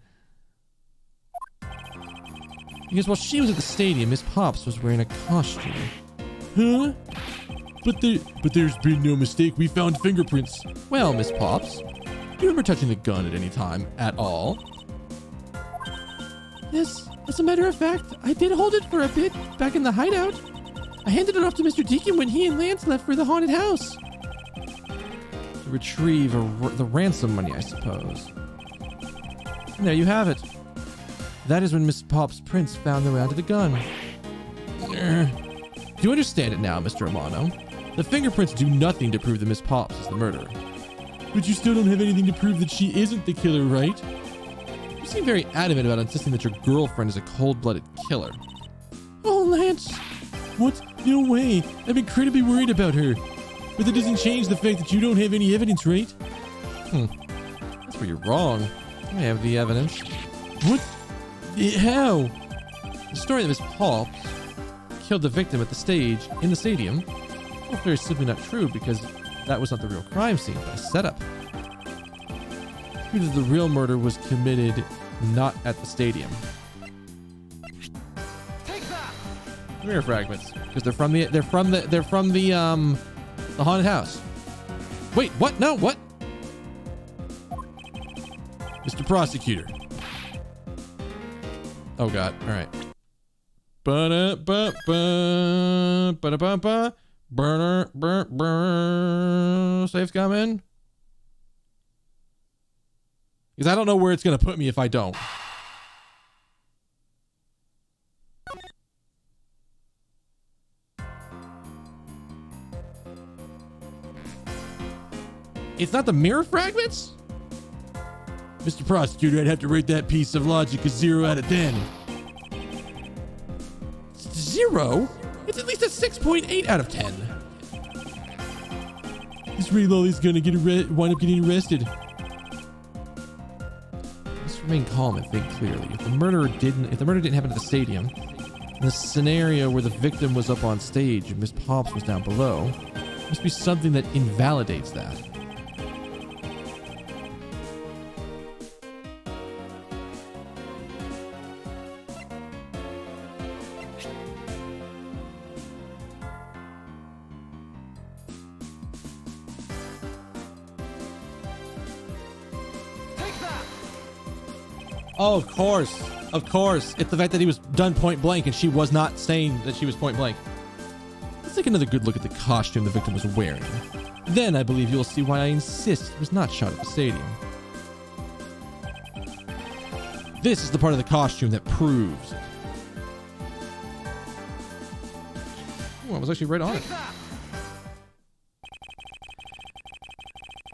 S5: Because while she was at the stadium, Miss Pops was wearing a costume. Huh? But there's been no mistake. We found fingerprints. Well, Miss Pops, do you remember touching the gun at any time at all? Yes, as a matter of fact, I did hold it for a bit back in the hideout. I handed it off to Mr. Deacon when he and Lance left for the haunted house. To retrieve the ransom money, I suppose. And there you have it. That is when Miss Pop's prints found their way onto the gun. Do you understand it now, Mr. Amano? The fingerprints do nothing to prove that Miss Pops is the murderer. But you still don't have anything to prove that she isn't the killer, right? You seem very adamant about insisting that your girlfriend is a cold-blooded killer. Oh, Lance! What? No way! I'm incredibly worried about her. But that doesn't change the fact that you don't have any evidence, right? That's where you're wrong. I have the evidence. What? How? The story that Miss Pops killed the victim at the stage in the stadium. Well, very simply not true because that was not the real crime scene, but a setup. Because the real murder was committed not at the stadium.
S2: Take that!
S5: Mirror fragments, because they're from the haunted house. Wait, what? No, what? Mr. Prosecutor. Oh God! All right. Ba-da-ba-ba, burner, burn. Safe comment. Because I don't know where it's gonna put me if I don't. It's not the mirror fragments? Mr. Prosecutor, I'd have to rate that piece of logic a 0 out of 10. 0? It's at least a 6.8 out of 10. This Ray Lolly's gonna wind up getting arrested. Let's remain calm and think clearly. If the murder didn't happen at the stadium, in the scenario where the victim was up on stage and Miss Pops was down below, there must be something that invalidates that. Oh, of course. Of course. It's the fact that he was done point blank and she was not saying that she was point blank. Let's take another good look at the costume the victim was wearing. Then I believe you'll see why I insist it was not shot at the stadium. This is the part of the costume that proves it. Oh, I was actually right on it.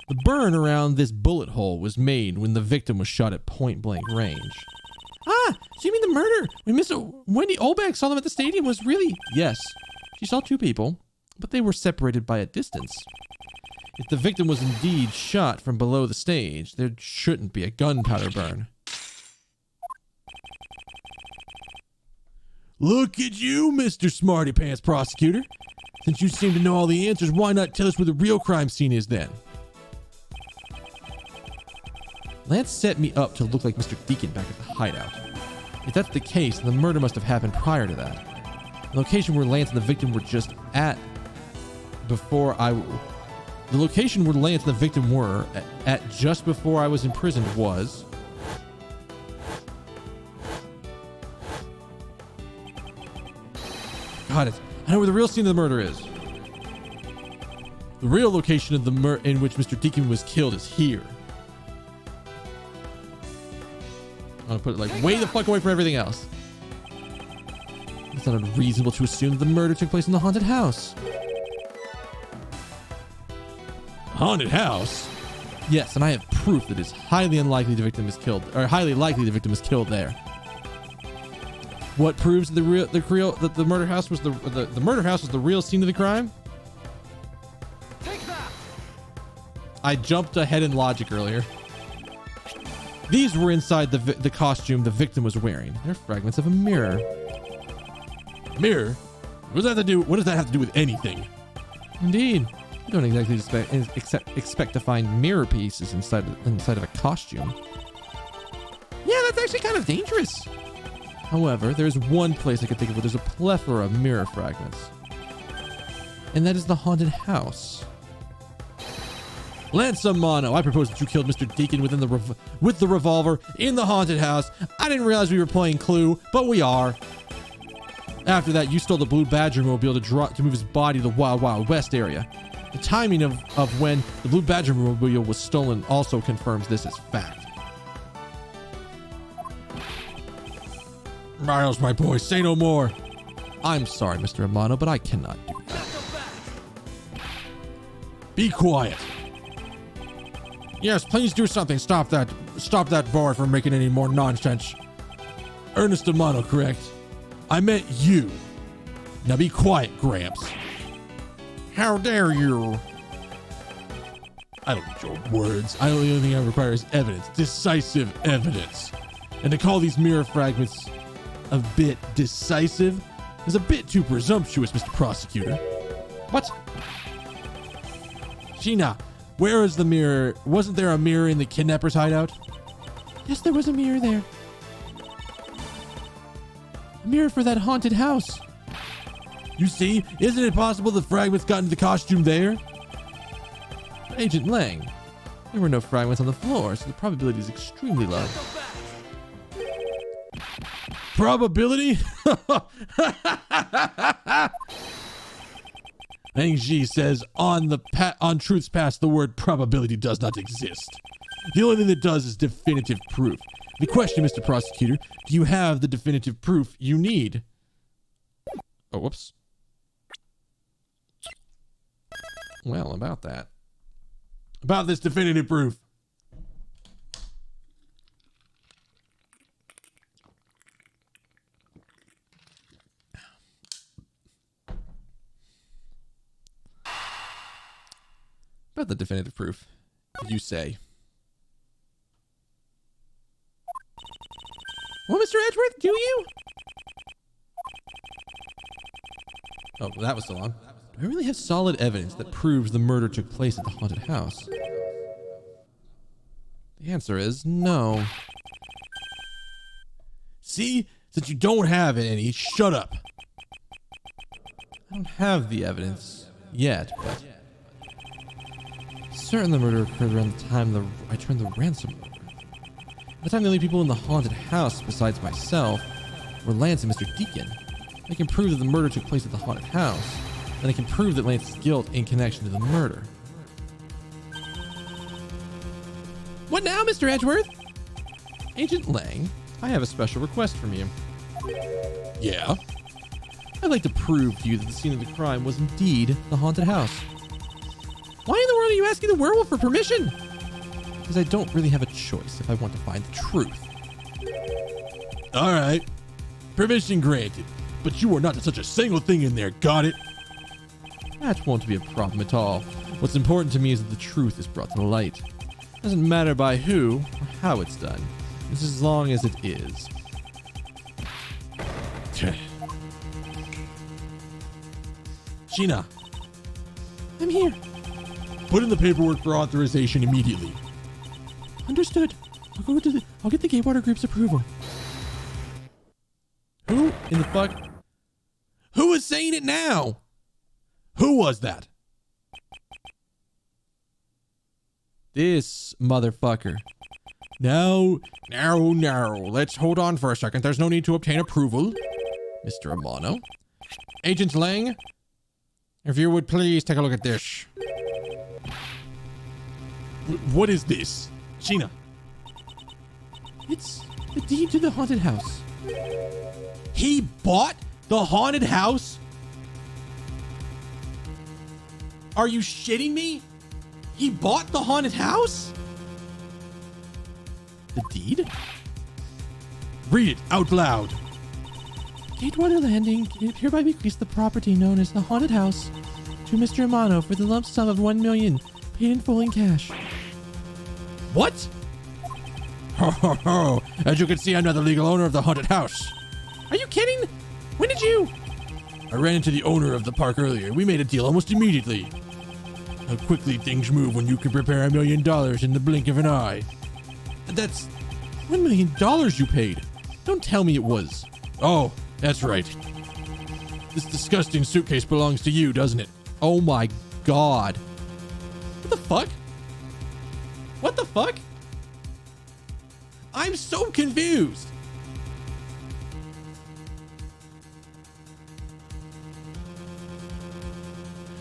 S5: The burn around this bullet hole was made when the victim was shot at point blank range. Ah, so you mean the murder when Miss Wendy Olbeck saw them at the stadium was really... Yes, she saw two people, but they were separated by a distance. If the victim was indeed shot from below the stage, there shouldn't be a gunpowder burn. Look at you, Mr. Smarty Pants Prosecutor. Since you seem to know all the answers, why not tell us where the real crime scene is then? Lance set me up to look like Mr. Deacon back at the hideout. If that's the case, then the murder must have happened prior to that. The location where Lance and the victim were just at before I... The location where Lance and the victim were at just before I was imprisoned was... Got it. I know where the real scene of the murder is. The real location of the murder in which Mr. Deacon was killed is here. I'm gonna put it like way the fuck away from everything else. It's not unreasonable to assume that the murder took place in the haunted house. Haunted house? Yes, and I have proof that it's highly unlikely the victim is killed, or highly likely the victim is killed there. What proves that the murder house was the murder house was the real scene of the crime?
S2: Take that!
S5: I jumped ahead in logic earlier. These were inside the costume the victim was wearing. They're fragments of a mirror. Mirror? What does that have to do with anything? Indeed. You don't exactly expect to find mirror pieces inside of a costume. Yeah, that's actually kind of dangerous. However, there's one place I can think of where there's a plethora of mirror fragments. And that is the haunted house. Lance Amano, I propose that you killed Mr. Deacon with the revolver in the haunted house. I didn't realize we were playing Clue, but we are. After that, you stole the Blue Badger mobile to move his body to the Wild Wild West area. The timing of when the Blue Badger mobile was stolen also confirms this as fact. Miles, my boy, say no more. I'm sorry, Mr. Amano, but I cannot do that. Be quiet. Yes, please do something. Stop that boy from making any more nonsense. Ernest Amano, correct? I meant you. Now be quiet, Gramps. How dare you? I don't need your words. The only thing I require is evidence. Decisive evidence. And to call these mirror fragments a bit decisive is a bit too presumptuous, Mr. Prosecutor. What? Sheena, where is the mirror? Wasn't there a mirror in the kidnapper's hideout? Yes, there was a mirror there. A mirror for that haunted house. You see, isn't it possible the fragments got into the costume there? Agent Lang, there were no fragments on the floor, so the probability is extremely low. Probability? Ang Ji says on Truth's Past the word probability does not exist. The only thing that does is definitive proof. The question, Mr. Prosecutor, do you have the definitive proof you need? Oh, whoops. Well, about that. About this definitive proof. About the definitive proof, you say. Well, Mr. Edgeworth, do you? Oh, that was so long. Do I really have solid evidence that proves the murder took place at the haunted house? The answer is no. See? Since you don't have any, shut up. I don't have the evidence yet, but certain the murder occurred around the time I turned the ransom over. At the time, the only people in the haunted house, besides myself, were Lance and Mr. Deacon. I can prove that the murder took place at the haunted house, and I can prove that Lance's guilt in connection to the murder. What now, Mr. Edgeworth? Agent Lang, I have a special request from you. Yeah? I'd like to prove to you that the scene of the crime was indeed the haunted house. Why in the world are you asking the werewolf for permission? Because I don't really have a choice if I want to find the truth. All right. Permission granted. But you are not to touch a single thing in there, got it? That won't be a problem at all. What's important to me is that the truth is brought to the light. It doesn't matter by who or how it's done. Just as long as it is. Sheena. I'm here. Put in the paperwork for authorization immediately. Understood. I'll get the Gatewater Group's approval. Who in the fuck? Who is saying it now? Who was that? This motherfucker. No. Let's hold on for a second. There's no need to obtain approval. Mr. Amano. Agent Lang, if you would please take a look at this. What is this? Sheena. It's the deed to the haunted house. He bought the haunted house? Are you shitting me? He bought the haunted house? The deed? Read it out loud. Gatewater Landing hereby bequeaths the property known as the haunted house to Mr. Amano for the lump sum of $1 million, paid in full in cash. What? Ho ho ho! As you can see, I'm not the legal owner of the haunted house. Are you kidding? When did you? I ran into the owner of the park earlier. We made a deal almost immediately. How quickly things move when you can prepare $1 million in the blink of an eye. That's $1 million you paid. Don't tell me it was. Oh, that's right. This disgusting suitcase belongs to you, doesn't it? Oh my god. What the fuck? What the fuck? I'm so confused.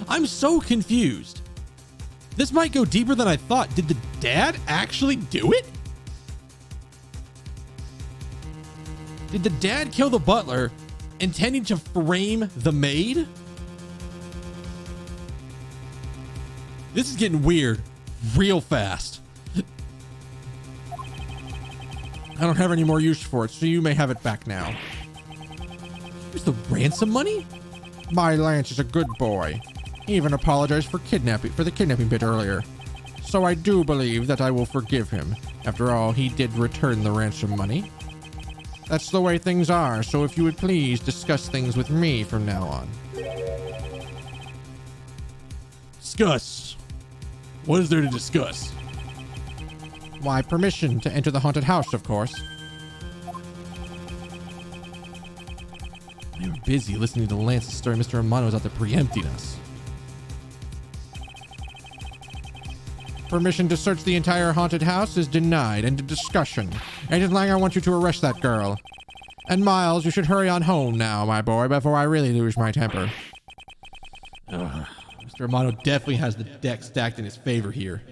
S5: I'm so confused. This might go deeper than I thought. Did the dad actually do it? Did the dad kill the butler intending to frame the maid? This is getting weird real fast. I don't have any more use for it, so you may have it back now. Here's the ransom money? My Lance is a good boy. He even apologized for the kidnapping bit earlier. So I do believe that I will forgive him. After all, he did return the ransom money. That's the way things are, so if you would please discuss things with me from now on. Discuss. What is there to discuss? Why, permission to enter the haunted house, of course. We were busy listening to Lance's story. Mr. Romano was out there preempting us. Permission to search the entire haunted house is denied. End of discussion. Agent Lang, I want you to arrest that girl. And Miles, you should hurry on home now, my boy, before I really lose my temper. Ugh. Mr. Romano definitely has the deck stacked in his favor here.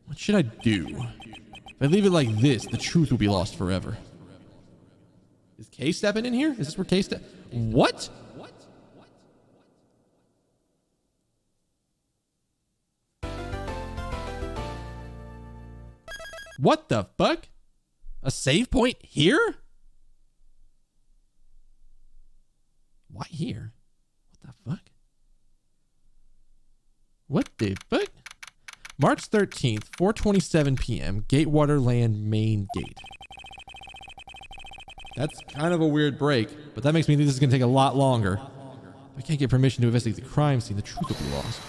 S5: What should I do? If I leave it like this, the truth will be lost forever. Is Kay stepping in here? Is this where Kay step? What? What the fuck? A save point here? Why here? What the fuck? What the fuck? March 13th, 4:27 p.m. Gatewater Land main gate. That's kind of a weird break, but that makes me think this is going to take a lot longer. If I can't get permission to investigate the crime scene, the truth will be lost.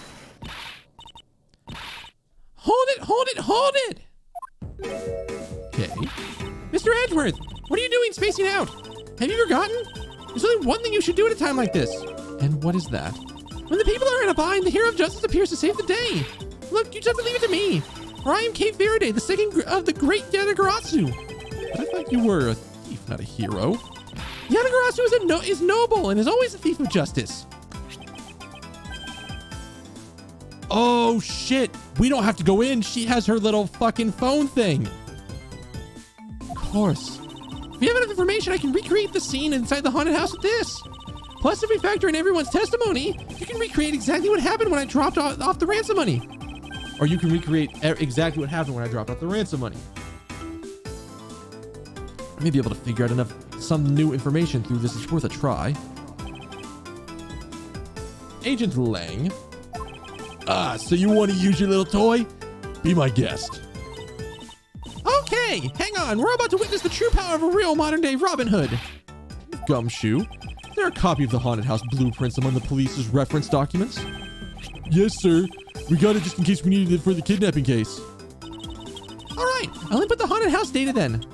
S5: Hold it, hold it, hold it! Okay. Mr. Edgeworth, what are you doing spacing out? Have you forgotten? There's only one thing you should do at a time like this. And what is that? When the people are in a bind, the hero of justice appears to save the day. Look, you just have to leave it to me. For I am Kate Faraday, the second of the great Yanagarasu. But I thought you were a thief, not a hero. Yanagarasu is noble and is always a thief of justice. Oh, shit. We don't have to go in. She has her little fucking phone thing. Of course. If you have enough information, I can recreate the scene inside the haunted house with this. Plus, if we factor in everyone's testimony, you can recreate exactly what happened when I dropped off the ransom money. Or you can recreate exactly what happened when I dropped off the ransom money. I may be able to figure out some new information through this. It's worth a try. Agent Lang. Ah, so you want to use your little toy? Be my guest. Okay, hang on. We're about to witness the true power of a real modern-day Robin Hood. Gumshoe, is there a copy of the haunted house blueprints among the police's reference documents? Yes, sir. We got it just in case we needed it for the kidnapping case. All right, I'll input the haunted house data then.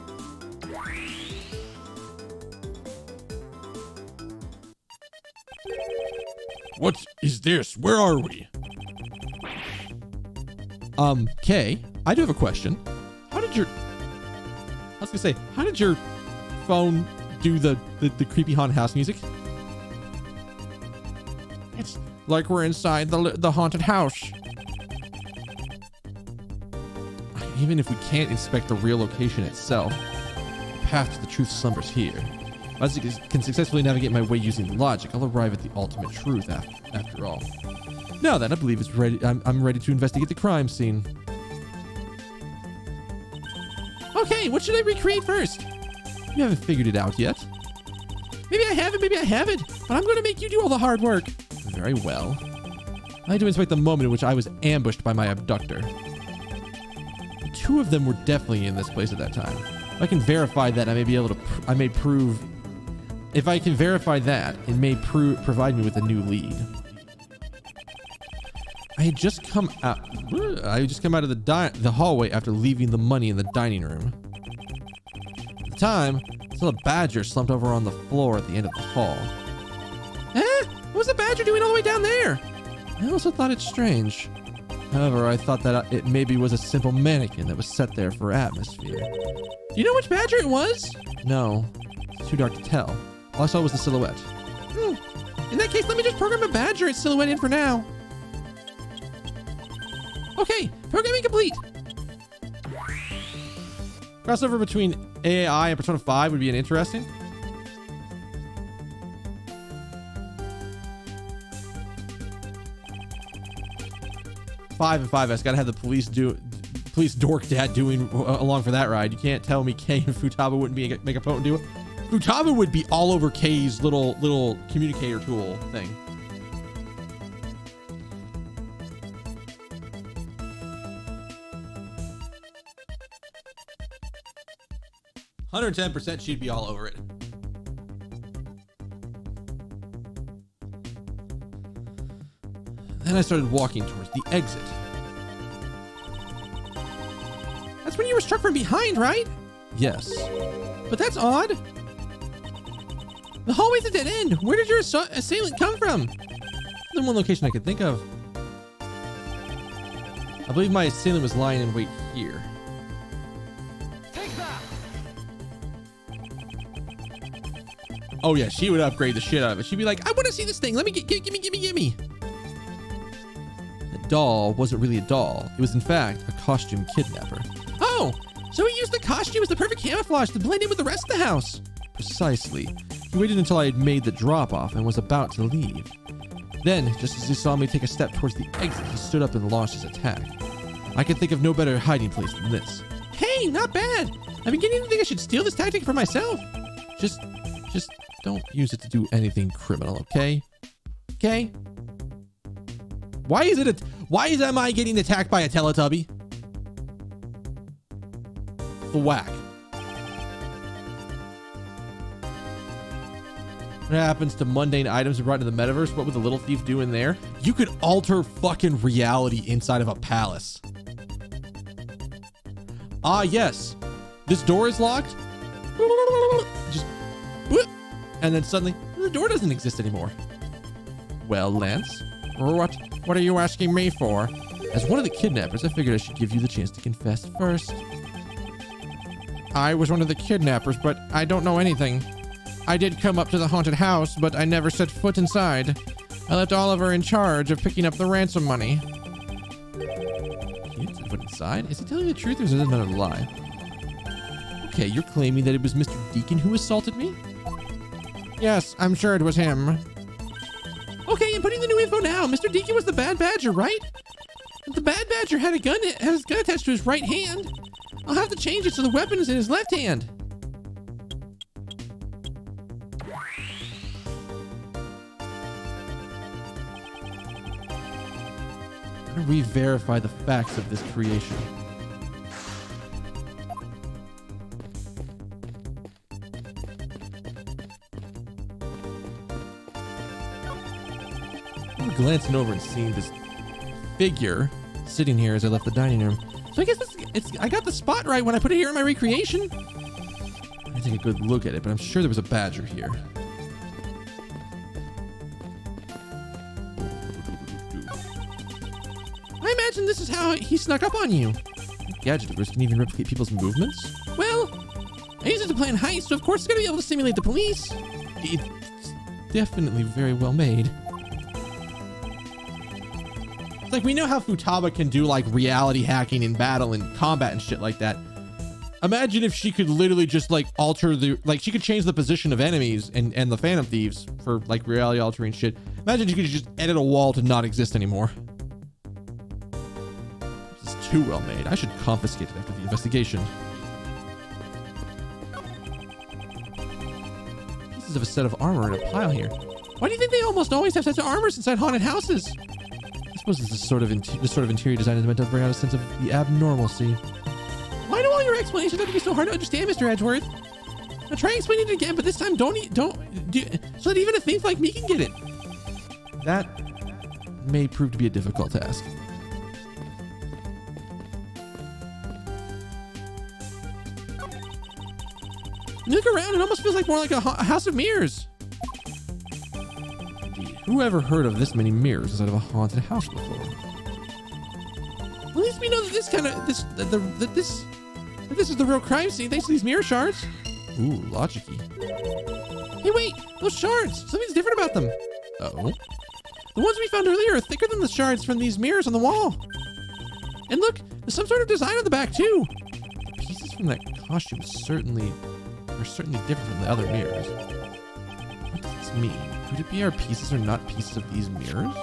S5: What is this? Where are we? Kay, I do have a question. How did your phone do the creepy haunted house music? It's like we're inside the haunted house. Even if we can't inspect the real location itself, the path to the truth slumbers here. As I can successfully navigate my way using logic, I'll arrive at the ultimate truth after all. Now then, I believe it's ready. I'm ready to investigate the crime scene. Okay, what should I recreate first? You haven't figured it out yet. Maybe I haven't, but I'm going to make you do all the hard work. Very well. I had to inspect the moment in which I was ambushed by my abductor. The two of them were definitely in this place at that time. If I can verify that, if I can verify that, it may provide me with a new lead. I had just come out of the hallway after leaving the money in the dining room. At the time, I saw a badger slumped over on the floor at the end of the hall. What was the badger doing all the way down there? I also thought it strange. However, I thought that it maybe was a simple mannequin that was set there for atmosphere. Do you know which badger it was? No, it's too dark to tell. All I saw was the silhouette. In that case, let me just program a badger and silhouette in for now. Okay, programming complete. Crossover between AI and Persona 5 would be an interesting. Five and 5S gotta have the police dork dad doing along for that ride. You can't tell me Kay and Futaba wouldn't make a potent duo. Futaba would be all over Kay's little communicator tool thing. %, she'd be all over it. Then I started walking towards the exit. That's when you were struck from behind, right? Yes. But that's odd. The hallway's a dead end. Where did your assailant come from? There's one location I could think of. I believe my assailant was lying in wait here.
S2: Take that!
S5: Oh yeah, she would upgrade the shit out of it. She'd be like, I want to see this thing. Let me gimme. The doll wasn't really a doll. It was in fact a costume kidnapper. Oh, so he used the costume as the perfect camouflage to blend in with the rest of the house. Precisely. He waited until I had made the drop off and was about to leave. Then, just as he saw me take a step towards the exit, he stood up and launched his attack. I could think of no better hiding place than this. Hey, not bad. I'm beginning to think I should steal this tactic for myself. Just don't use it to do anything criminal, okay? Okay? Why am I getting attacked by a Teletubby? Whack. What happens to mundane items brought into the metaverse? What would the little thief do in there? You could alter fucking reality inside of a palace. Ah, yes. This door is locked. Just whoop, and then suddenly the door doesn't exist anymore. Well, Lance, what are you asking me for? As one of the kidnappers, I figured I should give you the chance to confess first. I was one of the kidnappers, but I don't know anything. I did come up to the haunted house, but I never set foot inside. I left Oliver in charge of picking up the ransom money. You didn't set foot inside? Is he telling the truth or is it another lie? Okay, you're claiming that it was Mr. Deacon who assaulted me? Yes, I'm sure it was him. Okay, I'm putting the new info now. Mr. Deacon was the bad badger, right? The bad badger had his gun attached to his right hand. I'll have to change it so the weapon is in his left hand. Re-verify the facts of this creation. I'm glancing over and seeing this figure sitting here as I left the dining room. So I guess I got the spot right when I put it here in my recreation. I take a good look at it, but I'm sure there was a badger here. I imagine this is how he snuck up on you. Gadget device can even replicate people's movements? Well, I use it to plan heists, so of course it's gonna be able to simulate the police. It's definitely very well made. It's like we know how Futaba can do like reality hacking in battle and combat and shit like that. Imagine if she could literally just like alter she could change the position of enemies and the Phantom Thieves for like reality altering shit. Imagine you could just edit a wall to not exist anymore. This is too well made. I should confiscate it after the investigation. Pieces of a set of armor in a pile here. Why do you think they almost always have sets of armors inside haunted houses? I suppose this sort of interior design is meant to bring out a sense of the abnormalcy. Why do all your explanations have to be so hard to understand, Mr. Edgeworth? I'll try explaining it again, but this time don't so that even a thief like me can get it. That may prove to be a difficult task. You look around, it almost feels like more like a house of mirrors. Who ever heard of this many mirrors inside of a haunted house before? At least we know that this is the real crime scene thanks to these mirror shards. Ooh, logic-y. Hey, wait, those shards. Something's different about them. Oh? The ones we found earlier are thicker than the shards from these mirrors on the wall. And look, there's some sort of design on the back too. The pieces from that costume are certainly different from the other mirrors. What does this mean? Could it be our pieces are not pieces of these mirrors?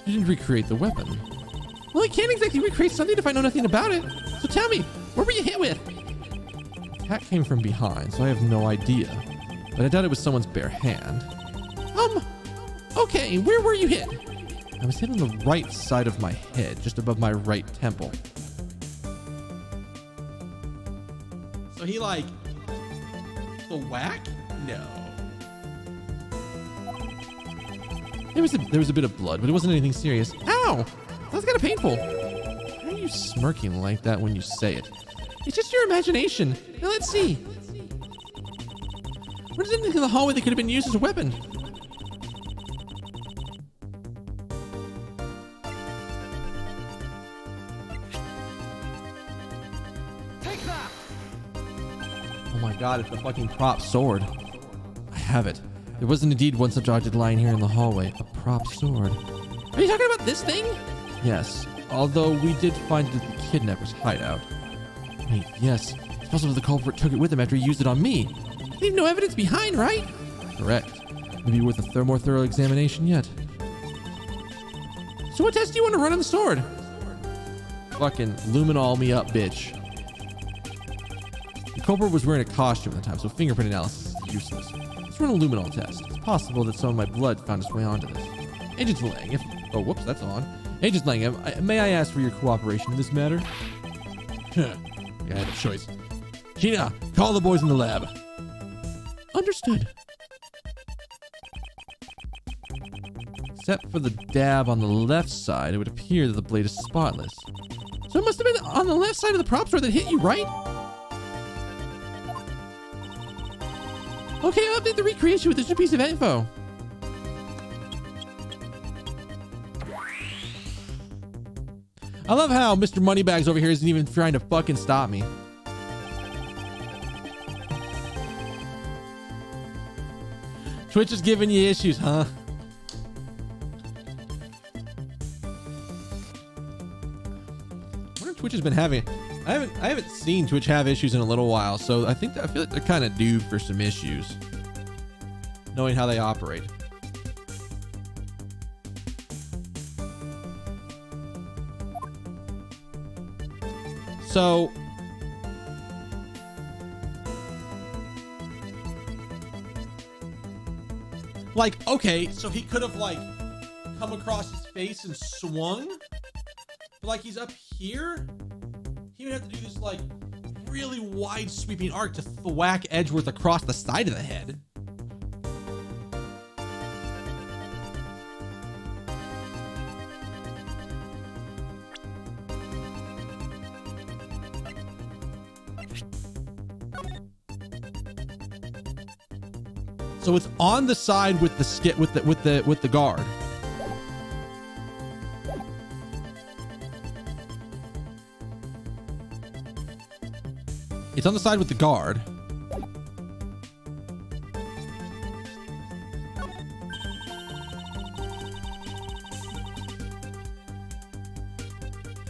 S5: You didn't recreate the weapon. Well, I can't exactly recreate something if I know nothing about it. So tell me, what were you hit with? The attack came from behind, so I have no idea. But I doubt it was someone's bare hand. Okay, where were you hit? I was hit on the right side of my head, just above my right temple. So he like, the whack? No. There was a bit of blood, but it wasn't anything serious. Ow! That's kind of painful. Why are you smirking like that when you say it? It's just your imagination. Now let's see. What is anything in the hallway that could have been used as a weapon?
S2: Take that!
S5: Oh my god, it's the fucking prop sword. I have it. There was indeed one such object lying here in the hallway. A prop sword. Are you talking about this thing? Yes, although we did find it at the kidnapper's hideout. Wait, yes. It's possible the culprit took it with him after he used it on me. Leave no evidence behind, right? Correct. Maybe worth a more thorough examination yet. So what test do you want to run on the sword? Fucking luminol me up, bitch. The culprit was wearing a costume at the time, so fingerprint analysis is useless. Let's run a luminol test. It's possible that some of my blood found its way onto this. Agent Lang, oh, whoops, that's on. Agent Lang, may I ask for your cooperation in this matter? I had a choice. Gina, call the boys in the lab. Understood. Except for the dab on the left side, it would appear that the blade is spotless. So it must have been on the left side of the prop sword that hit you, right? Okay, I'll update the recreation with this new piece of info. I love how Mr. Moneybags over here isn't even trying to fucking stop me. Twitch is giving you issues, huh? I wonder if Twitch has been having. I haven't seen Twitch have issues in a little while, so I feel like they're kind of due for some issues, knowing how they operate. So like, okay, so he could have like come across his face and swung, but like he's up here, he would have to do this like really wide sweeping arc to thwack Edgeworth across the side of the head. So it's on the side with the skit with the guard. It's on the side with the guard.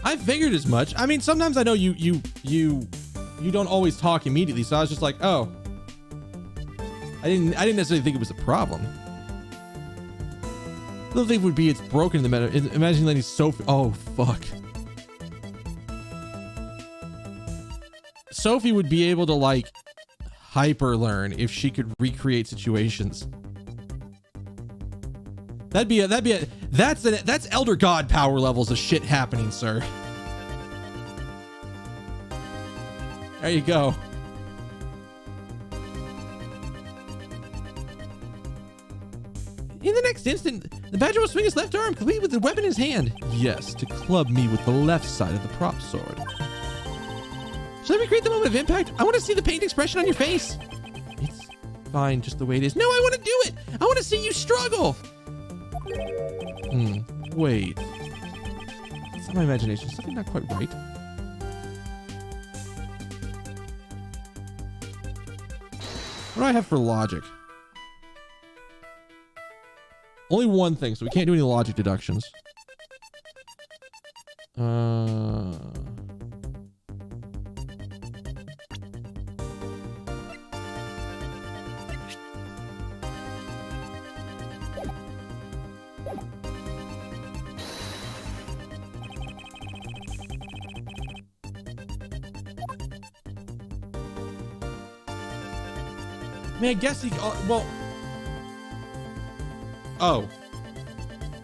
S5: I figured as much. I mean, sometimes I know you don't always talk immediately, so I was just like, oh. I didn't necessarily think it was a problem. The other thing would be it's broken in the matter. Imagine letting Sophie. Oh fuck. Sophie would be able to like hyper learn if she could recreate situations. That's Elder God power levels of shit happening, sir. There you go. In the next instant, the badger will swing his left arm, complete with the weapon in his hand. Yes, to club me with the left side of the prop sword. Shall I recreate the moment of impact? I want to see the pained expression on your face. It's fine just the way it is. No, I want to do it. I want to see you struggle. Wait. It's not my imagination. Is something not quite right? What do I have for logic? Only one thing, so we can't do any logic deductions. I mean, I guess he. Well. Oh.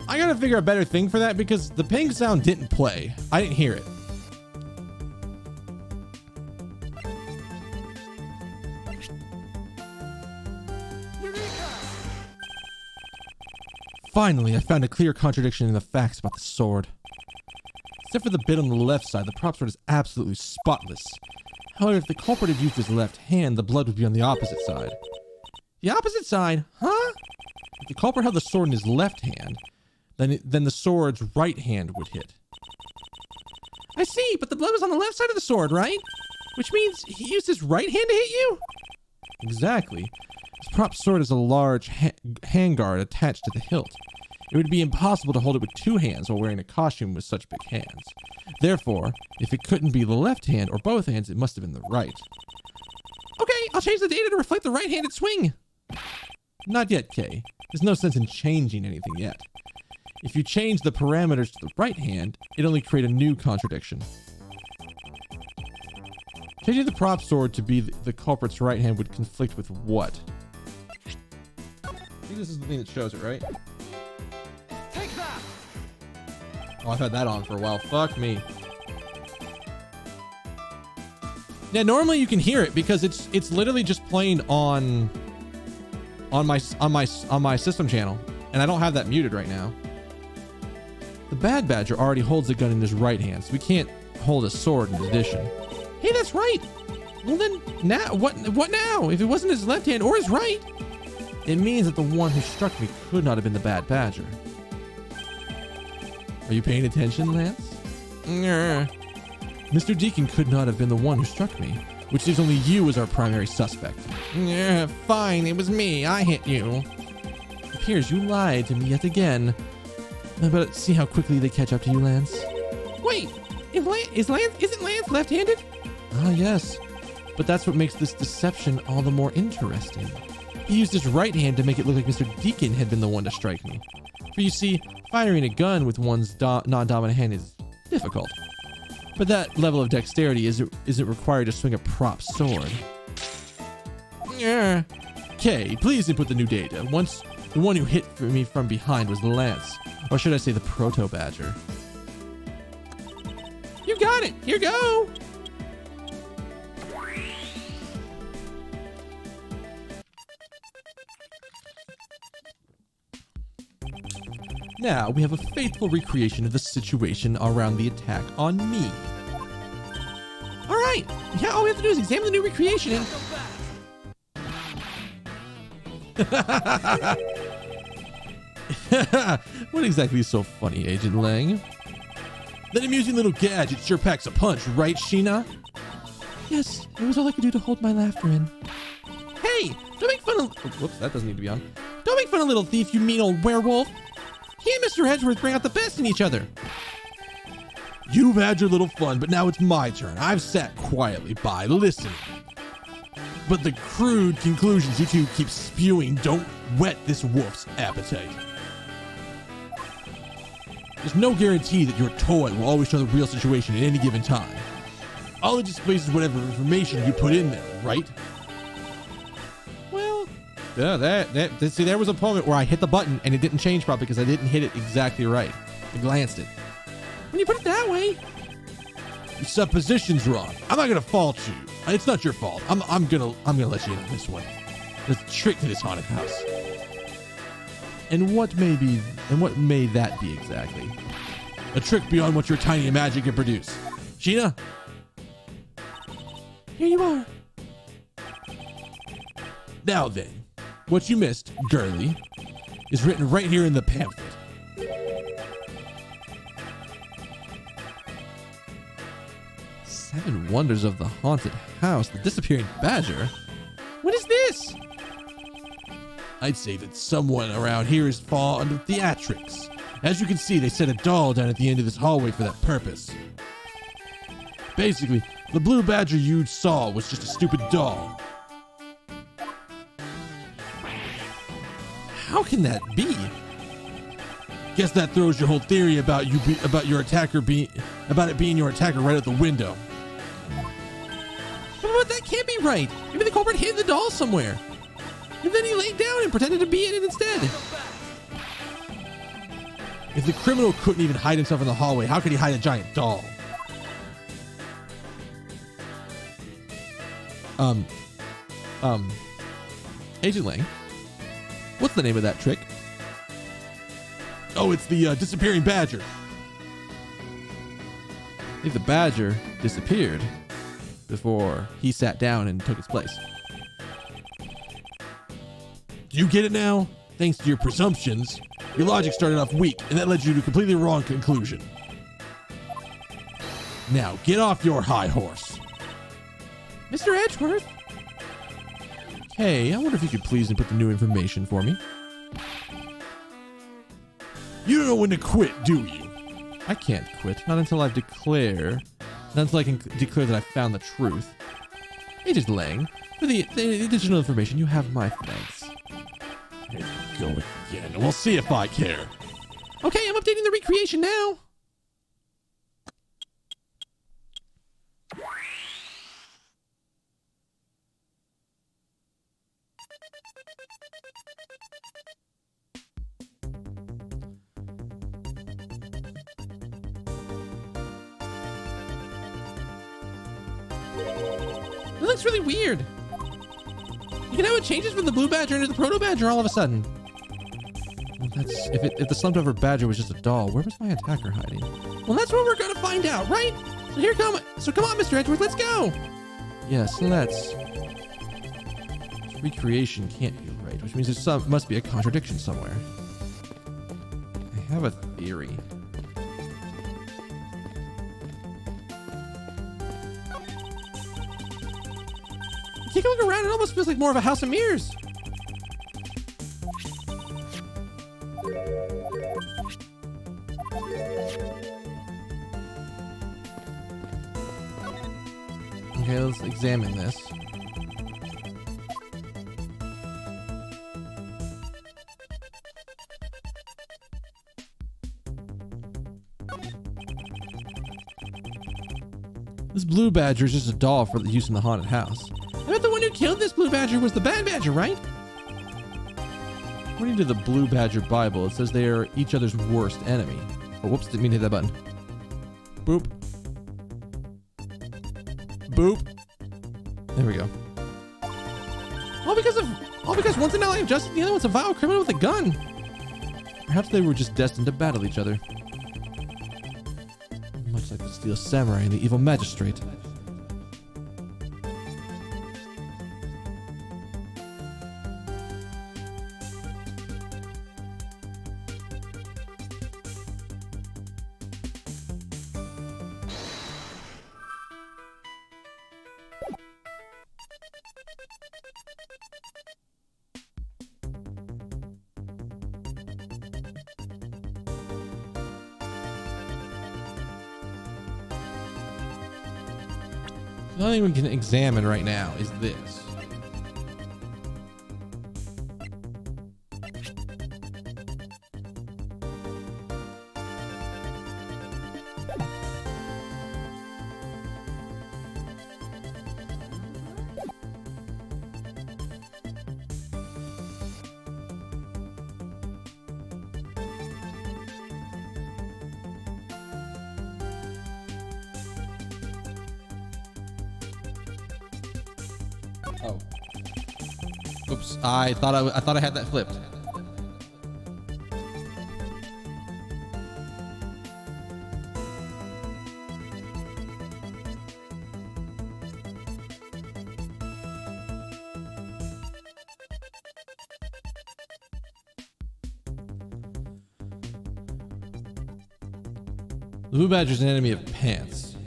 S5: I gotta figure a better thing for that because the ping sound didn't play. I didn't hear it. Finally, I found a clear contradiction in the facts about the sword. Except for the bit on the left side, the prop sword is absolutely spotless. However, if the culprit had used his left hand, the blood would be on the opposite side. The opposite side? Huh? If the culprit held the sword in his left hand, then the sword's right hand would hit. I see, but the blood was on the left side of the sword, right? Which means he used his right hand to hit you? Exactly. This prop sword is a large handguard attached to the hilt. It would be impossible to hold it with two hands while wearing a costume with such big hands. Therefore, if it couldn't be the left hand or both hands, it must have been the right. Okay, I'll change the data to reflect the right-handed swing. Not yet, Kay. There's no sense in changing anything yet. If you change the parameters to the right hand, it only create a new contradiction. Changing the prop sword to be the culprit's right hand would conflict with what? I think this is the thing that shows it, right?
S2: Take that!
S5: Oh, I've had that on for a while. Fuck me. Yeah, normally you can hear it because it's literally just playing on my system channel, and I don't have that muted right now. The Bad Badger already holds the gun in his right hand, so we can't hold a sword in addition. Hey, that's right. Well then, now what now? If it wasn't his left hand or his right, it means that the one who struck me could not have been the Bad Badger. Are you paying attention, Lance? Mr. Deacon could not have been the one who struck me, which leaves only you as our primary suspect. Fine, it was me. I hit you. It appears you lied to me yet again. But see how quickly they catch up to you, Lance. Wait, isn't Lance left-handed? Ah, yes. But that's what makes this deception all the more interesting. He used his right hand to make it look like Mr. Deacon had been the one to strike me. For you see, firing a gun with one's non-dominant hand is difficult. But that level of dexterity isn't required to swing a prop sword. Okay, please input the new data. Once the one who hit me from behind was Lance. Or should I say the Proto-Badger? You got it! Here you go! Now we have a faithful recreation of the situation around the attack on me. Alright! Yeah, all we have to do is examine the new recreation and... What exactly is so funny, Agent Lang? That amusing little gadget sure packs a punch, right, Sheena? Yes, it was all I could do to hold my laughter in. Hey, don't make fun of... Oh, whoops, that doesn't need to be on. Don't make fun of little thief, you mean old werewolf. He and Mr. Edgeworth bring out the best in each other. You've had your little fun, but now it's my turn. I've sat quietly by, listening. But the crude conclusions you two keep spewing don't whet this wolf's appetite. There's no guarantee that your toy will always show the real situation at any given time. All it displays is whatever information you put in there, right? Well, see, there was a moment where I hit the button and it didn't change properly because I didn't hit it exactly right. I glanced it. When you put it that way, your supposition's wrong. I'm not gonna fault you. It's not your fault. I'm gonna let you in on this one. There's a trick to this haunted house. And what may that be exactly? A trick beyond what your tiny magic can produce. Sheena? Here you are. Now then, what you missed, girly, is written right here in the pamphlet. 7 Wonders of the Haunted House. The Disappearing Badger? What is this? I'd say that someone around here is fond of theatrics. As you can see, they set a doll down at the end of this hallway for that purpose. Basically, the blue badger you saw was just a stupid doll. How can that be? Guess that throws your whole theory about your attacker being your attacker right out the window. But that can't be right. Maybe the culprit hid the doll somewhere. And then he laid down and pretended to be in it instead. If the criminal couldn't even hide himself in the hallway, how could he hide a giant doll? Agent Lang, what's the name of that trick? Oh, it's the disappearing badger. I think the badger disappeared before he sat down and took its place. Do you get it now? Thanks to your presumptions, your logic started off weak, and that led you to a completely wrong conclusion. Now, get off your high horse. Mr. Edgeworth? Hey, I wonder if you could please input the new information for me. You don't know when to quit, do you? I can't quit, not until I can declare that I found the truth. Agent Lang, for the additional information, you have my thanks. Here you go again. We'll see if I care. Okay, I'm updating the recreation now. It looks really weird. You can have it changes from the blue badger into the proto badger all of a sudden. Well, that's if the slumped over badger was just a doll, where was my attacker hiding? Well, that's what we're gonna find out, right? So come on, Mr. Edgeworth, let's go. Yes, let's. Recreation can't be right, which means must be a contradiction somewhere. I have a theory. Take a look around, it almost feels like more of a house of mirrors. Okay, let's examine this. This blue badger is just a doll for the use in the haunted house. I bet the one who killed this blue badger was the bad badger, right? According to the Blue Badger Bible, it says they are each other's worst enemy. Oh, whoops, didn't mean to hit that button. Boop. Boop. There we go. All because one's an ally of justice and the other one's a vile criminal with a gun. Perhaps they were just destined to battle each other. Much like the Steel Samurai and the Evil Magistrate. The only thing we can examine right now is this. Oh. Oops. I thought I had that flipped. The blue badger is an enemy of pants.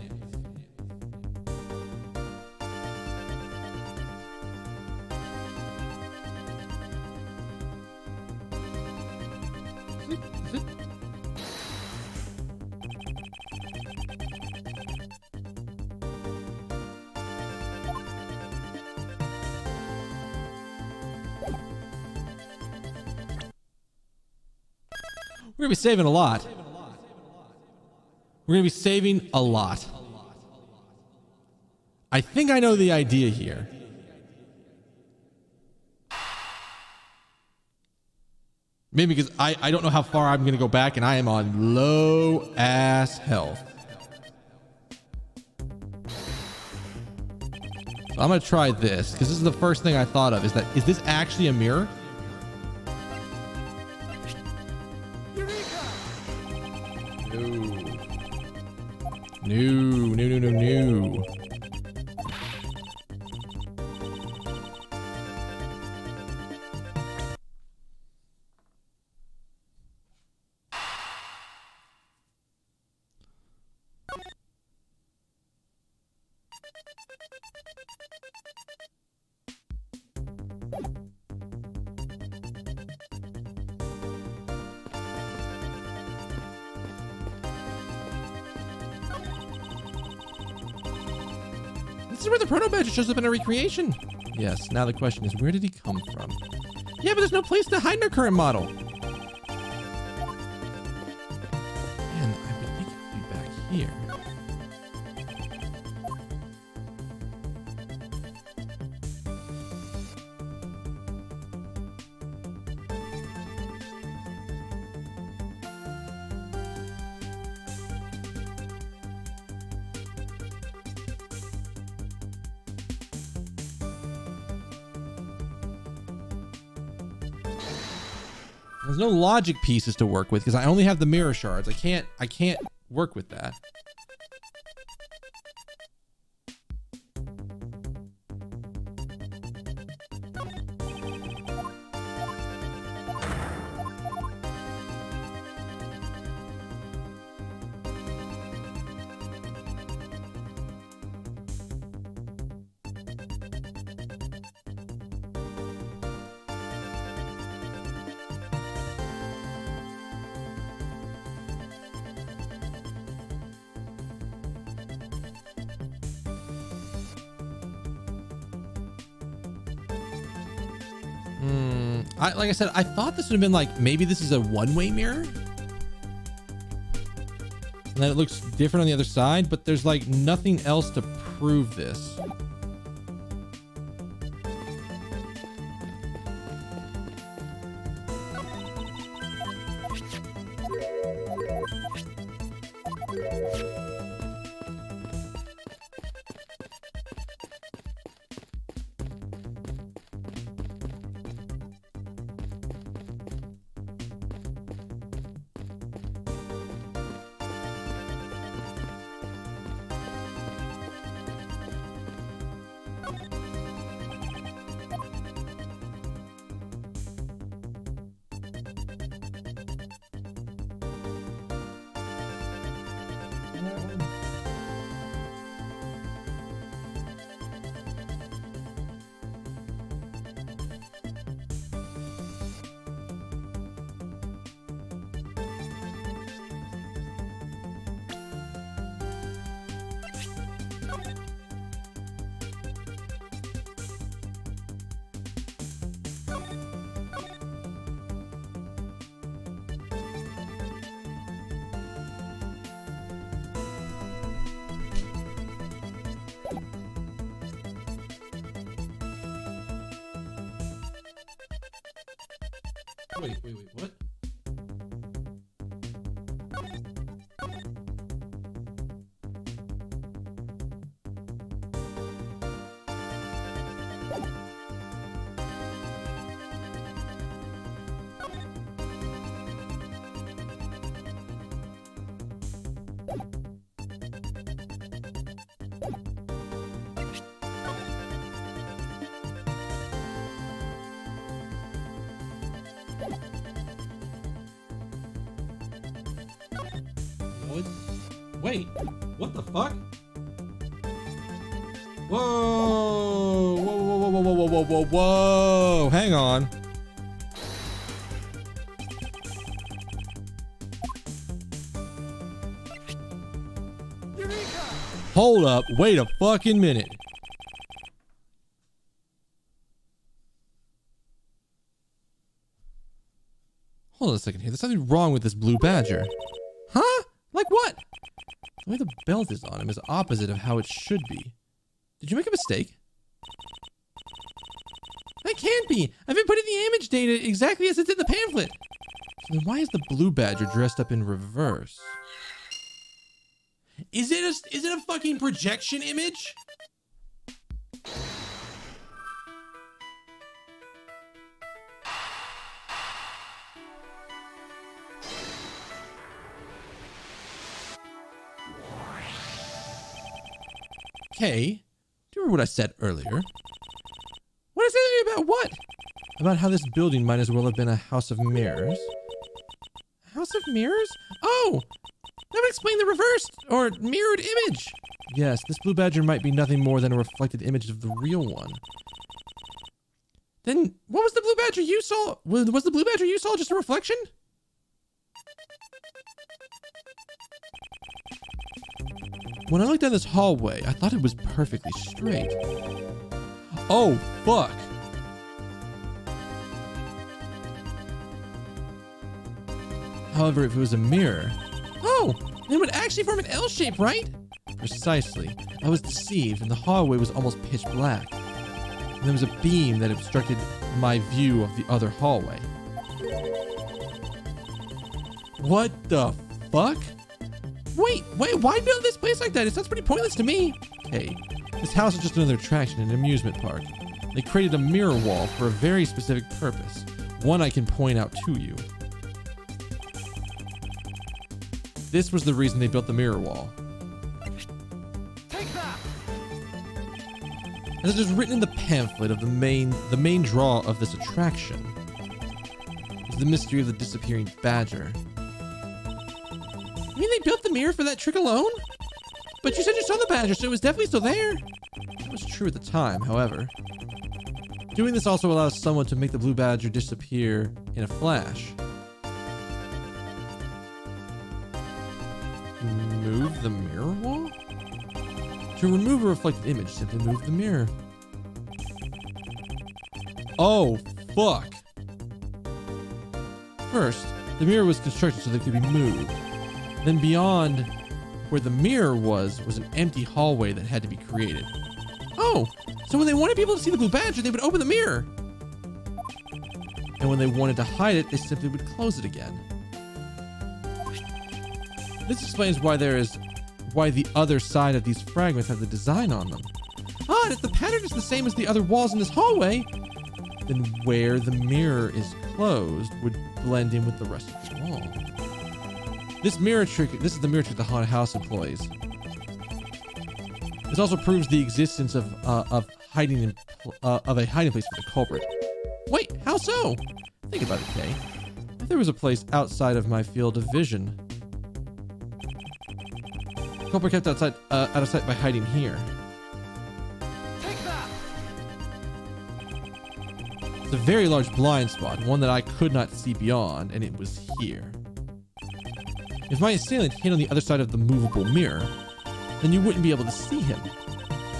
S5: We're gonna be saving a lot. We're gonna be saving a lot. I think I know the idea here. Maybe because I don't know how far I'm gonna go back and I am on low ass health. So I'm gonna try this because this is the first thing I thought of, is this actually a mirror? No. This is where the proto badger shows up in a recreation. Yes, now the question is, where did he come from? Yeah, but there's no place to hide in our current model. Man, I would think it would be back here. There's no logic pieces to work with because I only have the mirror shards. I can't work with that. Like I said, I thought this would have been like, maybe this is a one-way mirror. And then it looks different on the other side, but there's like nothing else to prove this. Wait, what? Wait, what the fuck? Whoa, whoa, hang on. Hold up, wait a fucking minute. Hold on a second here. There's something wrong with this blue badger. Huh? Like what? The way the belt is on him is opposite of how it should be. Did you make a mistake? That can't be. I've been putting the image data exactly as it's in the pamphlet. So then why is the blue badger dressed up in reverse? Is it a fucking projection image? Okay. Do you remember what I said earlier? What is it about what? About how this building might as well have been a house of mirrors. House of mirrors? Oh! That would explain the reversed or mirrored image. Yes, this blue badger might be nothing more than a reflected image of the real one. Then what was the blue badger you saw? Was the blue badger you saw just a reflection? When I looked down this hallway, I thought it was perfectly straight. Oh, fuck. However, if it was a mirror... Oh, it would actually form an L shape, right? Precisely. I was deceived, and the hallway was almost pitch black. And there was a beam that obstructed my view of the other hallway. What the fuck? Wait, why build this place like that? It sounds pretty pointless to me. Hey, this house is just another attraction in an amusement park. They created a mirror wall for a very specific purpose. One I can point out to you. This was the reason they built the mirror wall.
S2: Take that!
S5: As it is written in the pamphlet of the main draw of this attraction is the mystery of the disappearing badger. You mean they built the mirror for that trick alone? But you said you saw the badger, so it was definitely still there. That was true at the time, however. Doing this also allows someone to make the blue badger disappear in a flash. Move the mirror wall? To remove a reflected image, simply move the mirror. Oh, fuck. First, the mirror was constructed so that it could be moved. Then beyond where the mirror was an empty hallway that had to be created. Oh, so when they wanted people to see the blue badger, they would open the mirror. And when they wanted to hide it, they simply would close it again. This explains why the other side of these fragments have the design on them. Ah, and if the pattern is the same as the other walls in this hallway, then where the mirror is closed would blend in with the rest of the wall. This is the mirror trick the haunted house employs. This also proves the existence of a hiding place for the culprit. Wait, how so? Think about it, Kay. If there was a place outside of my field of vision, the culprit kept out of sight by hiding here.
S2: Take that!
S5: It's a very large blind spot, one that I could not see beyond, and it was here. If my assailant hid on the other side of the movable mirror, then you wouldn't be able to see him.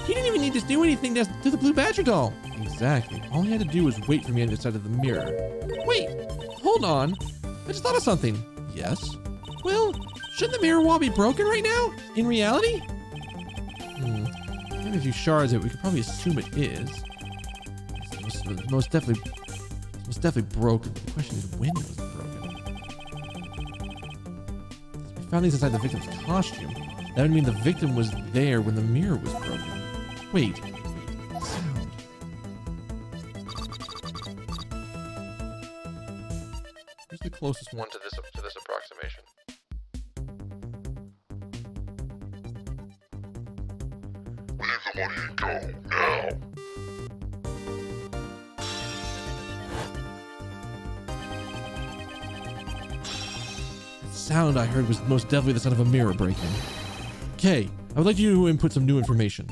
S5: He didn't even need to do anything to the blue badger doll. Exactly. All he had to do was wait for me on the other side of the mirror. Wait, hold on. I just thought of something. Yes? Well, shouldn't the mirror wall be broken right now? In reality? Maybe a few shards of it, we could probably assume it is. It's most definitely broken. The question is when it was broken. Found these inside the victim's costume. That would mean the victim was there when the mirror was broken. Wait. Sound. Who's the closest one to this approximation?
S7: Leave the money and go now.
S5: Sound I heard was most definitely the sound of a mirror breaking. Okay, I would like you to input some new information.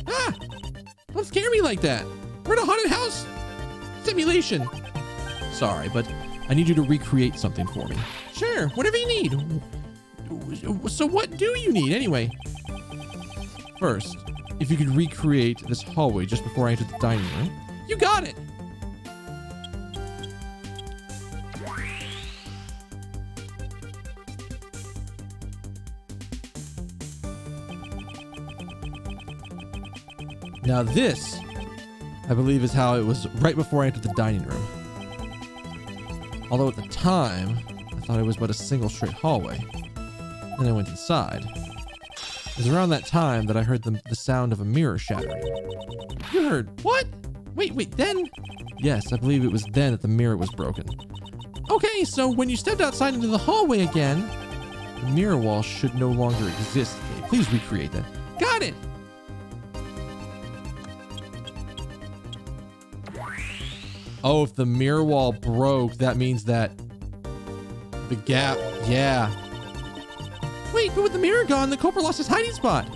S5: Ah! Don't scare me like that. We're in a haunted house simulation. Sorry, but I need you to recreate something for me. Sure, whatever you need. So what do you need anyway? First, if you could recreate this hallway just before I entered the dining room. You got it! Now this, I believe, is how it was right before I entered the dining room. Although at the time, I thought it was but a single straight hallway. Then I went inside. It was around that time that I heard the sound of a mirror shattering. You heard what? Wait, then? Yes, I believe it was then that the mirror was broken. Okay, so when you stepped outside into the hallway again, the mirror wall should no longer exist. Okay, please recreate that. Got it! Oh, if the mirror wall broke, that means that the gap, yeah. Wait, but with the mirror gone, the Cobra lost his hiding spot.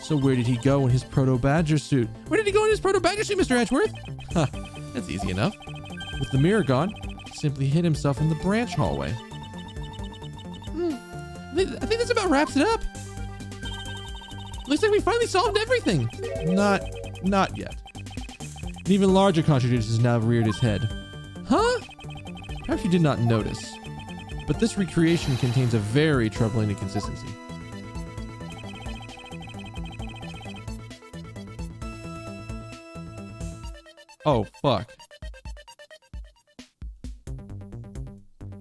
S5: So where did he go in his proto-badger suit? Where did he go in his proto-badger suit, Mr. Edgeworth? Huh, that's easy enough. With the mirror gone, he simply hid himself in the branch hallway. I think this about wraps it up. Looks like we finally solved everything. Not yet. An even larger contradiction has now reared its head. Huh? Perhaps you did not notice, but this recreation contains a very troubling inconsistency. Oh, fuck.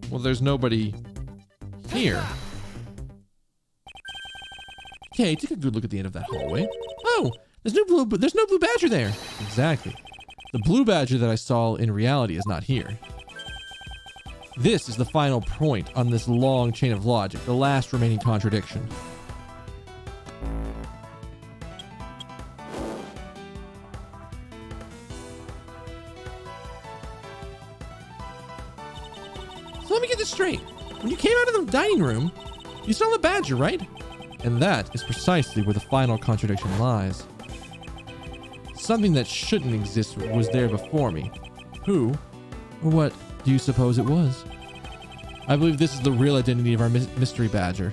S5: Well, there's nobody here. Okay, take a good look at the end of that hallway. Oh, there's no blue badger there. Exactly. The blue badger that I saw in reality is not here. This is the final point on this long chain of logic, the last remaining contradiction. So let me get this straight. When you came out of the dining room, you saw the badger, right? And that is precisely where the final contradiction lies. Something that shouldn't exist was there before me. Who or what do you suppose it was? I believe this is the real identity of our mystery badger.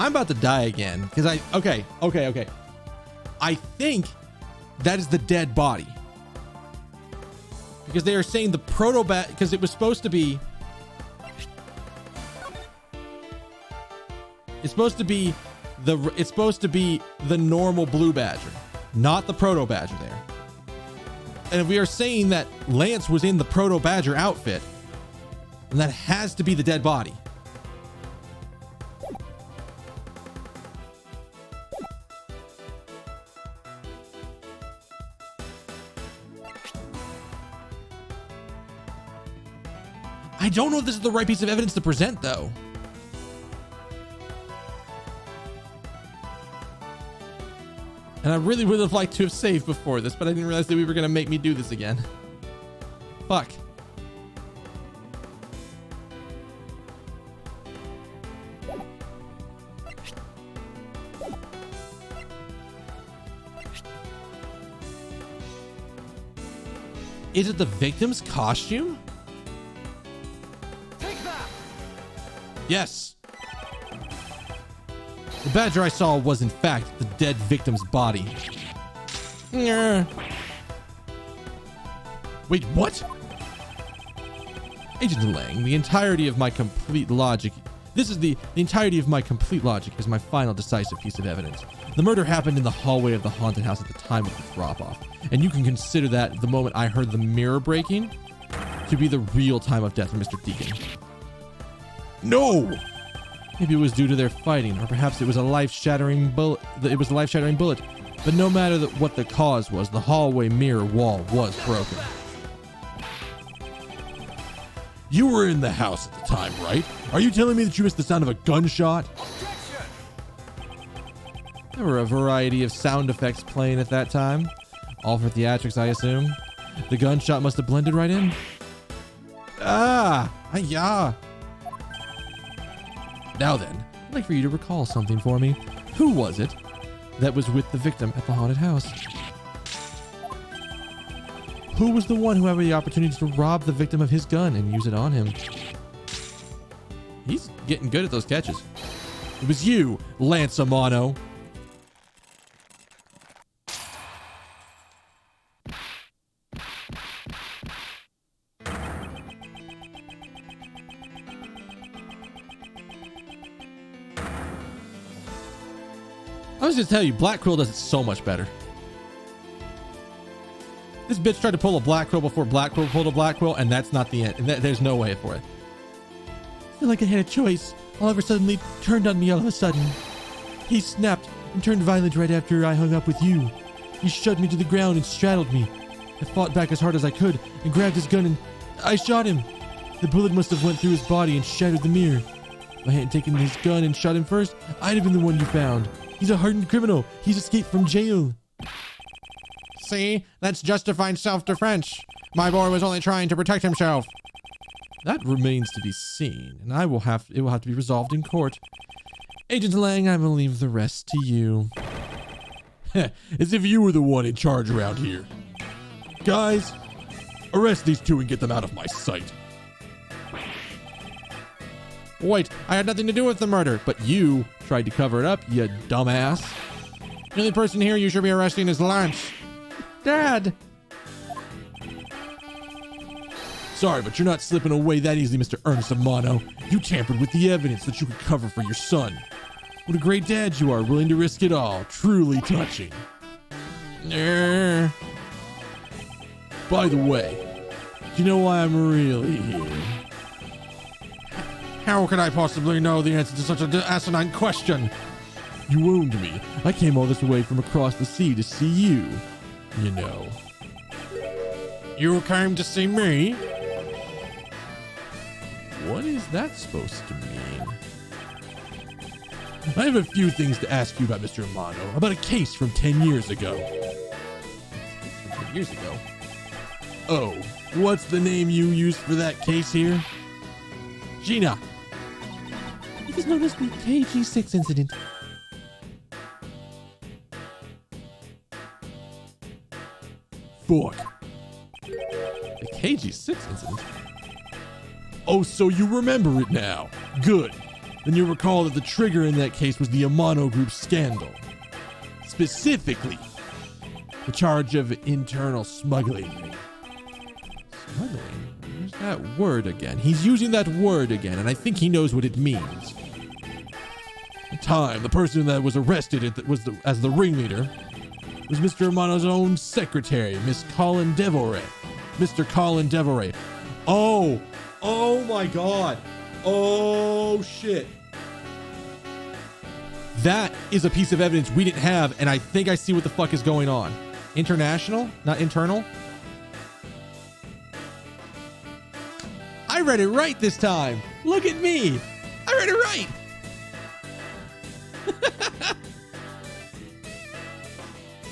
S5: I'm about to die again because okay. I think that is the dead body because they are saying the proto-bat because it was supposed to be. It's supposed to be the normal blue badger, not the proto badger there. And if we are saying that Lance was in the proto badger outfit, then that has to be the dead body. I don't know if this is the right piece of evidence to present, though. And I really would have liked to have saved before this, but I didn't realize that we were going to make me do this again. Fuck. Is it the victim's costume? Yes. The badger I saw was in fact the dead victim's body. Wait, what? Agent Lang, the entirety of my complete logic. This is the entirety of my complete logic is my final decisive piece of evidence. The murder happened in the hallway of the haunted house at the time of the drop-off. And you can consider that the moment I heard the mirror breaking to be the real time of death for Mr. Deacon. No! Maybe it was due to their fighting, or perhaps it was a life-shattering bullet. But no matter what the cause was, the hallway mirror wall was broken. You were in the house at the time, right? Are you telling me that you missed the sound of a gunshot? There were a variety of sound effects playing at that time. All for theatrics, I assume. The gunshot must have blended right in. Yeah. Now then, I'd like for you to recall something for me. Who was it that was with the victim at the haunted house? Who was the one who had the opportunity to rob the victim of his gun and use it on him? He's getting good at those catches. It was you, Lance Amano. I was just tell you, Black Quill does it so much better. This bitch tried to pull a Black Quill before Black Quill pulled a Black Quill, and that's not the end. There's no way for it. I feel like I had a choice. Oliver suddenly turned on me all of a sudden. He snapped and turned violent right after I hung up with you. He shoved me to the ground and straddled me. I fought back as hard as I could and grabbed his gun and I shot him. The bullet must have went through his body and shattered the mirror. If I hadn't taken his gun and shot him first, I'd have been the one you found. He's a hardened criminal. He's escaped from jail. See? That's justified self-defense. My boy was only trying to protect himself. That remains to be seen, and it will have to be resolved in court. Agent Lang, I will leave the rest to you. As if you were the one in charge around here. Guys, arrest these two and get them out of my sight. Wait, I had nothing to do with the murder, but you tried to cover it up, you dumbass. The only person here you should be arresting is Lance. Dad! Sorry, but you're not slipping away that easily, Mr. Ernest Amano. You tampered with the evidence that you could cover for your son. What a great dad you are, willing to risk it all. Truly touching. By the way, do you know why I'm really here? How could I possibly know the answer to such an asinine question? You wound me. I came all this way from across the sea to see you, you know. You came to see me? What is that supposed to mean? I have a few things to ask you about, Mr. Amano, about a case from 10 years ago. 10 years ago? Oh, what's the name you used for that case here? Gina. It was known as the KG6 incident. Fuck. The KG6 incident? Oh, so you remember it now. Good. Then you recall that the trigger in that case was the Amano Group scandal. Specifically, the charge of internal smuggling. Smuggling? Where's that word again? He's using that word again, and I think he knows what it means. At the time, the person that was arrested as the ringleader was Mr. Amano's own secretary, Miss Colin Devoray. Mr. Colin Devoray. Oh my God. Oh shit. That is a piece of evidence we didn't have, and I think I see what the fuck is going on. International? Not internal? I read it right this time. Look at me. I read it right.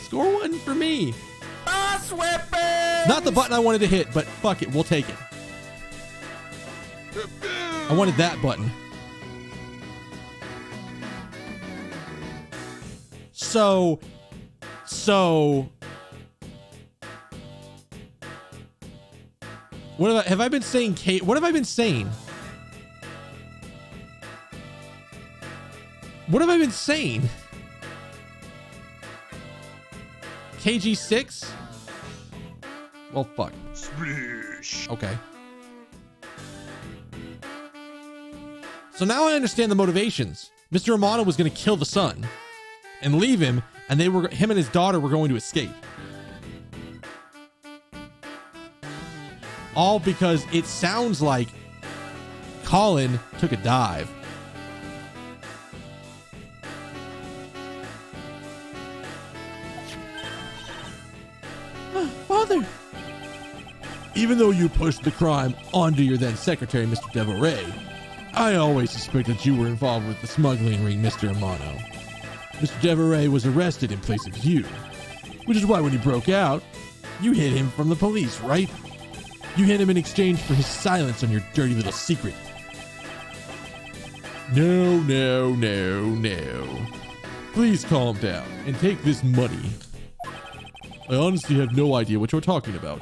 S5: Score one for me.
S3: Boss weapon!
S5: Not the button I wanted to hit, but fuck it, we'll take it. I wanted that button. So what have I been saying? Kate, what have I been saying? What have I been saying? KG6? Well, fuck. Okay. So now I understand the motivations. Mr. Amano was going to kill the son and leave him, and him and his daughter were going to escape. All because it sounds like Colin took a dive. Father! Even though you pushed the crime onto your then secretary, Mr. Devoray, I always suspected you were involved with the smuggling ring, Mr. Amano. Mr. Devoray was arrested in place of you, which is why when he broke out, you hid him from the police, right? You hid him in exchange for his silence on your dirty little secret. No. Please calm down and take this money. I honestly have no idea what you're talking about.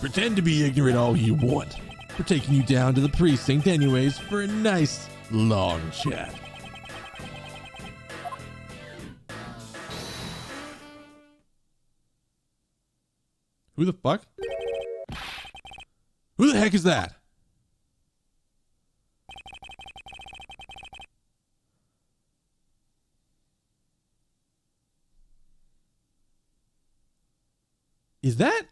S5: Pretend to be ignorant all you want. We're taking you down to the precinct anyways for a nice, long chat. Who the fuck? Who the heck is that? Is that?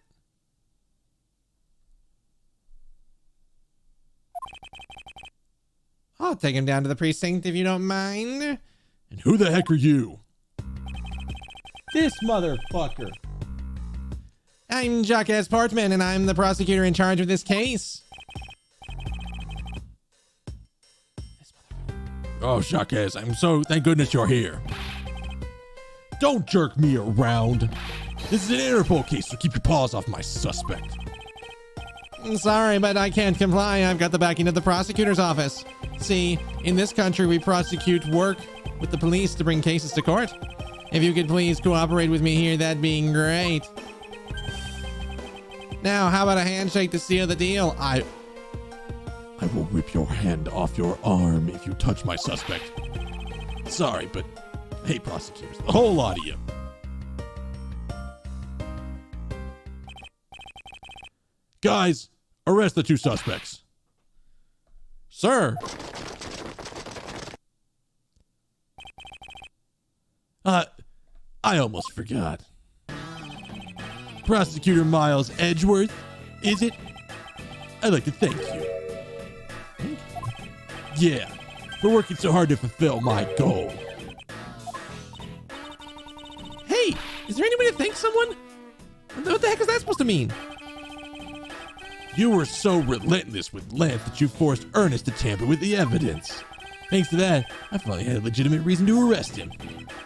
S8: I'll take him down to the precinct if you don't mind.
S5: And who the heck are you?
S8: This motherfucker. I'm Jacques Portman, and I'm the prosecutor in charge of this case.
S5: Oh, Jacques, thank goodness you're here. Don't jerk me around. This is an Interpol case, so keep your paws off my suspect.
S8: I'm sorry, but I can't comply. I've got the backing of the prosecutor's office. See, in this country, we prosecute work with the police to bring cases to court. If you could please cooperate with me here, that'd be great. Now, how about a handshake to seal the deal?
S5: I will rip your hand off your arm if you touch my suspect. Sorry, but hey, prosecutors, the whole lot of you. Guys, arrest the two suspects. Sir. I almost forgot. Prosecutor Miles Edgeworth, is it? I'd like to thank you. Yeah, for working so hard to fulfill my goal.
S8: Hey, is there any way to thank someone? What the heck is that supposed to mean?
S5: You were so relentless with Lance that you forced Ernest to tamper with the evidence. Thanks to that, I finally had a legitimate reason to arrest him.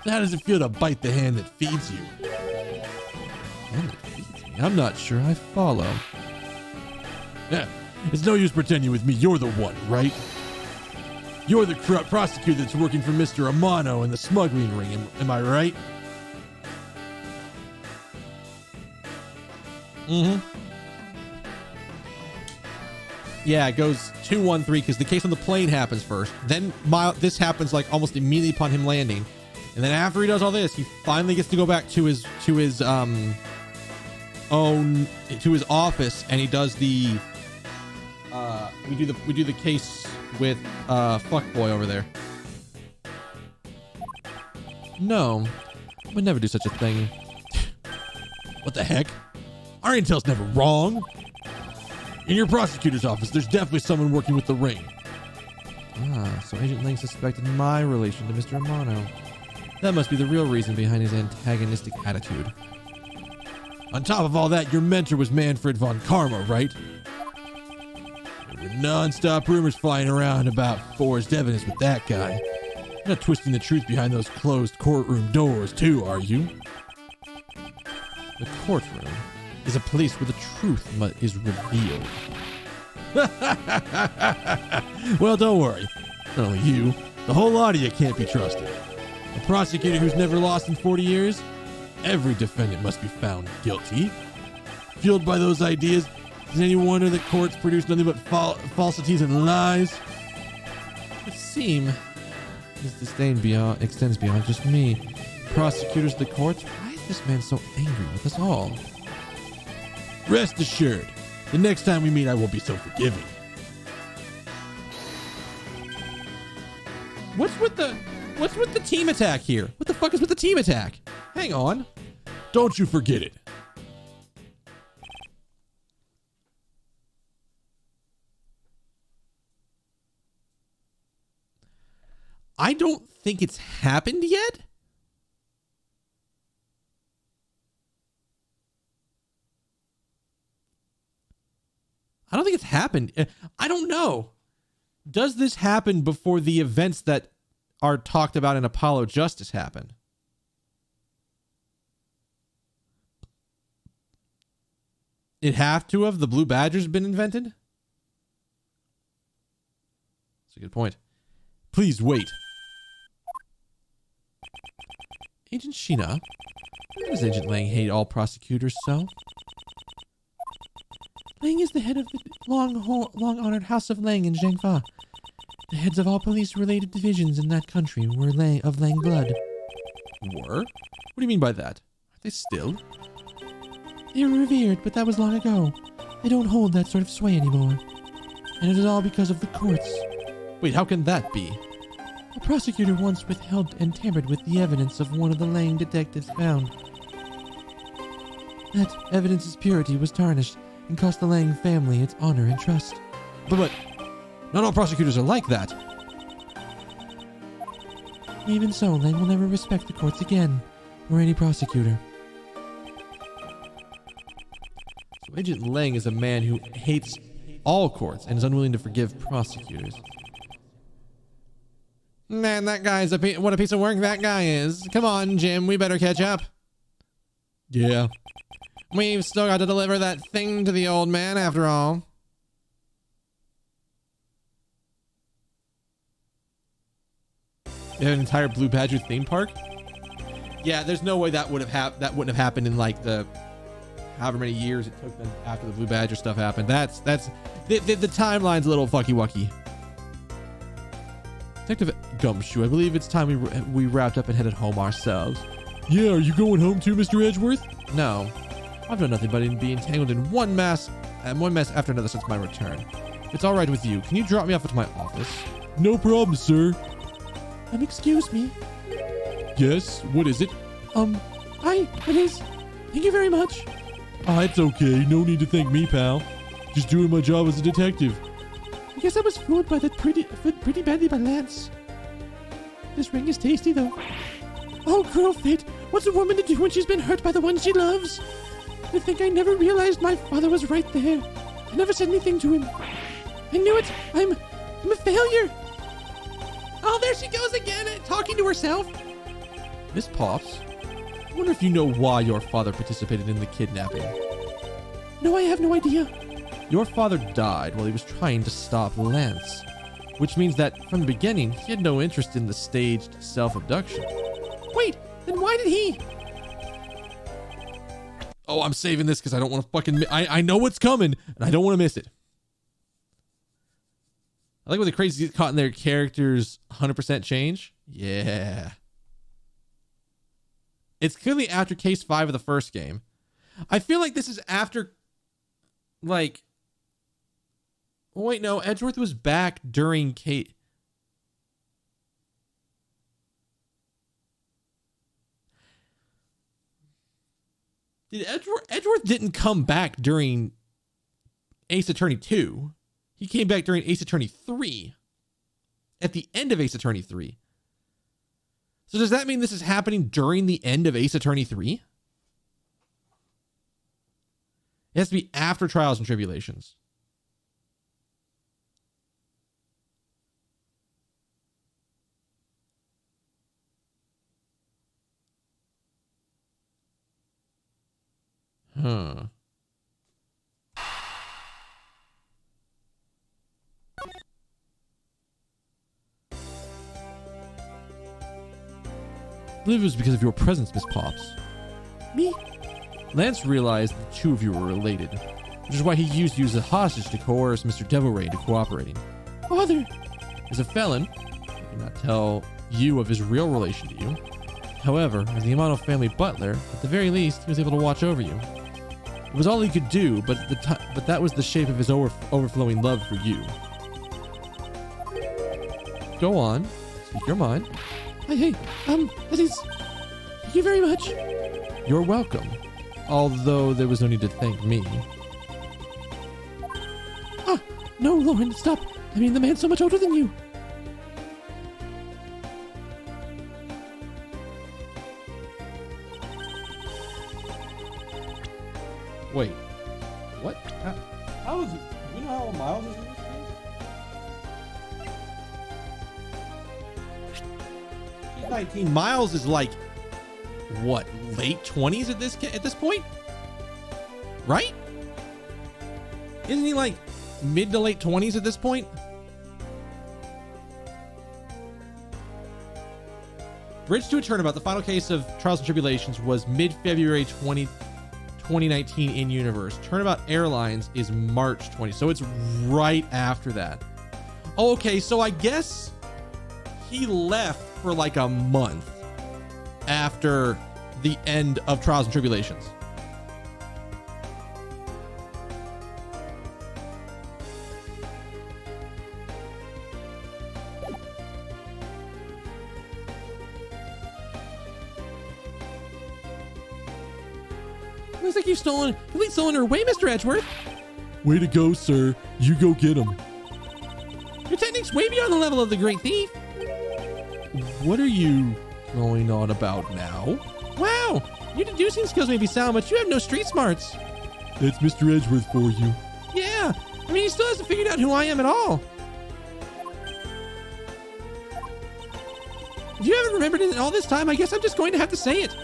S5: So how does it feel to bite the hand that feeds you? I'm not sure I follow. Yeah, it's no use pretending with me. You're the one, right? You're the corrupt prosecutor that's working for Mr. Amano in the smuggling ring. Am I right?
S8: Mm-hmm. Yeah, it goes 2-1-3 because the case on the plane happens first. Then this happens like almost immediately upon him landing, and then after he does all this, he finally gets to go back to his office, and he does the we do the case with fuckboy over there.
S5: No, I would never do such a thing. What the heck? Our intel's never wrong. In your prosecutor's office, there's definitely someone working with the ring.
S8: So Agent Lang suspected my relation to Mr. Amano. That must be the real reason behind his antagonistic attitude.
S5: On top of all that, your mentor was Manfred von Karma, right? There were non-stop rumors flying around about forged evidence with that guy. You're not twisting the truth behind those closed courtroom doors, too, are you?
S8: The courtroom is a place where the truth is revealed.
S5: Well, don't worry. Not only you, the whole lot of you can't be trusted. A prosecutor who's never lost in 40 years? Every defendant must be found guilty. Fueled by those ideas, is any wonder that courts produce nothing but falsities and lies?
S8: It would seem his disdain extends beyond just me. Prosecutors of the courts, why is this man so angry with us all?
S5: Rest assured, the next time we meet, I won't be so forgiving.
S8: What's with the team attack here? What the fuck is with the team attack? Hang on.
S5: Don't you forget it.
S8: I don't think it's happened yet. I don't think it's happened. I don't know. Does this happen before the events that are talked about in Apollo Justice happen? It have to have. The Blue Badger's been invented? That's a good point.
S5: Please wait.
S8: Agent Sheena, why does Agent Lang hate all prosecutors so? Lang is the head of the long-honored House of Lang in Zhangfa. The heads of all police-related divisions in that country were of Lang blood. Were? What do you mean by that? Are they still? They were revered, but that was long ago. They don't hold that sort of sway anymore. And it is all because of the courts. Wait, how can that be? A prosecutor once withheld and tampered with the evidence of one of the Lang detectives found. That evidence's purity was tarnished and cost the Lang family its honor and trust. But not all prosecutors are like that. Even so, Lang will never respect the courts again, or any prosecutor. So Agent Lang is a man who hates all courts and is unwilling to forgive prosecutors. Man, that guy's what a piece of work that guy is. Come on, Jim, we better catch up. Yeah. We've still got to deliver that thing to the old man after all. They have an entire Blue Badger theme park? Yeah, there's no way that wouldn't have happened in like the however many years it took them after the Blue Badger stuff happened. That's the timeline's a little fucky wucky. Detective Gumshoe, I believe it's time we wrapped up and headed home ourselves. Yeah, are you going home too, Mr. Edgeworth? No. I've done nothing but be entangled in one mess after another since my return. If it's all right with you, can you drop me off at my office? No problem, sir. Excuse me. Yes, what is it? Hi, it is. Thank you very much. It's okay. No need to thank me, pal. Just doing my job as a detective. I guess I was fooled pretty badly by Lance. This ring is tasty, though. Oh, girl fate. What's a woman to do when she's been hurt by the one she loves? I think I never realized my father was right there. I never said anything to him. I knew it. I'm a failure. Oh, there she goes again, talking to herself. Miss Pops, I wonder if you know why your father participated in the kidnapping. No, I have no idea. Your father died while he was trying to stop Lance, which means that from the beginning, he had no interest in the staged self-abduction. Wait, then why did he? Oh, I'm saving this because I don't want to fucking... I know what's coming, and I don't want to miss it. I like when the crazies get caught in their characters' 100% change. Yeah. It's clearly after case 5 of the first game. I feel like this is after, like... Wait, no. Edgeworth was back during Kate. Did Edgeworth didn't come back during Ace Attorney 2. He came back during Ace Attorney 3. At the end of Ace Attorney 3. So does that mean this is happening during the end of Ace Attorney 3? It has to be after Trials and Tribulations. Huh. I believe it was because of your presence, Miss Pops. Me? Lance realized the two of you were related, which is why he used you as a hostage to coerce Mr. Devilray into cooperating. Father! As a felon, he cannot tell you of his real relation to you. However, as the Yamato family butler, at the very least, he was able to watch over you. It was all he could do, but that was the shape of his overflowing love for you. Go on. Speak your mind. Hey, that is... Thank you very much. You're welcome. Although there was no need to thank me. Ah, no, Lauren, stop. I mean, the man's so much older than you. Wait. What? How is it? Do you know how old Miles is in this case? He's 19. Miles is like, what, late 20s at this point? Right? Isn't he like mid to late 20s at this point? Bridge to a Turnabout, the final case of Trials and Tribulations, was mid-February 2020.
S5: 2019 in universe. Turnabout Airlines is March 20. So it's right after that. Okay, so I guess he left for like a month after the end of Trials and Tribulations. Looks like you've stolen her away, Mr. Edgeworth.
S8: Way to go, sir. You go get him.
S5: Your technique's way beyond the level of the great thief.
S8: What are you going on about now?
S5: Wow, your deducing skills may be sound, but you have no street smarts.
S8: That's Mr. Edgeworth for you.
S5: Yeah, I mean, he still hasn't figured out who I am at all. If you haven't remembered it in all this time, I guess I'm just going to have to say it.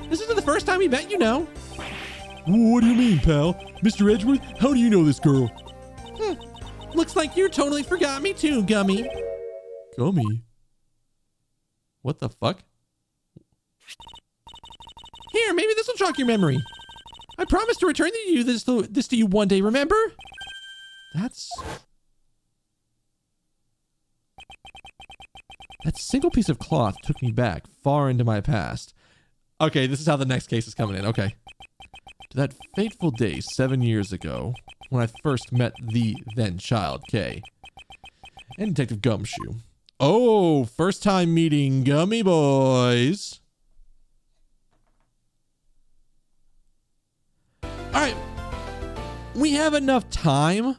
S5: This isn't the first time we met, you know.
S8: What do you mean, pal? Mr. Edgeworth, how do you know this girl?
S5: Looks like you totally forgot me too, Gummy.
S8: Gummy?
S5: What the fuck? Here, maybe this will jog your memory. I promised to return this to you one day, remember? That single piece of cloth took me back far into my past. Okay, this is how the next case is coming in. Okay. To that fateful day 7 years ago, when I first met the then child, Kay, and Detective Gumshoe. Oh, first time meeting Gummy Boys. All right. We have enough time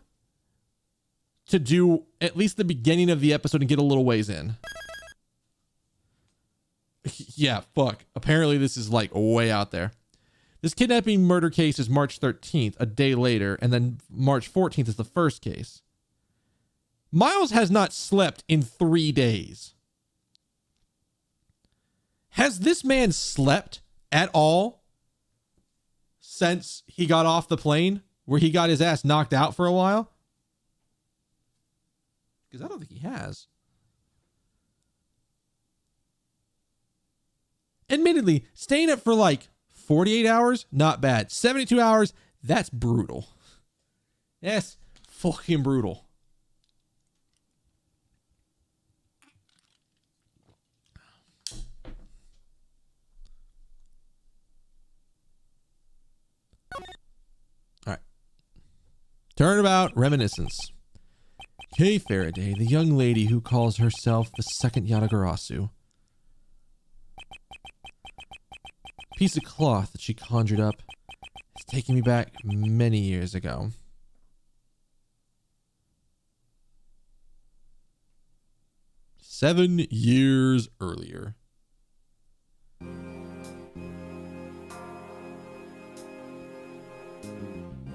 S5: to do at least the beginning of the episode and get a little ways in. Yeah, fuck. Apparently this is like way out there. This kidnapping murder case is March 13th, a day later, and then March 14th is the first case. Miles has not slept in 3 days. Has this man slept at all since he got off the plane where he got his ass knocked out for a while? Because I don't think he has. Admittedly, staying up for like 48 hours, not bad. 72 hours, that's brutal. That's fucking brutal. All right. Turnabout Reminiscence. Kay Faraday, the young lady who calls herself the second Yatagarasu. Piece of cloth that she conjured up is taking me back many years ago. "7 years earlier.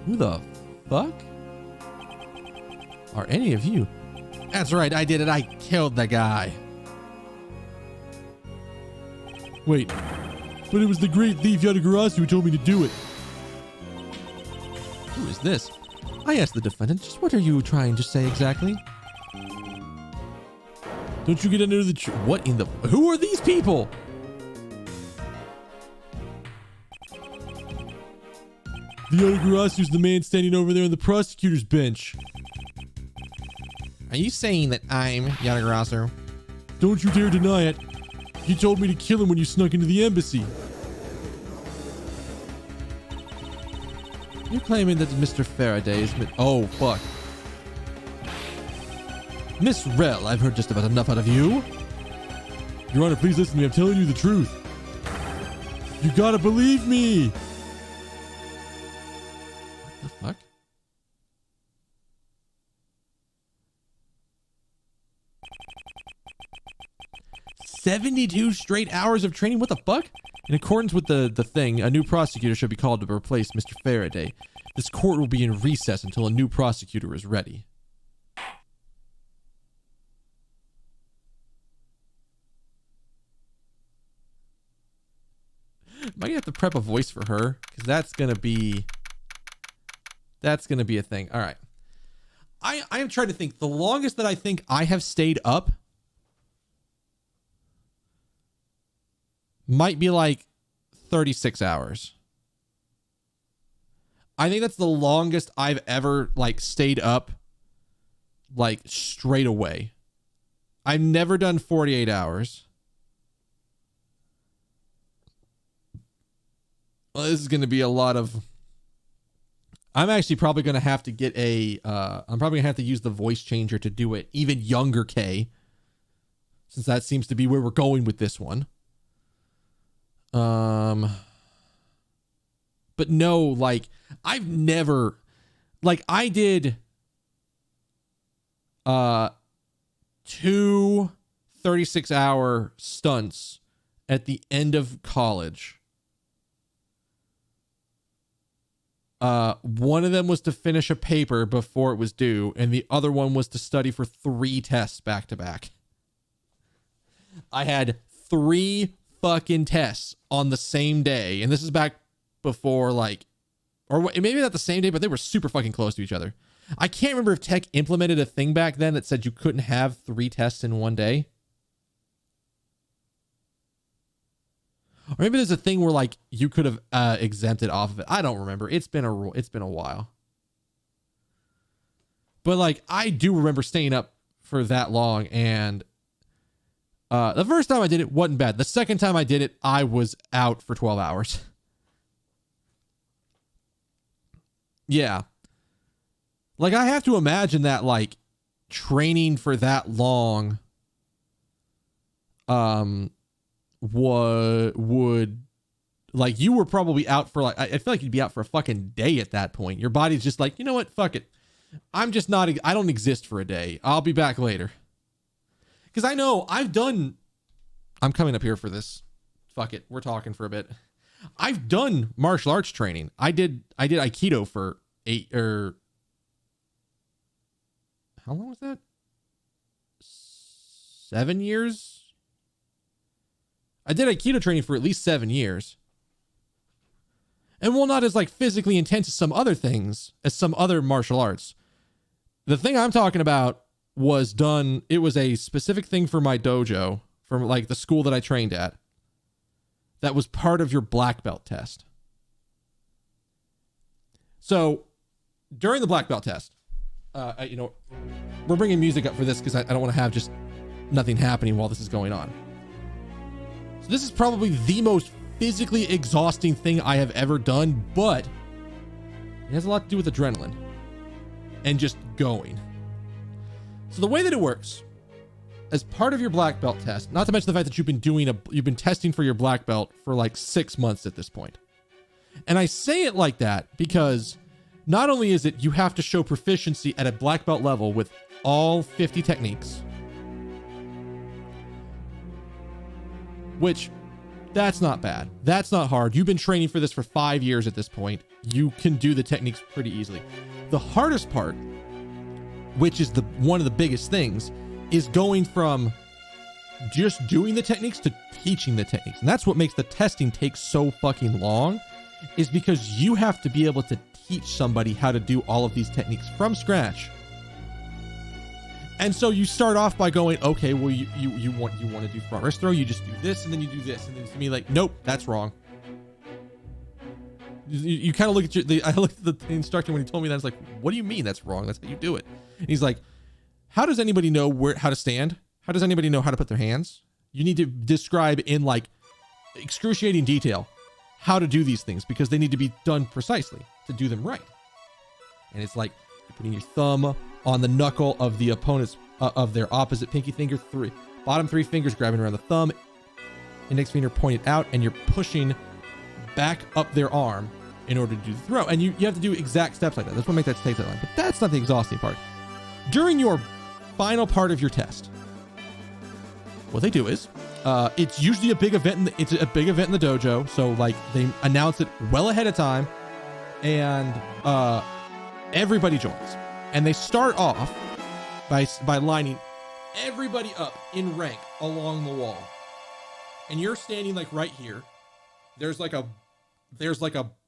S5: Who the fuck are any of you? That's right, I did it. I killed the guy.
S8: Wait, but it was the great thief Yatagarasu who told me to do it.
S5: Who is this? I asked the defendant, just what are you trying to say exactly?
S8: Don't you get under the
S5: What in the... Who are these people?
S8: The Yatagarasu's the man standing over there on the prosecutor's bench.
S5: Are you saying that I'm Yatagarasu?
S8: Don't you dare deny it. You told me to kill him when you snuck into the embassy.
S5: You're claiming that Mr. Faraday is... Oh, fuck. Miss Rell, I've heard just about enough out of you.
S8: Your Honor, please listen to me. I'm telling you the truth. You gotta believe me.
S5: What the fuck? "72 straight hours of training? What the fuck?" In accordance with the thing, a new prosecutor should be called to replace Mr. Faraday. This court will be in recess until a new prosecutor is ready. Am I gonna have to prep a voice for her? Because that's gonna be a thing. All right. I am trying to think. The longest that I think I have stayed up might be like 36 hours. I think that's the longest I've ever like stayed up like straight away. I've never done 48 hours. Well, this is going to be a lot of... I'm actually probably going to have to get a... I'm probably going to have to use the voice changer to do it. Even younger K. Since that seems to be where we're going with this one. But no, like, I've never... Like, I did... 2 36-hour stunts at the end of college. One of them was to finish a paper before it was due, and the other one was to study for 3 tests back to back. I had 3 fucking tests on the same day, and this is back before, like, or maybe not the same day, but they were super fucking close to each other. I can't remember if tech implemented a thing back then that said you couldn't have 3 tests in one day. Or maybe there's a thing where like you could have exempted off of it. I don't remember. It's been a while. But like I do remember staying up for that long, and the first time I did it wasn't bad. The second time I did it, I was out for 12 hours. Yeah. Like I have to imagine that like training for that long would like you were probably out for like I feel like you'd be out for a fucking day at that point. Your body's just like, you know what, fuck it, I don't exist for a day, I'll be back later. Because I know I'm coming up here for this, fuck it, we're talking for a bit. I've done martial arts training. I did Aikido for 8 or how long was that, 7 years. I did Aikido training for at least 7 years. And while not as like physically intense as some other things, as some other martial arts, the thing I'm talking about was done, it was a specific thing for my dojo, from like the school that I trained at, that was part of your black belt test. So during the black belt test, you know, we're bringing music up for this because I don't want to have just nothing happening while this is going on. So this is probably the most physically exhausting thing I have ever done, but it has a lot to do with adrenaline and just going. So the way that it works, as part of your black belt test, not to mention the fact that you've been testing for your black belt for like 6 months at this point. And I say it like that because not only is it you have to show proficiency at a black belt level with all 50 techniques, which that's not bad. That's not hard. You've been training for this for 5 years at this point. You can do the techniques pretty easily. The hardest part, which is one of the biggest things, is going from just doing the techniques to teaching the techniques. And that's what makes the testing take so fucking long, is because you have to be able to teach somebody how to do all of these techniques from scratch. And so you start off by going, okay, well, you want to do front wrist throw, you just do this, and then you do this, and then it's me like, nope, that's wrong. You kind of look at I looked at the instructor when he told me that. I was like, what do you mean that's wrong? That's how you do it. And he's like, how does anybody know how to stand? How does anybody know how to put their hands? You need to describe in like excruciating detail how to do these things, because they need to be done precisely to do them right. And it's like you're putting your thumb on the knuckle of the opponent's of their opposite pinky finger, bottom 3 fingers grabbing around the thumb, index finger pointed out, and you're pushing back up their arm in order to do the throw. And you have to do exact steps like that. That's what makes that take that long. But that's not the exhausting part. During your final part of your test, what they do is it's usually a big event in the dojo, so like they announce it well ahead of time, and everybody joins, and they start off by lining everybody up in rank along the wall, and you're standing like right here. There's like a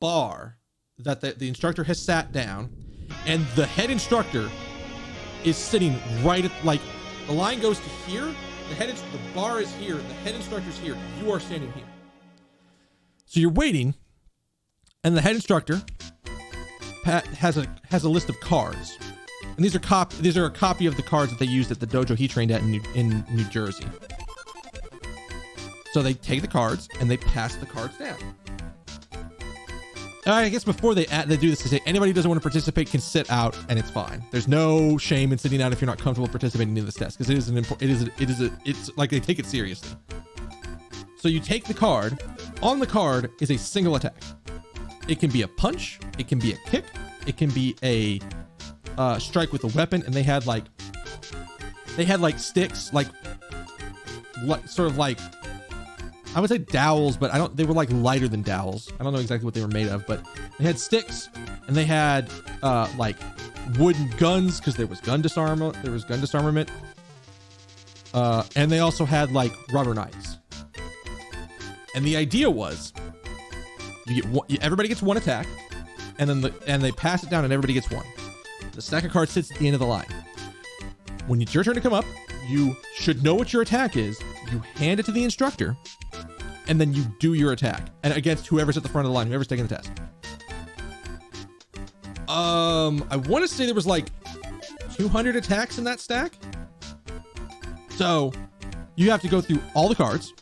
S5: bar that the instructor has sat down, and the head instructor is sitting right at, like, the line goes to here, the bar is here, the head instructor's here, you are standing here. So you're waiting, and the head instructor has a list of cards, and these are a copy of the cards that they used at the dojo he trained at in New Jersey. So they take the cards and they pass the cards down. I guess before they do this, they say anybody who doesn't want to participate can sit out, and it's fine. There's no shame in sitting out if you're not comfortable participating in this test, because it's like they take it seriously. So you take the card. On the card is a single attack. It can be a punch, it can be a kick, it can be a strike with a weapon, and they had like sticks, like sort of like, I would say dowels, but they were like lighter than dowels. I don't know exactly what they were made of, but they had sticks, and they had like wooden guns, because there was gun disarmament. And they also had like rubber knives. And the idea was, everybody gets one attack, and then they pass it down, and everybody gets one. The stack of cards sits at the end of the line. When it's your turn to come up, you should know what your attack is. You hand it to the instructor, and then you do your attack, and against whoever's at the front of the line, whoever's taking the test. I want to say there was like 200 attacks in that stack. So you have to go through all the cards.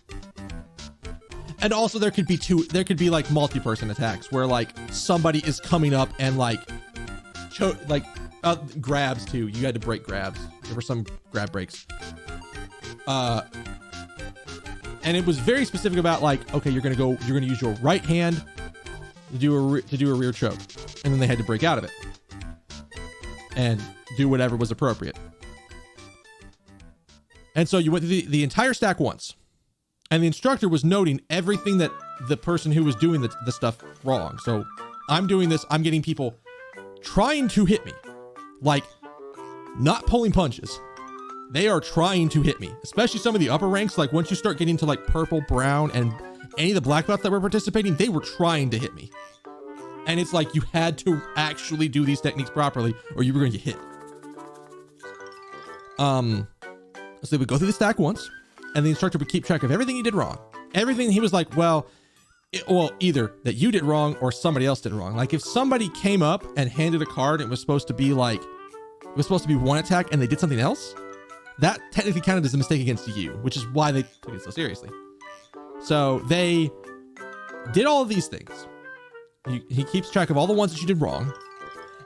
S5: And also there could be like multi-person attacks where like somebody is coming up and like grabs too. You had to break grabs. There were some grab breaks. And it was very specific about like, okay, you're gonna use your right hand to do a rear choke, and then they had to break out of it and do whatever was appropriate. And so you went through the entire stack once, and the instructor was noting everything that the person who was doing the stuff wrong. So I'm doing this. I'm getting people trying to hit me, like not pulling punches. They are trying to hit me, especially some of the upper ranks. Like once you start getting to like purple, brown, and any of the black belts that were participating, they were trying to hit me. And it's like you had to actually do these techniques properly or you were going to get hit. So they would go through the stack once, and the instructor would keep track of everything you did wrong. Everything. He was like, well, either that you did wrong or somebody else did wrong. Like if somebody came up and handed a card and it was supposed to be one attack and they did something else, that technically counted as a mistake against you, which is why they took it so seriously. So they did all of these things. He keeps track of all the ones that you did wrong.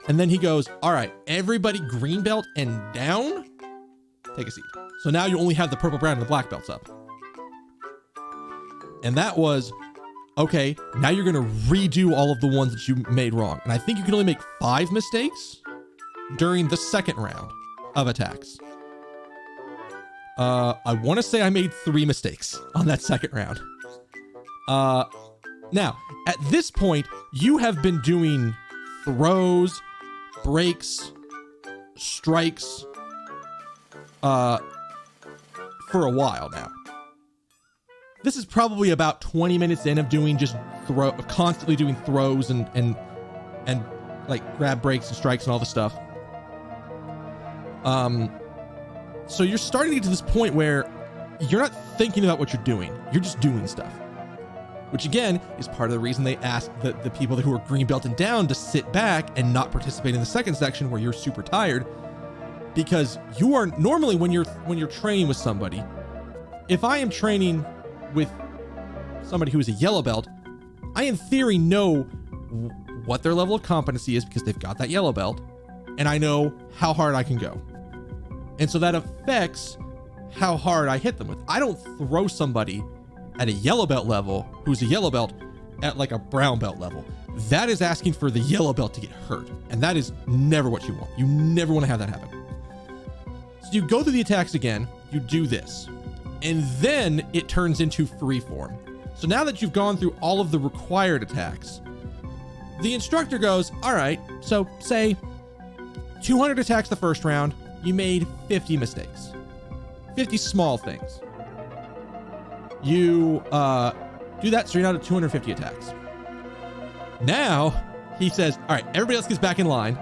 S5: And then he goes, all right, everybody green belt and down, take a seat. So now you only have the purple, brown, and the black belts up. And that was, okay, now you're going to redo all of the ones that you made wrong. And I think you can only make 5 mistakes during the second round of attacks. I want to say I made 3 mistakes on that second round. Now, at this point, you have been doing throws, breaks, strikes, for a while now. This is probably about 20 minutes in of doing just constantly doing throws and like grab breaks and strikes and all the stuff. So you're starting to get to this point where you're not thinking about what you're doing. You're just doing stuff. Which again is part of the reason they asked the people who are green belt and down to sit back and not participate in the second section where you're super tired. Because you are normally when you're training with somebody, if I am training with somebody who is a yellow belt, I in theory know what their level of competency is because they've got that yellow belt, and I know how hard I can go. And so that affects how hard I hit them with. I don't throw somebody at a yellow belt level who's a yellow belt at like a brown belt level. That is asking for the yellow belt to get hurt. And that is never what you want. You never want to have that happen. So you go through the attacks again, you do this, and then it turns into free form. So now that you've gone through all of the required attacks, the instructor goes, all right, so say 200 attacks the first round, you made 50 mistakes, 50 small things. You do that, so you're now at 250 attacks. Now he says, all right, everybody else gets back in line,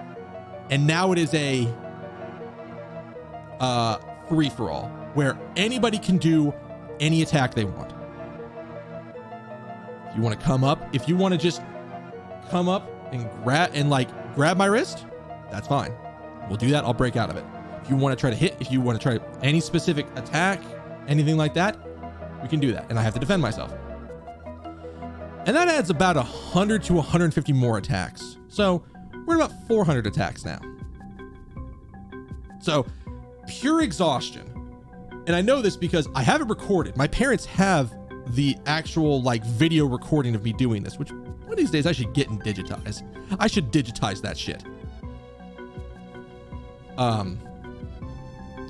S5: and now it is a free-for-all where anybody can do any attack they want. If you want to come up, if you want to just come up and grab my wrist, that's fine. We'll do that. I'll break out of it. If you want to try to hit, if you want to try any specific attack, anything like that, we can do that. And I have to defend myself. And that adds about 100 to 150 more attacks. So we're at about 400 attacks now. So pure exhaustion. And I know this because I have it recorded. My parents have the actual like video recording of me doing this, which one of these days I should get and digitize. I should digitize that shit.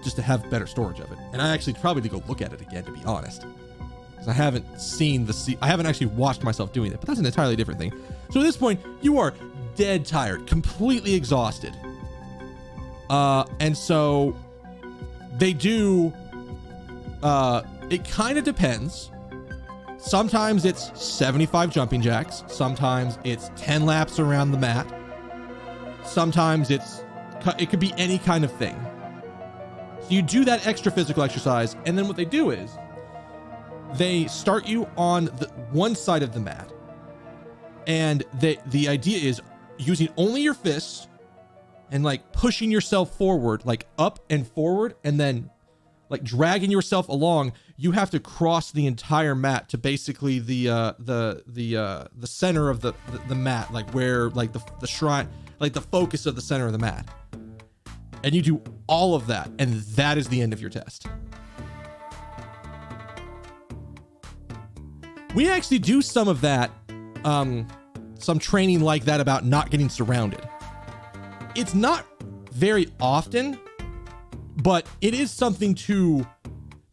S5: Just to have better storage of it. And I actually probably need to go look at it again, to be honest. Because I haven't I haven't actually watched myself doing it, but that's an entirely different thing. So at this point, you are dead tired, completely exhausted. And so they do, it kind of depends. Sometimes it's 75 jumping jacks. Sometimes it's 10 laps around the mat. Sometimes it could be any kind of thing. So you do that extra physical exercise, and then what they do is they start you on the one side of the mat, and the idea is using only your fists and like pushing yourself forward, like up and forward, and then like dragging yourself along. You have to cross the entire mat to basically the center of the mat, like where like the shrine, like the focus of the center of the mat. And you do all of that, and that is the end of your test. We actually do some of that, some training like that about not getting surrounded. It's not very often, but it is something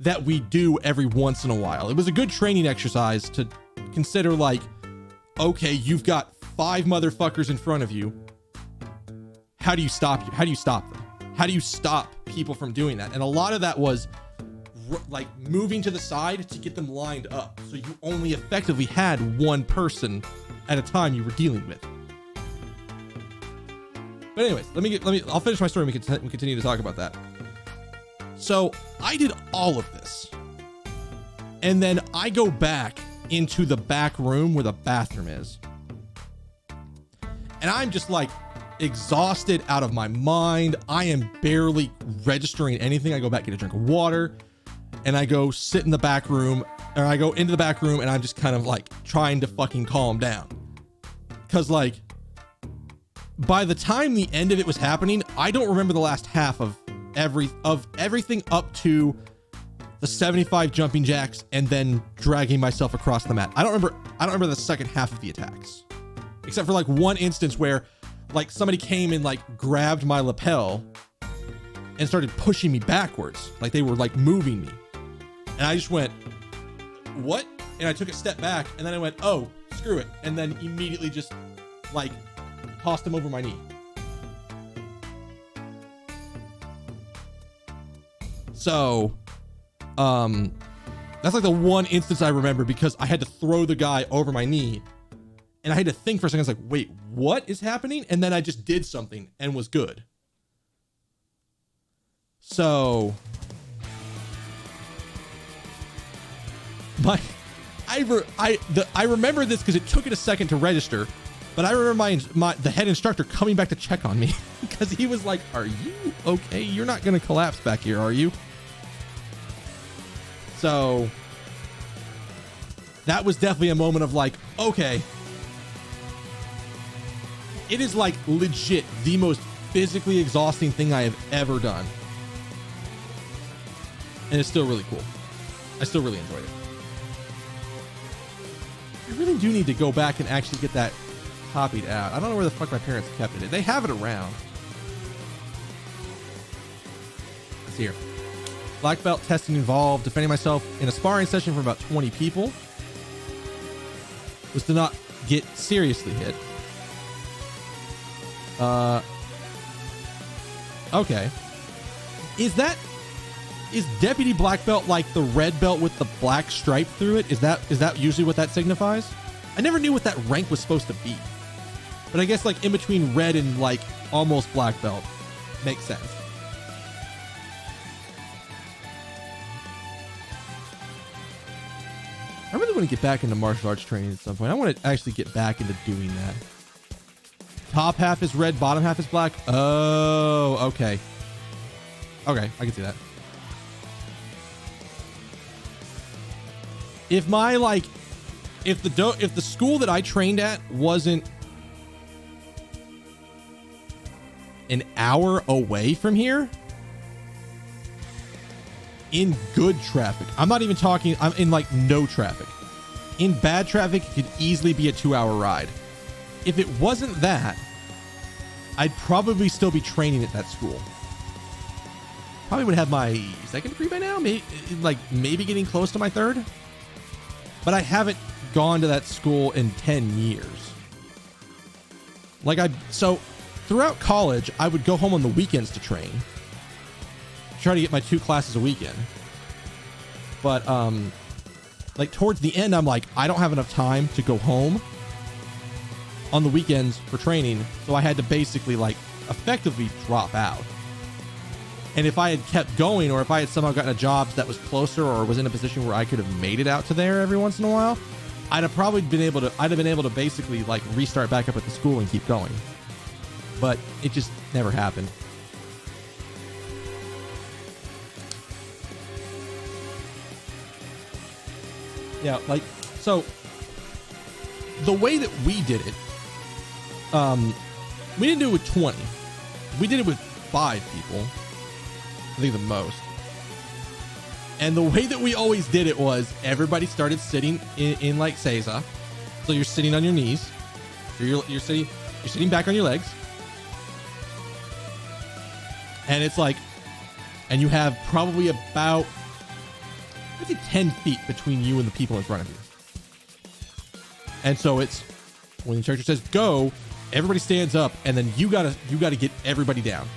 S5: that we do every once in a while. It was a good training exercise to consider, like, okay, you've got 5 motherfuckers in front of you. How do you stop them? How do you stop people from doing that? And a lot of that was like moving to the side to get them lined up. So you only effectively had one person at a time you were dealing with. But anyways, I'll finish my story and we can continue to talk about that. So I did all of this. And then I go back into the back room where the bathroom is. And I'm just like exhausted out of my mind. I am barely registering anything. I go back, get a drink of water, and I go sit in the back room, or I go into the back room, and I'm just kind of like trying to fucking calm down. Cause like by the time the end of it was happening, I don't remember the last half of everything up to the 75 jumping jacks and then dragging myself across the mat. I don't remember the second half of the attacks, except for like one instance where like somebody came and like grabbed my lapel and started pushing me backwards. Like they were like moving me. And I just went, what? And I took a step back, and then I went, oh, screw it. And then immediately just like tossed him over my knee. So, that's like the one instance I remember, because I had to throw the guy over my knee. And I had to think for a second. I was like, wait, what is happening? And then I just did something and was good. So I remember this because it took it a second to register, but I remember the head instructor coming back to check on me because he was like, are you okay? You're not going to collapse back here, are you? So that was definitely a moment of like, okay. It is like legit the most physically exhausting thing I have ever done. And it's still really cool. I still really enjoyed it. I really do need to go back and actually get that copied out. I don't know where the fuck my parents kept it. They have it around. Let's see here. Black belt testing involved defending myself in a sparring session for about 20 people. Was to not get seriously hit. Okay. Is Deputy Black Belt like the red belt with the black stripe through it? Is that usually what that signifies? I never knew what that rank was supposed to be. But I guess like in between red and like almost black belt makes sense. I really want to get back into martial arts training at some point. I want to actually get back into doing that. top half is red, bottom half is black. Oh, okay. Okay, I can see that. If my like, if the school that I trained at wasn't an hour away from here, in good traffic, I'm not even talking, I'm in like no traffic. In bad traffic, it could easily be a 2-hour ride. If it wasn't that, I'd probably still be training at that school. Probably would have my second degree by now, maybe getting close to my third. But I haven't gone to that school in 10 years. So throughout college, I would go home on the weekends to train. Try to get my 2 classes a weekend. But like towards the end, I'm like, I don't have enough time to go home on the weekends for training. So I had to basically like effectively drop out. And if I had kept going, or if I had somehow gotten a job that was closer, or was in a position where I could have made it out to there every once in a while, I'd have been able to basically like restart back up at the school and keep going. But it just never happened. Yeah, like, so the way that we did it, we didn't do it with 20. We did it with 5 people. I think the most. And the way that we always did it was everybody started sitting in like Seiza. So you're sitting on your knees. So you're sitting back on your legs. And it's like, and you have probably about, I'd say 10 feet between you and the people in front of you. And so it's, when the instructor says go, everybody stands up, and then you gotta get everybody down.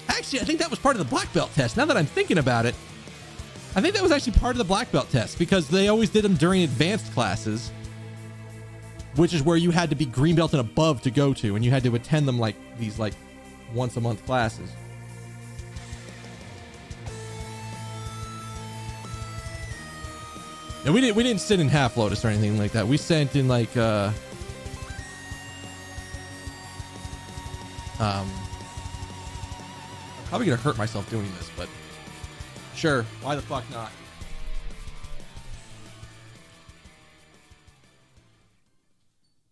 S5: Actually, I think that was part of the black belt test. Now that I'm thinking about it, I think that was actually part of the black belt test, because they always did them during advanced classes, which is where you had to be green belt and above to go to, and you had to attend them like these like once a month classes. And we didn't sit in half lotus or anything like that. We sat in like I'm probably gonna hurt myself doing this, but sure, why the fuck not?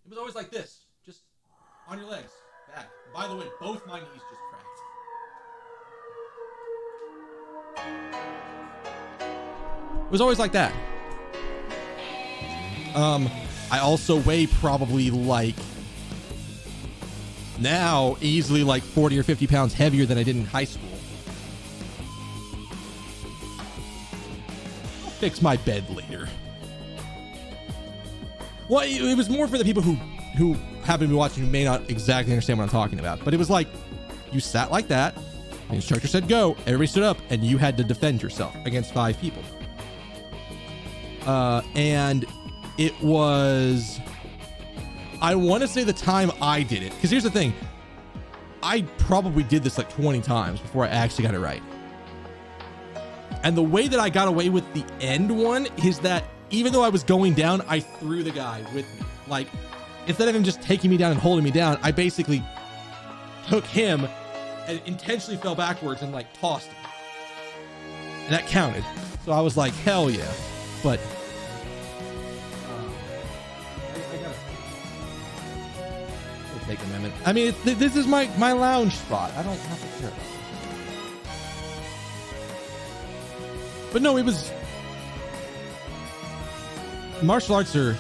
S5: It was always like this, just on your legs, back. By the way, both my knees just cracked. It was always like that. I also weigh probably like now easily like 40 or 50 pounds heavier than I did in high school. I'll fix my bed later. Well, it was more for the people who happen to be watching who may not exactly understand what I'm talking about. But it was like, you sat like that, the instructor said go, everybody stood up, and you had to defend yourself against 5 people. And it was, I want to say the time I did it, because here's the thing, I probably did this like 20 times before I actually got it right. And the way that I got away with the end one is that even though I was going down, I threw the guy with me. Like, instead of him just taking me down and holding me down, I basically took him and intentionally fell backwards and like tossed him. And that counted. So I was like, hell yeah. But take a minute. I mean, this is my lounge spot. I don't have to care about it. But no, it was, martial arts are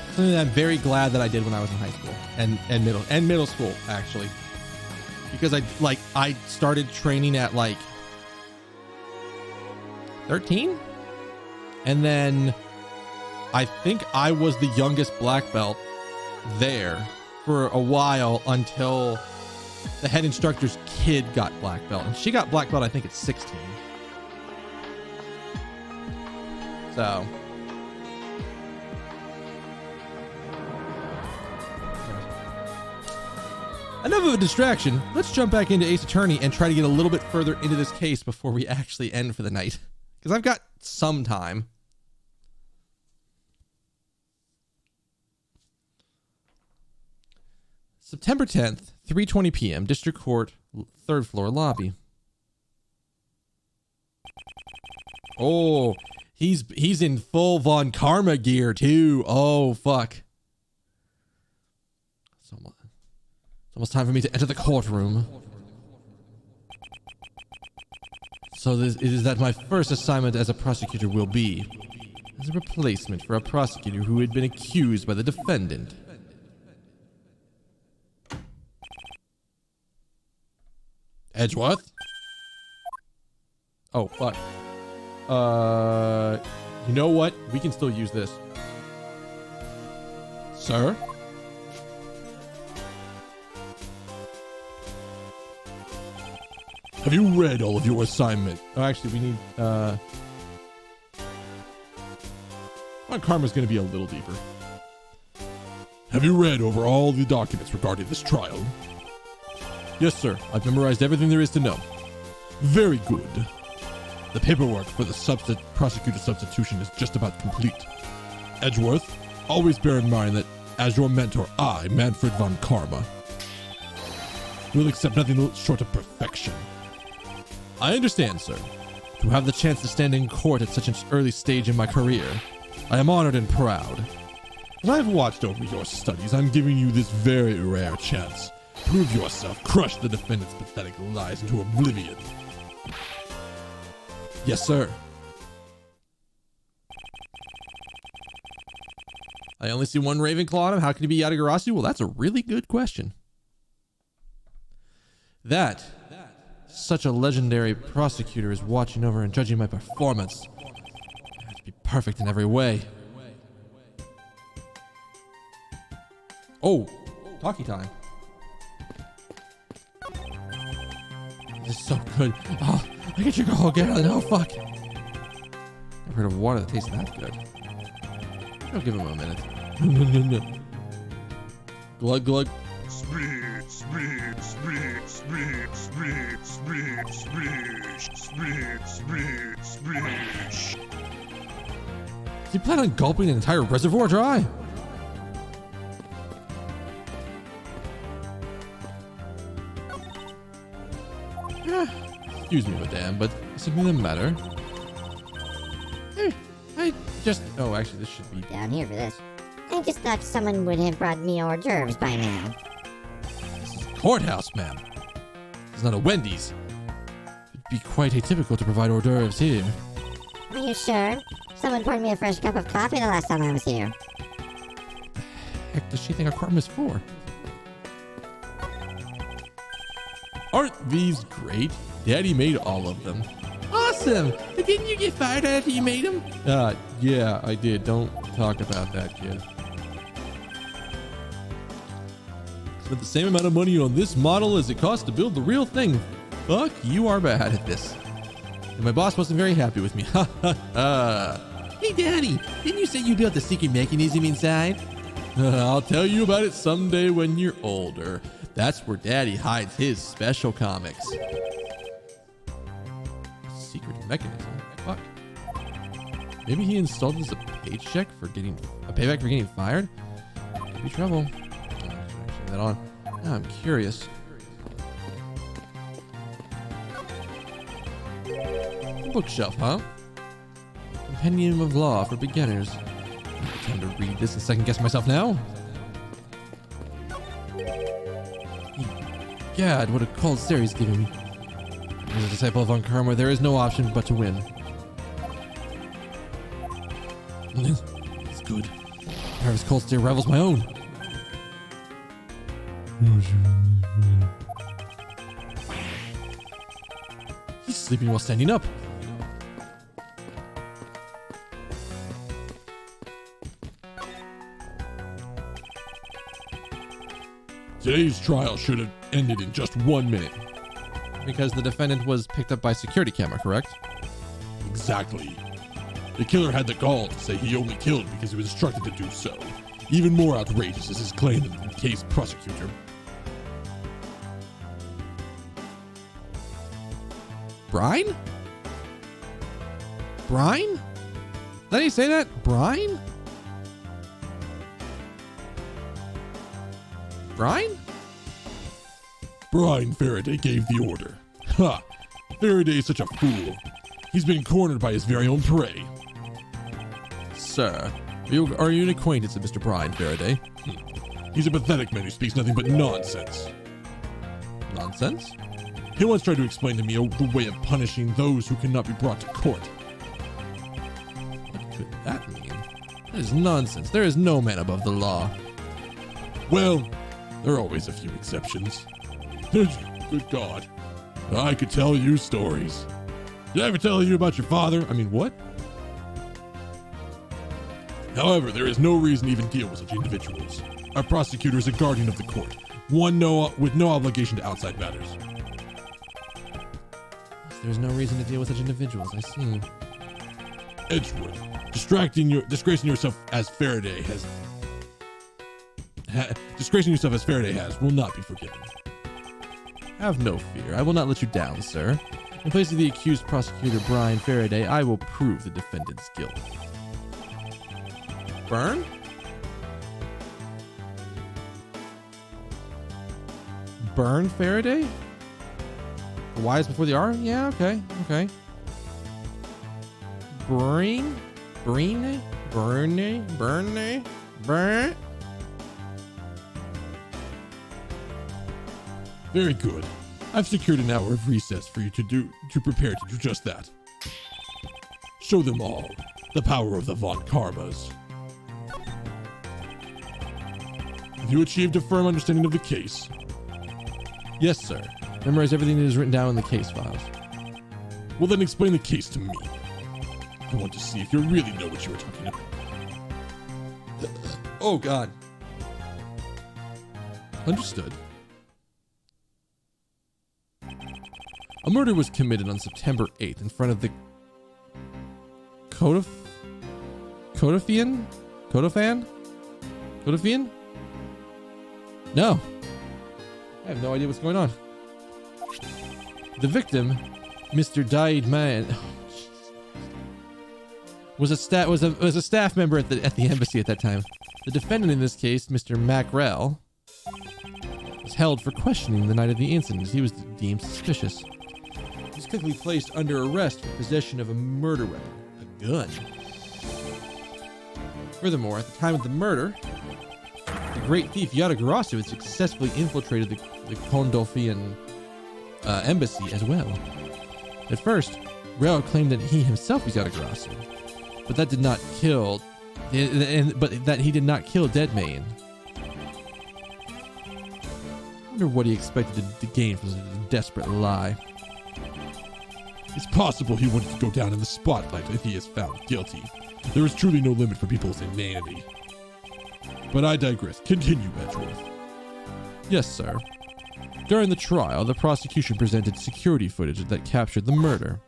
S5: something that I'm very glad that I did when I was in high school and middle school, actually, because I started training at like 13, and then I think I was the youngest black belt there for a while until the head instructor's kid got black belt, and she got black belt I think at 16. So enough of a distraction. Let's jump back into Ace Attorney and try to get a little bit further into this case before we actually end for the night, because I've got some time. September 10th, 3:20 p.m. District Court, 3rd floor lobby. Oh, he's in full Von Karma gear too. Oh, fuck. It's almost time for me to enter the courtroom. So it is that my first assignment as a prosecutor will be as a replacement for a prosecutor who had been accused by the defendant. Edgeworth? Oh, fuck. You know what? We can still use this. Sir? Have you read all of your assignment? Oh, actually, we need, my karma's gonna be a little deeper. Have you read over all the documents regarding this trial? Yes, sir. I've memorized everything there is to know. Very good. The paperwork for the prosecutor substitution is just about complete. Edgeworth, always bear in mind that as your mentor, I, Manfred von Karma, will accept nothing short of perfection. I understand, sir. To have the chance to stand in court at such an early stage in my career, I am honored and proud. As I have watched over your studies, I'm giving you this very rare chance. Prove yourself, crush the defendant's pathetic lies into oblivion. Yes, sir. I only see one Ravenclaw on him. How can he be Yadagarasu? Well, that's a really good question. Such a legendary prosecutor is watching over and judging my performance. I have to be perfect in every way. Oh, talkie time. This is so good. Oh, I get your go again. Oh, fuck. I've heard of water that tastes that good. I'll give him a minute. Glug, glug.
S7: Sweet, sweet, sweet, sweet, sweet, sweet, sweet, sweet, sweet, sweet.
S5: Does he plan on gulping an entire reservoir dry? Excuse me, madame, but something the matter? I just... Oh, actually, this should be...
S9: Down here for this. I just thought someone would have brought me hors d'oeuvres by now.
S5: This is a courthouse, ma'am. It's not a Wendy's. It'd be quite atypical to provide hors d'oeuvres here.
S9: Are you sure? Someone poured me a fresh cup of coffee the last time I was here.
S5: What the heck does she think a courtroom is for? Aren't these great? Daddy made all of them. Awesome! But didn't you get fired after you made them? Yeah, I did. Don't talk about that, kid. Spent the same amount of money on this model as it cost to build the real thing. Fuck, you are bad at this. And my boss wasn't very happy with me. Ha ha ha. Hey, Daddy, didn't you say you built the secret mechanism inside? I'll tell you about it someday when you're older. That's where Daddy hides his special comics. Secret mechanism? Fuck. Maybe he installed this as a paycheck for getting a payback for getting fired? Could be trouble. Turn that on. Now I'm curious. Bookshelf, huh? Compendium of Law for Beginners. Time to read this and second guess myself now. God, what a cold stare he's giving me. As a disciple of Von Karma, there is no option but to win. It's good. Harv's cold stare rivals my own. He's sleeping while standing up. Today's trial should have ended in just 1 minute. Because the defendant was picked up by security camera, correct? Exactly. The killer had the gall to say he only killed because he was instructed to do so. Even more outrageous is his claim that the case prosecutor... Brine? Brine? Did he say that? Brine? Brine?
S10: Brian Faraday gave the order. Ha! Faraday is such a fool. He's been cornered by his very own prey.
S5: Sir, are you an acquaintance of Mr. Brian Faraday?
S10: He's a pathetic man who speaks nothing but nonsense.
S5: Nonsense?
S10: He once tried to explain to me the way of punishing those who cannot be brought to court.
S5: What could that mean? That is nonsense. There is no man above the law.
S10: Well, there are always a few exceptions. Good God. I could tell you stories. Did I ever tell you about your father? I mean, what? However, there is no reason to even deal with such individuals. Our prosecutor is a guardian of the court, one with no obligation to outside matters.
S5: There's no reason to deal with such individuals, I see.
S10: Edgeworth, disgracing yourself as Faraday has will not be forgiven.
S5: Have no fear. I will not let you down, sir. In place of the accused prosecutor Brian Faraday, I will prove the defendant's guilt. Burn? Burn Faraday? The Y is before the R? Yeah, okay. Burn?
S10: Very good. I've secured an hour of recess for you to prepare to do just that. Show them all the power of the Von Karmas. Have you achieved a firm understanding of the case?
S5: Yes, sir. Memorize everything that is written down in the case files.
S10: Well, then explain the case to me. I want to see if you really know what you are talking about.
S5: Oh, God. Understood. A murder was committed on September 8th in front of the Codophian? No. I have no idea what's going on. The victim, Mr. Died Man, was a staff member at the embassy at that time. The defendant in this case, Mr. Macrell, was held for questioning the night of the incident. He was deemed suspicious. He was quickly placed under arrest for possession of a murder weapon, a gun. Furthermore, at the time of the murder, the great thief Yatagarasu had successfully infiltrated the Kondofian embassy as well. At first, Rao claimed that he himself was Yatagarasu, but that did not kill, but that he did not kill Deadman. I wonder what he expected to gain from such a desperate lie.
S10: It's possible he wanted to go down in the spotlight if he is found guilty. There is truly no limit for people's inanity. But I digress. Continue, Edgeworth.
S5: Yes, sir. During the trial, the prosecution presented security footage that captured the murder.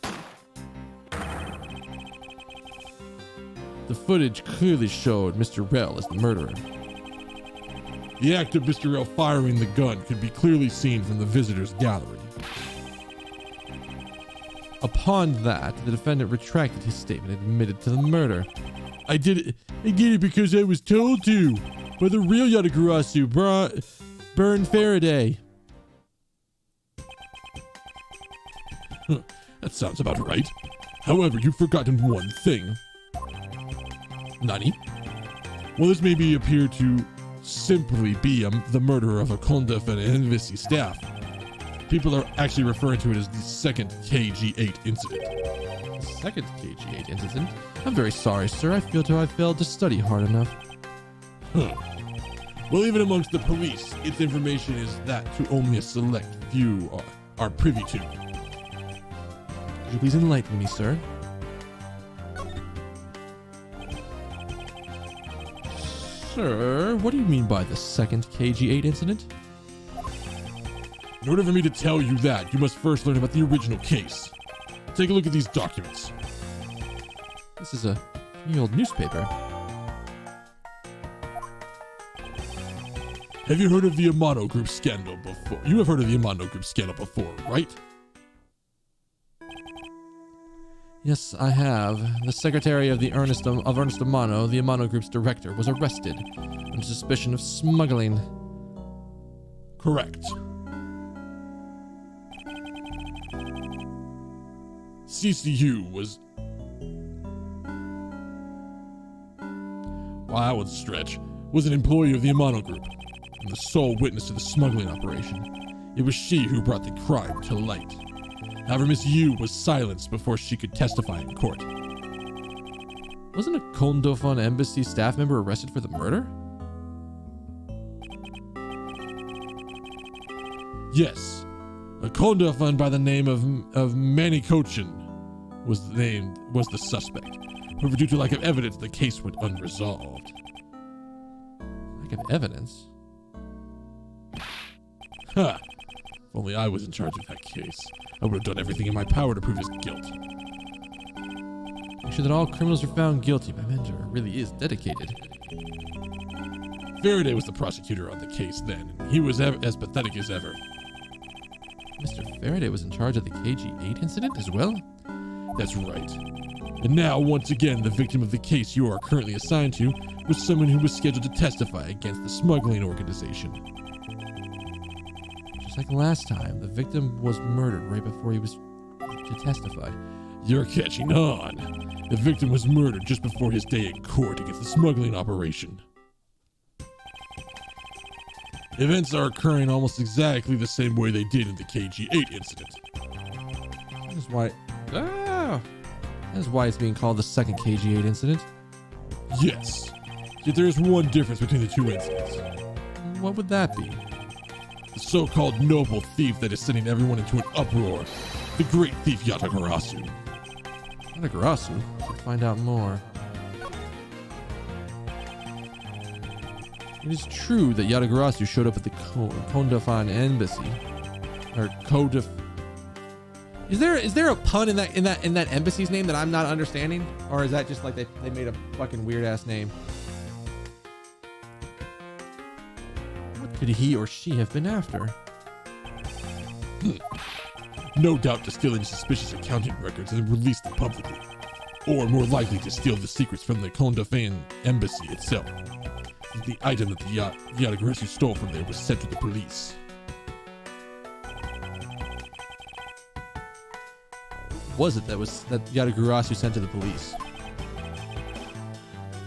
S5: The footage clearly showed Mr. Rell as the murderer.
S10: The act of Mr. Rell firing the gun could be clearly seen from the visitors' gallery.
S5: Upon that, the defendant retracted his statement and admitted to the murder. I did it because I was told to by the real Yatagarasu, Burn Faraday.
S10: That sounds about right. However, you've forgotten one thing. Nani? Well, this may appear to simply be the murder of a Kondef and embassy staff. People are actually referring to it as the second KG-8 incident.
S5: The second KG-8 incident? I'm very sorry, sir. I feel to have failed to study hard enough.
S10: Huh. Well, even amongst the police, its information is that to only a select few are privy to.
S5: Could you please enlighten me, sir? Sir, what do you mean by the second KG-8 incident?
S10: In order for me to tell you that, you must first learn about the original case. Take a look at these documents.
S5: This is a pretty old newspaper.
S10: Have you heard of the Amano Group scandal before? You have heard of the Amano Group scandal before, right?
S5: Yes, I have. The secretary of Ernest Amano, the Amano Group's director, was arrested on suspicion of smuggling.
S10: Correct. CCU was... Well, that was a stretch. Was an employee of the Amano Group and the sole witness to the smuggling operation. It was she who brought the crime to light. However, Miss Yu was silenced before she could testify in court.
S5: Wasn't a Kondofan embassy staff member arrested for the murder?
S10: Yes, a Kondofan by the name of Manikochin was the suspect. However, due to lack of evidence, the case went unresolved.
S5: Lack of evidence?
S10: Ha! If only I was in charge of that case, I would have done everything in my power to prove his guilt.
S5: Make sure that all criminals are found guilty. My mentor really is dedicated.
S10: Faraday was the prosecutor on the case then, and he was as pathetic as ever.
S5: Mr. Faraday was in charge of the KG-8 incident as well?
S10: That's right. And now, once again, the victim of the case you are currently assigned to was someone who was scheduled to testify against the smuggling organization.
S5: Just like last time, the victim was murdered right before he was to testify.
S10: You're catching on. The victim was murdered just before his day in court against the smuggling operation. Events are occurring almost exactly the same way they did in the KG-8 incident.
S5: That is why... Ah! That is why it's being called the second KG-8 incident.
S10: Yes. Yet there is one difference between the two incidents.
S5: What would that be?
S10: The so-called noble thief that is sending everyone into an uproar. The great thief Yatagarasu.
S5: Yatagarasu? Let's find out more. It is true that Yatagarasu showed up at the Kondofan embassy. Or Kodaf... Is there a pun in that embassy's name that I'm not understanding? Or is that just like they made a fucking weird ass name? What could he or she have been after?
S10: No doubt to steal any suspicious accounting records and release them publicly. Or more likely to steal the secrets from the Kondofan embassy itself. The item that the Yatagarasu stole from there was sent to the police.
S5: Was it that Yatagarasu sent to the police?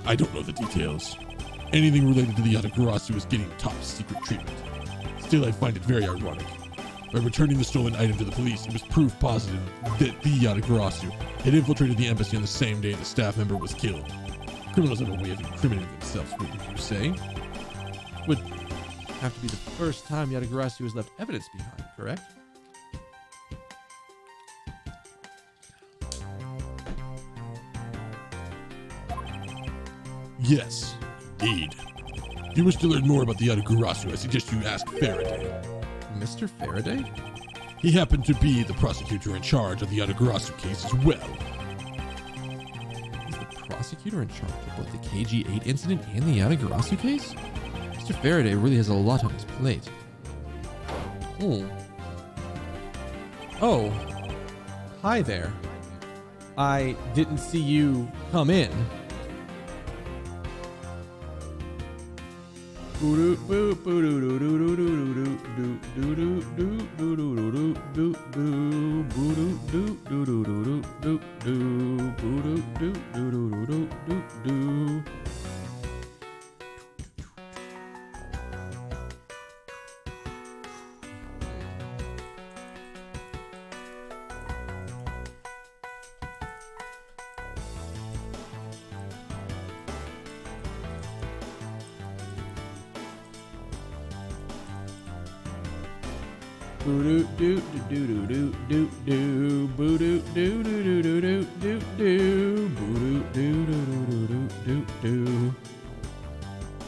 S10: I don't know the details. Anything related to the Yatagarasu is getting top secret treatment. Still, I find it very ironic. By returning the stolen item to the police, it was proof positive that the Yatagarasu had infiltrated the embassy on the same day the staff member was killed. Criminals have a way of incriminating themselves, wouldn't you say?
S5: Would have to be the first time Yatagarasu has left evidence behind, correct?
S10: Yes, indeed. If you wish to learn more about the Yatagarasu, I suggest you ask Faraday.
S5: Mr. Faraday?
S10: He happened to be the prosecutor in charge of the Yatagarasu case as well.
S5: He's the prosecutor in charge of both the KG-8 incident and the Yatagarasu case? Mr. Faraday really has a lot on his plate. Oh. Hi there. I didn't see you come in.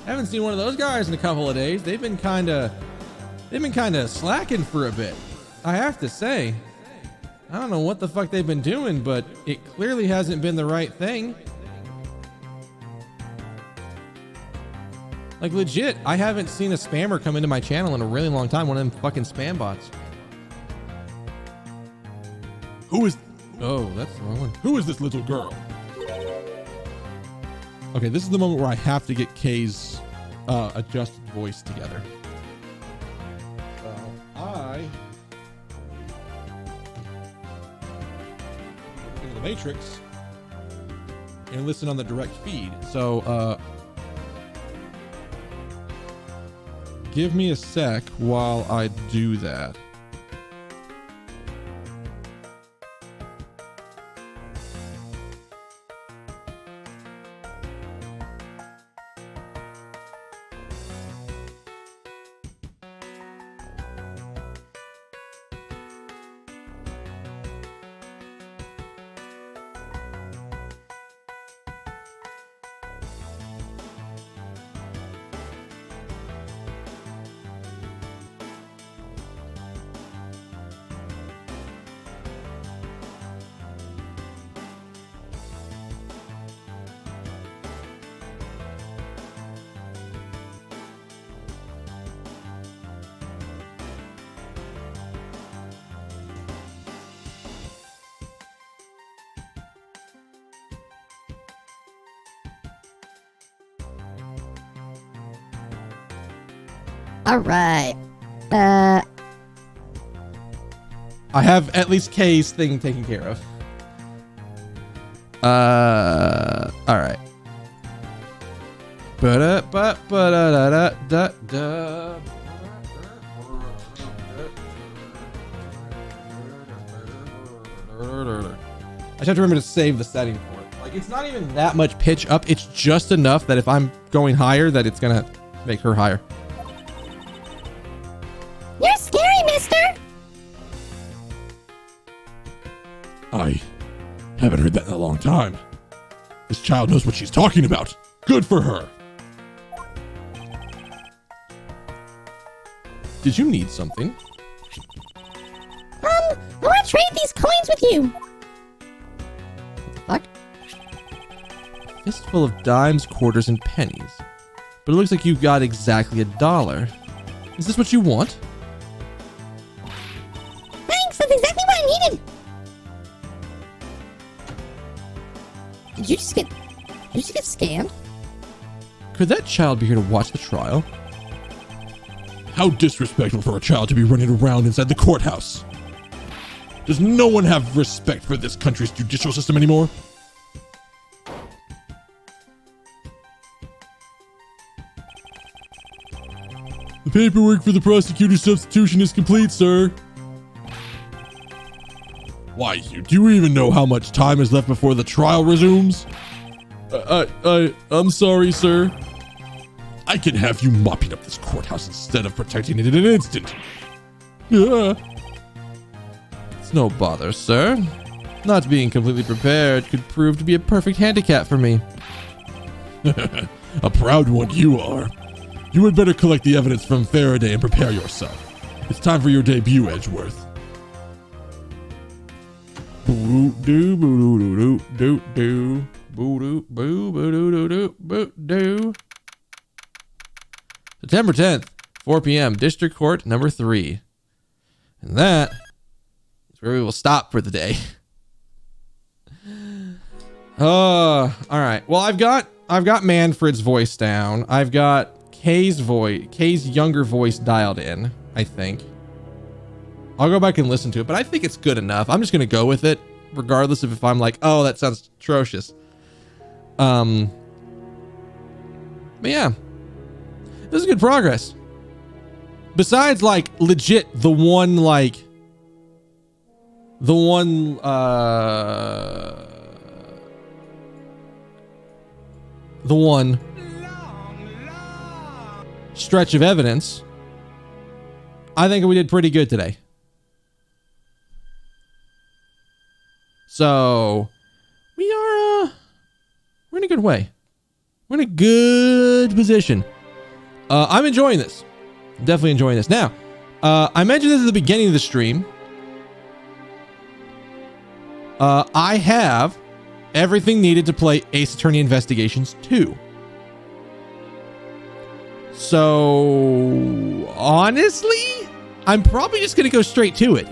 S5: Haven't seen one of those guys in a couple of days. They've been kind of slacking for a bit. I have to say. I don't know what the fuck they've been doing, but it clearly hasn't been the right thing. Like legit, I haven't seen a spammer come into my channel in a really long time. One of them fucking spam bots.
S10: Who is...
S5: Oh, that's the wrong one.
S10: Who is this little girl?
S5: Okay, this is the moment where I have to get Kay's adjusted voice together. So Matrix and listen on the direct feed. So, give me a sec while I do that.
S9: All right.
S5: I have at least Kay's thing taken care of. All right. Ba-da-ba-ba-da-da-da-da. I just have to remember to save the setting for it. Like, it's not even that much pitch up. It's just enough that if I'm going higher, that it's gonna make her higher.
S9: You're scary, mister.
S10: I haven't heard that in a long time. This child knows what she's talking about. Good for her.
S5: Did you need something?
S9: I want to trade these coins with you.
S5: What the fuck? Fistful of dimes, quarters, and pennies. But it looks like you got exactly $1. Is this what you want?
S9: Thanks, that's exactly what I needed. Did you just get scammed?
S5: Could that child be here to watch the trial?
S10: How disrespectful for a child to be running around inside the courthouse. Does no one have respect for this country's judicial system anymore? The paperwork for the prosecutor's substitution is complete, sir. Why, do you even know how much time is left before the trial resumes? I'm sorry, sir. I can have you mopping up this courthouse instead of protecting it in an instant. Yeah.
S5: It's no bother, sir. Not being completely prepared could prove to be a perfect handicap for me.
S10: A proud one you are. You had better collect the evidence from Faraday and prepare yourself. It's time for your debut, Edgeworth.
S5: September 10th, 4 p.m., District Court number 3. And that is where we will stop for the day. All right. Well, I've got Manfred's voice down. I've got Kay's younger voice dialed in, I think. I'll go back and listen to it, but I think it's good enough. I'm just going to go with it, regardless of if I'm like, oh, that sounds atrocious. But yeah, this is good progress. Besides, like, legit, the one stretch of evidence, I think we did pretty good today. So we're in a good way. We're in a good position. I'm enjoying this. Definitely enjoying this. Now, I mentioned this at the beginning of the stream. I have everything needed to play Ace Attorney Investigations 2. So, honestly, I'm probably just going to go straight to it.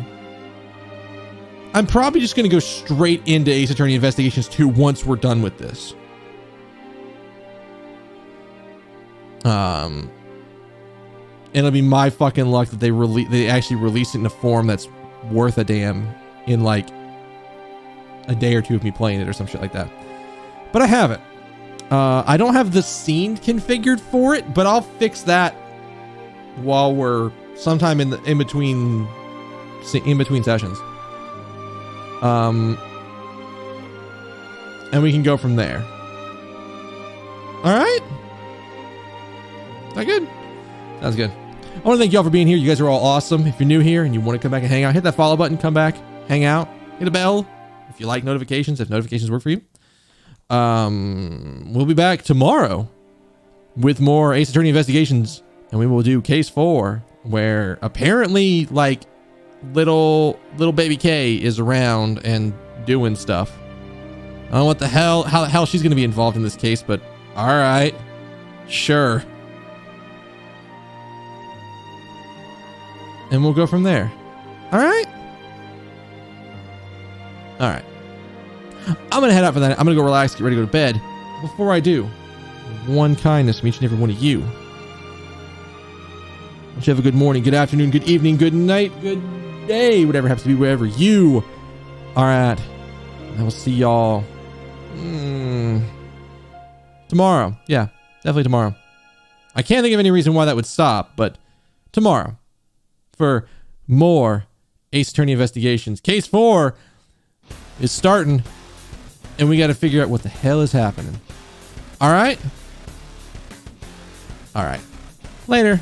S5: I'm probably just going to go straight into Ace Attorney Investigations 2 once we're done with this. It'll be my fucking luck that they actually release it in a form that's worth a damn in like a day or two of me playing it or some shit like that. But I have it. I don't have the scene configured for it, but I'll fix that while we're sometime in between sessions. And we can go from there. All right. Is that good? Sounds good. I want to thank y'all for being here. You guys are all awesome. If you're new here and you want to come back and hang out, hit that follow button, come back, hang out, hit a bell if you like notifications, if notifications work for you. We'll be back tomorrow with more Ace Attorney Investigations, and we will do case 4, where apparently like little baby K is around and doing stuff. I don't know what the hell, how the hell she's going to be involved in this case, but all right, sure. And we'll go from there. All right. All right. I'm going to head out for that. I'm going to go relax, get ready to go to bed. Before I do, one kindness from each and every one of you. Hope you have a good morning, good afternoon, good evening, good night, good day, whatever happens to be wherever you are at. I will see y'all tomorrow. Yeah, definitely tomorrow. I can't think of any reason why that would stop, but tomorrow for more Ace Attorney Investigations. Case 4 is starting, and we got to figure out what the hell is happening. All right? All right. Later.